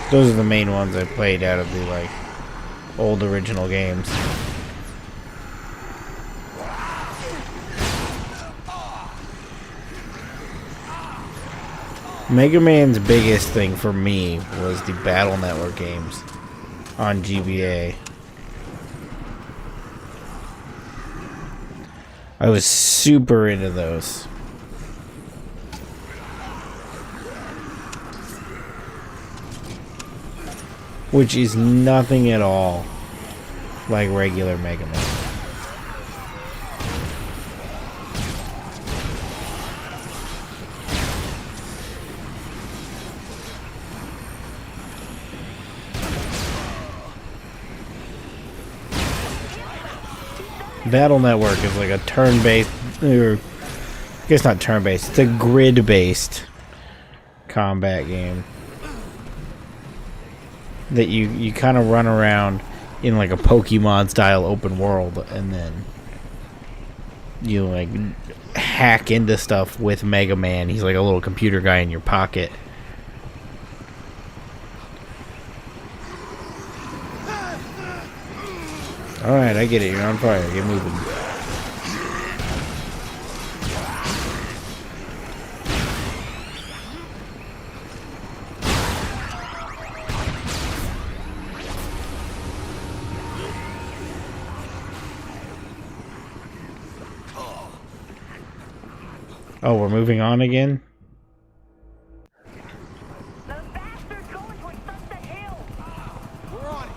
Those are the main ones I played out of the like old original games. Mega Man's biggest thing for me was the Battle Network games on GBA. I was super into those. Which is nothing at all like regular Mega Man. Battle Network is like a turn-based, or I guess not turn-based, it's a grid-based combat game that you kind of run around in like a Pokemon style open world, and then you like hack into stuff with Mega Man. He's like a little computer guy in your pocket. Alright, I get it, you're on fire, get moving. Oh, we're moving on again? We're on it.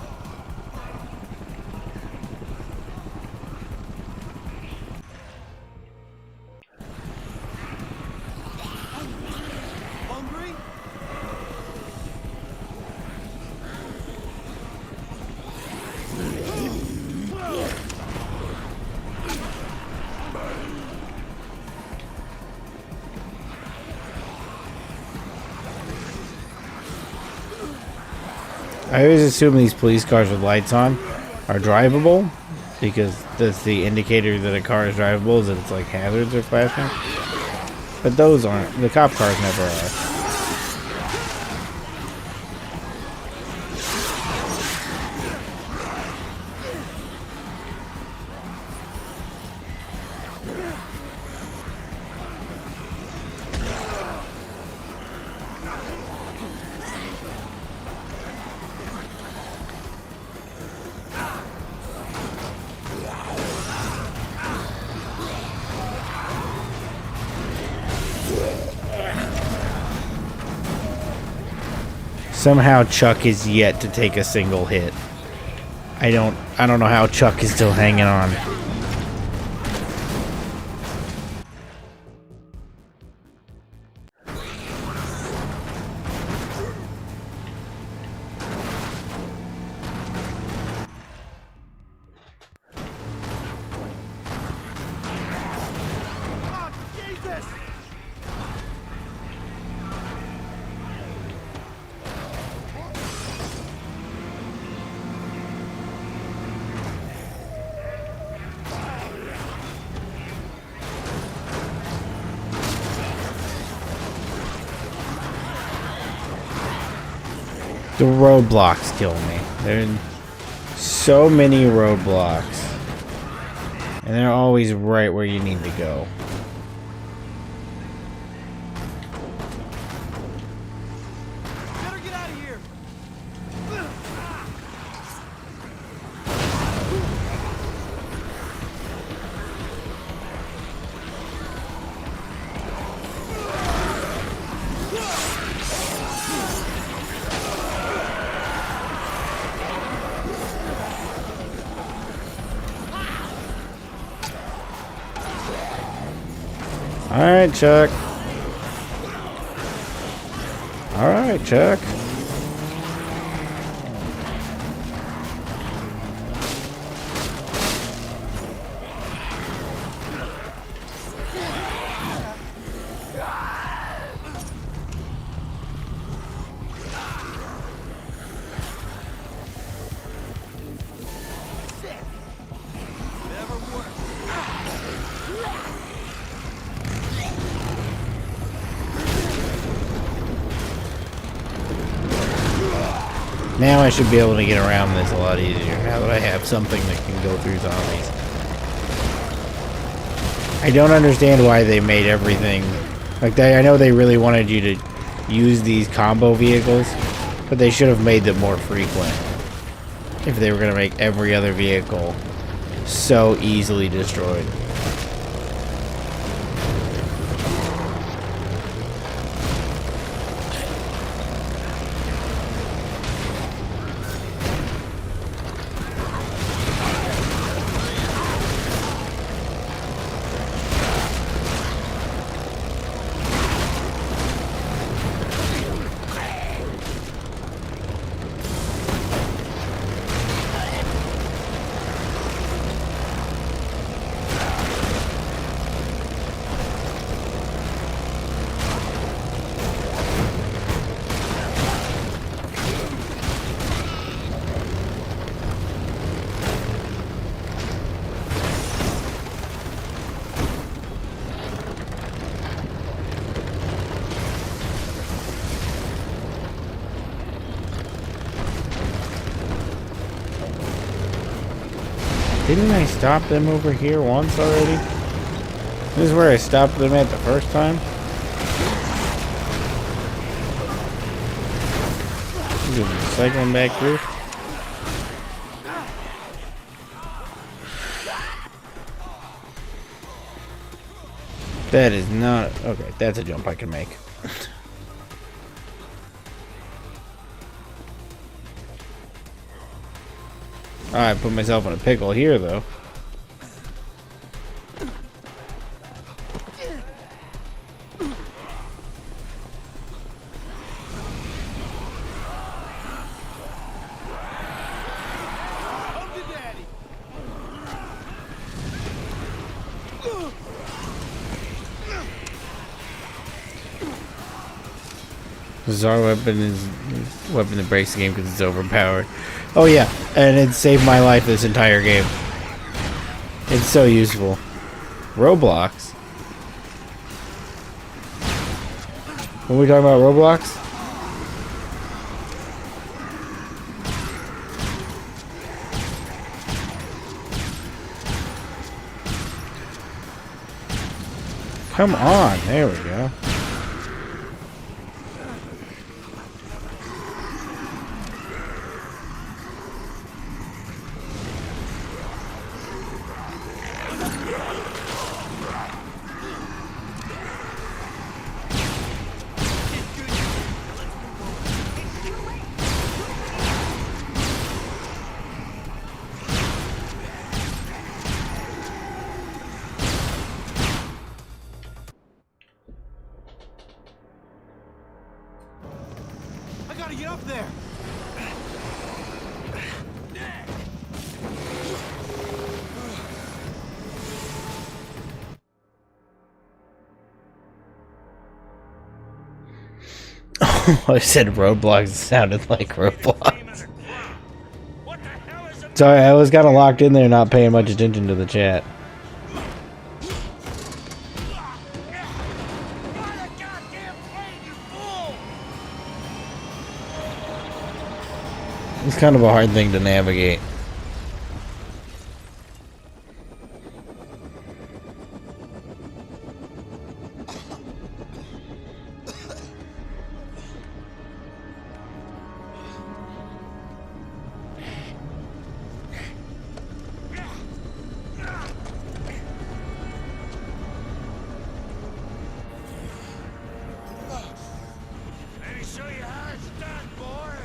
Hungry? I always assume these police cars with lights on are drivable because that's the indicator that a car is drivable, is that it's like hazards are flashing. But those aren't. The cop cars never are. Somehow Chuck is yet to take a single hit. I don't know how Chuck is still hanging on. The roadblocks kill me. There are so many roadblocks. And they're always right where you need to go. Better get out of here. Alright, Chuck. Alright, Chuck. Now I should be able to get around this a lot easier, now that I have something that can go through zombies. I don't understand why they made everything... Like, I know they really wanted you to use these combo vehicles, but they should have made them more frequent. If they were going to make every other vehicle so easily destroyed. Didn't I stop them over here once already? This is where I stopped them at the first time? Just cycling back through. That is not... Okay, that's a jump I can make. I put myself in a pickle here, though. Our weapon is a weapon that breaks the game because it's overpowered. Oh yeah, and it saved my life this entire game. It's so useful. Roblox. When we talking about Roblox? Come on, there we go. I gotta get up there. I said Roblox, it sounded like Roblox. Sorry, I was kind of locked in there not paying much attention to the chat. It's kind of a hard thing to navigate. Let me show you how it's done, boy.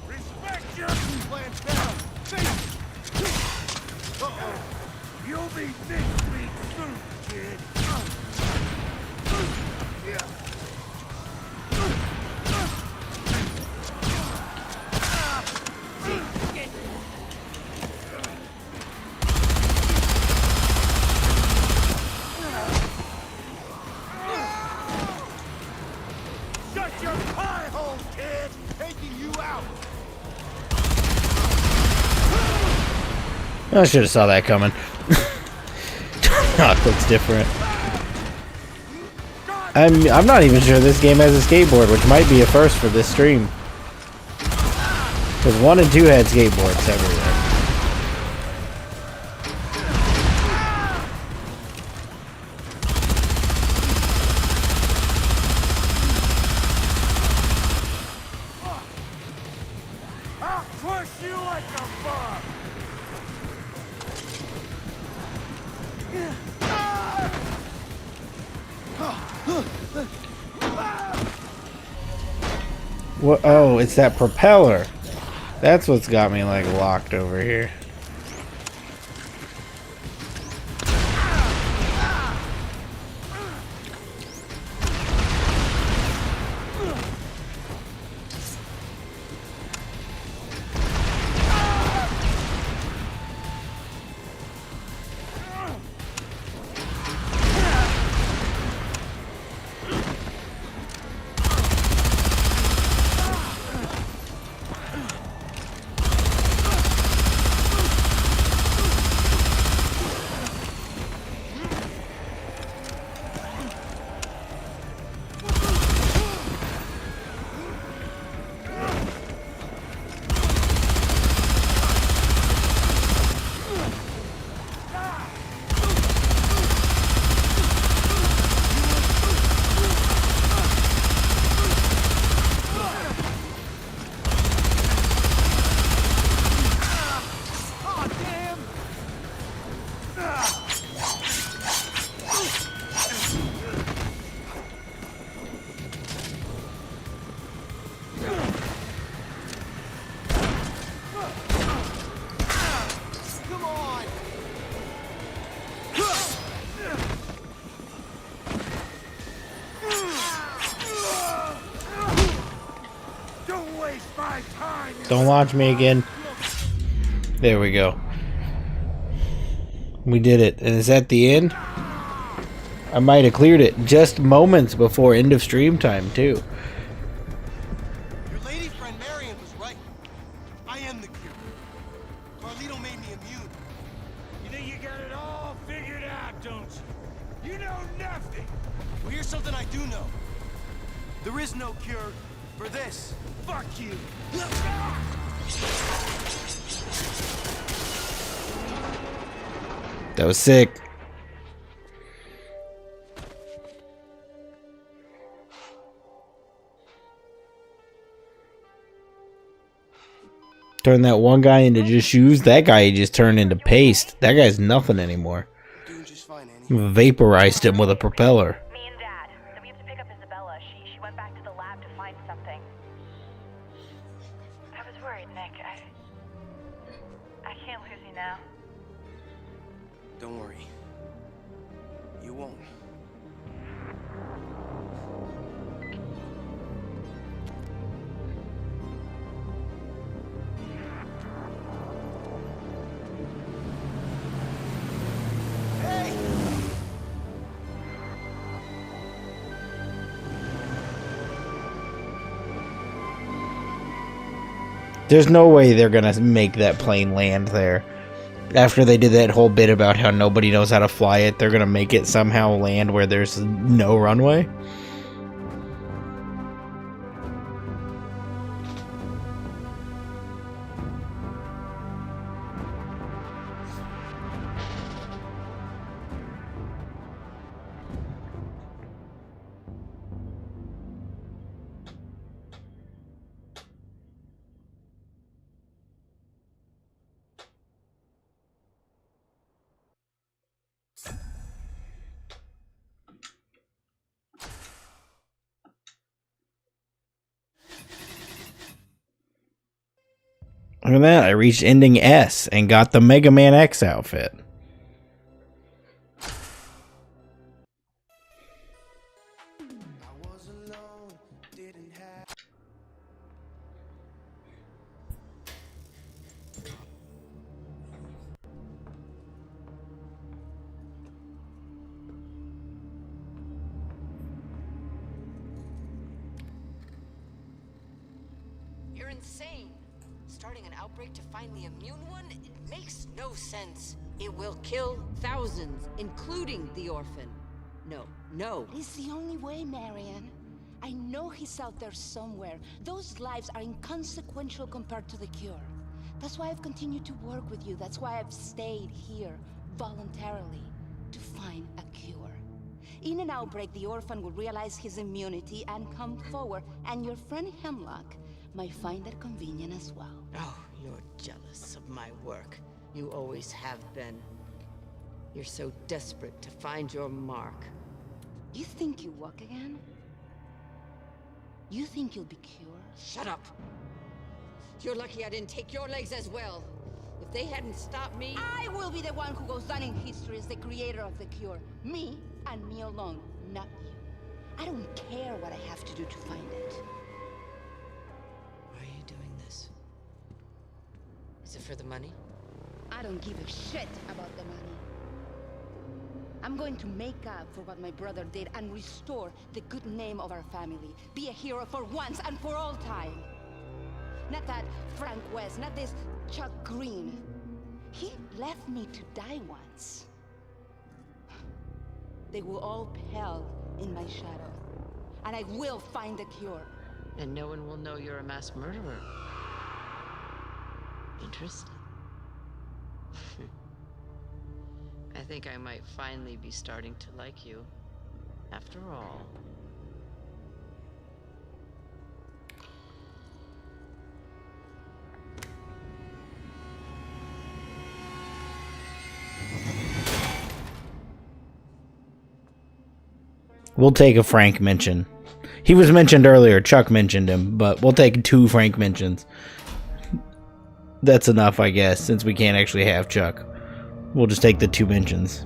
Respect your plans down. Uh-oh. You'll be next week soon, kid. Shut your pie hole, kid! Taking you out! I should have saw that coming. Oh, looks different. I'm not even sure this game has a skateboard, which might be a first for this stream. Because 1 and 2 had skateboards everywhere. I'll crush you like a bug! What? Oh, it's that propeller. That's what's got me like locked over here. Don't launch me again. There we go. We did it. And is that the end? I might have cleared it just moments before end of stream time, too. Your lady friend Marion was right. I am the cure. Carlito made me immune. You think you got it all figured out, don't you? You know nothing. Well, here's something I do know. There is no cure for this. Fuck you. That was sick. Turn that one guy into just shoes. That guy just turned into paste. That guy's nothing anymore. Doing just fine, Annie. Vaporized him with a propeller. Me and Dad. Then we have to pick up Isabella. She went back to the lab to find something. I was worried, Nick. I can't lose you now. Don't worry. You won't. There's no way they're gonna make that plane land there. After they did that whole bit about how nobody knows how to fly it, they're gonna make it somehow land where there's no runway. Look at that, I reached ending S and got the Mega Man X outfit. You're insane. Starting an outbreak to find the immune one? It makes no sense. It will kill thousands, including the orphan. No, no. It's the only way, Marion. I know he's out there somewhere. Those lives are inconsequential compared to the cure. That's why I've continued to work with you. That's why I've stayed here voluntarily to find a cure. In an outbreak, the orphan will realize his immunity and come forward, and your friend Hemlock might find that convenient as well. Oh, you're jealous of my work. You always have been. You're so desperate to find your mark. You think you walk again? You think you'll be cured? Shut up! You're lucky I didn't take your legs as well. If they hadn't stopped me... I will be the one who goes down in history as the creator of the cure. Me, and me alone, not you. I don't care what I have to do to find it. Why are you doing this? Is it for the money? I don't give a shit about the money. I'm going to make up for what my brother did and restore the good name of our family. Be a hero for once and for all time. Not that Frank West, not this Chuck Green. He left me to die once. They will all pale in my shadow. And I will find the cure. And no one will know you're a mass murderer. Interesting. I think I might finally be starting to like you, after all. We'll take a Frank mention. He was mentioned earlier, Chuck mentioned him, but we'll take 2 Frank mentions. That's enough, I guess, since we can't actually have Chuck. We'll just take the 2 mentions.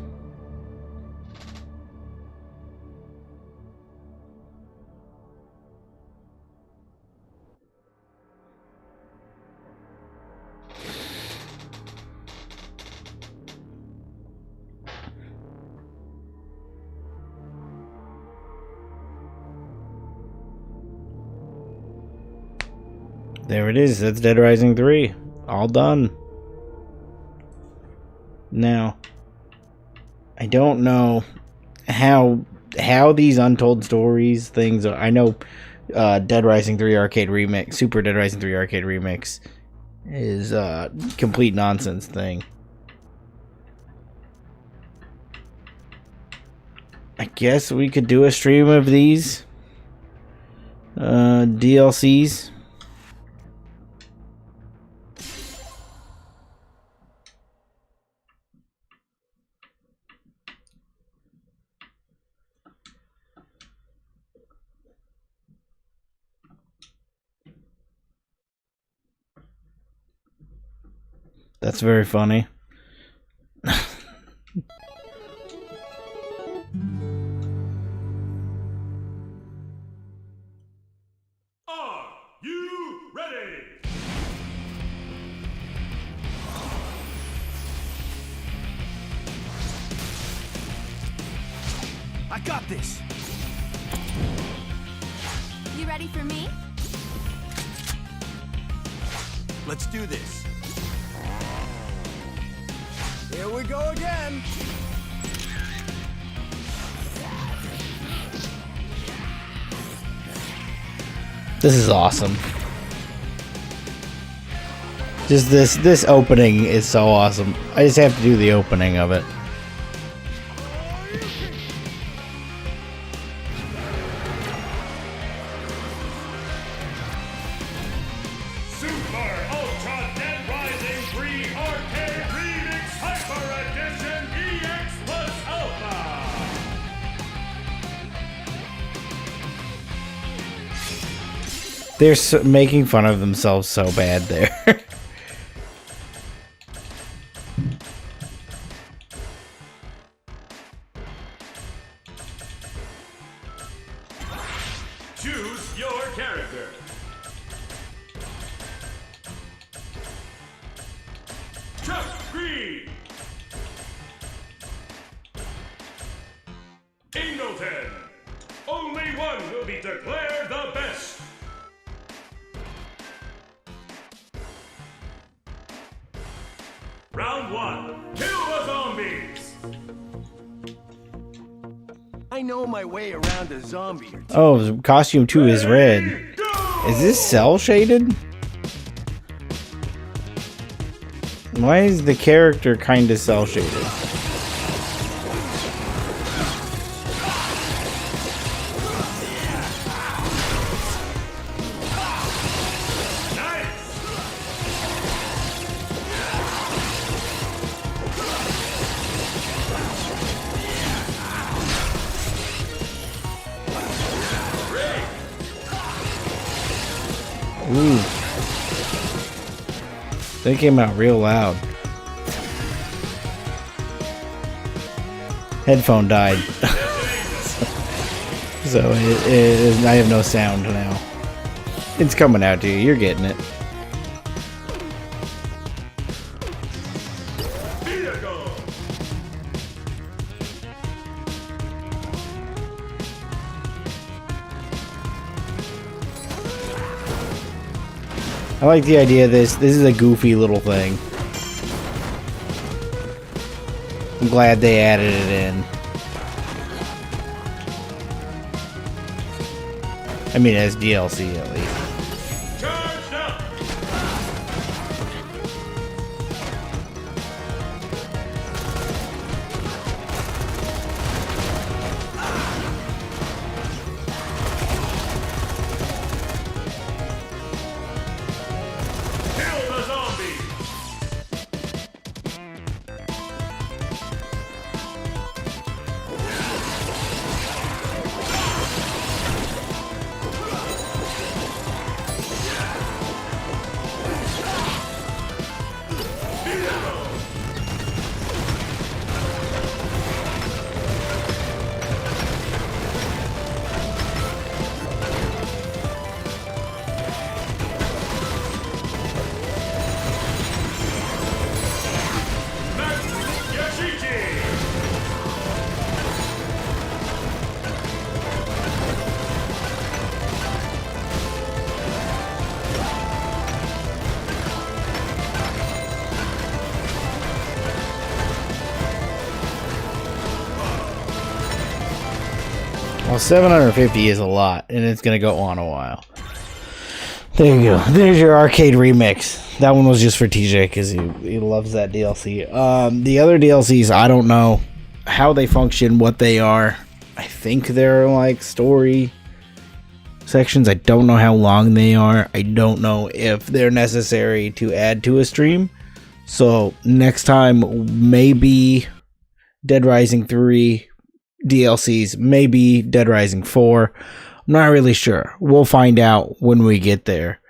There it is. That's Dead Rising 3. All done. Now, I don't know how these untold stories things are. I know Dead Rising 3 Arcade Remix, Super Dead Rising 3 Arcade Remix is a complete nonsense thing. I guess we could do a stream of these DLCs. That's very funny. Are you ready? I got this. You ready for me? Let's do this. Here we go again. This is awesome. Just this opening is so awesome. I just have to do the opening of it. Super Ultra Dead Rising 3 Arcade Remix Hyper Edition EX Plus Alpha! They're making fun of themselves so bad there. Choose your character. Chuck Green. Ingleton. Only one will be declared the best. Round 1. Kill the zombies. I know my way around a zombie or two. Oh, costume 2 is red. Is this cell shaded? Why is the character kind of cell shaded? Ooh. They came out real loud. Headphone died. So I have no sound now. It's coming out to you. You're getting it. I like the idea of this. This is a goofy little thing. I'm glad they added it in. I mean, as DLC at least. Well, 750 is a lot, and it's going to go on a while. There you go. There's your arcade remix. That one was just for TJ because he loves that DLC. The other DLCs, I don't know how they function, what they are. I think they're like story sections. I don't know how long they are. I don't know if they're necessary to add to a stream. So next time, maybe Dead Rising 3 DLCs, maybe Dead Rising 4. I'm not really sure. We'll find out when we get there.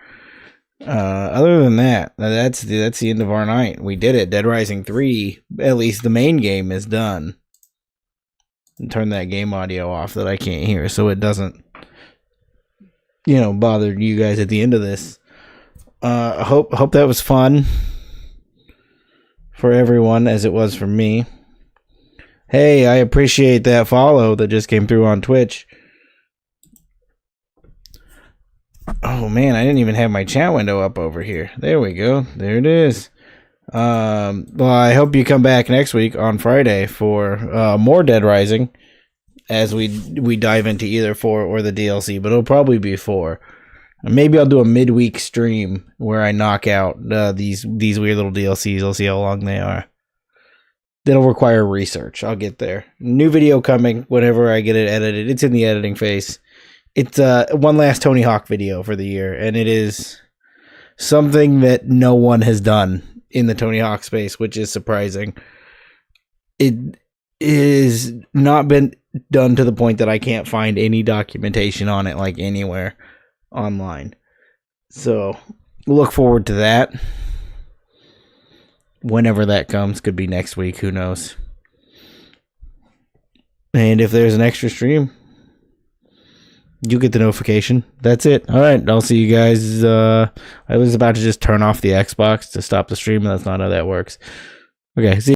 Other than that, that's the end of our night. We did it. Dead Rising 3, at least the main game, is done. And turn that game audio off that I can't hear so it doesn't, bother you guys at the end of this. I hope that was fun for everyone as it was for me. Hey, I appreciate that follow that just came through on Twitch. Oh man, I didn't even have my chat window up over here. There we go. There it is. Well, I hope you come back next week on Friday for more Dead Rising as we dive into either 4 or the DLC, but it'll probably be 4. Maybe I'll do a midweek stream where I knock out these weird little DLCs. I'll see how long they are. That'll require research. I'll get there. New video coming whenever I get it edited. It's in the editing phase. It's one last Tony Hawk video for the year, and it is something that no one has done in the Tony Hawk space, which is surprising. It is not been done to the point that I can't find any documentation on it, like anywhere online. So look forward to that. Whenever that comes, could be next week, who knows. And if there's an extra stream, you get the notification. That's it. All right, I'll see you guys. I was about to just turn off the Xbox to stop the stream. That's not how that works. Okay, see you.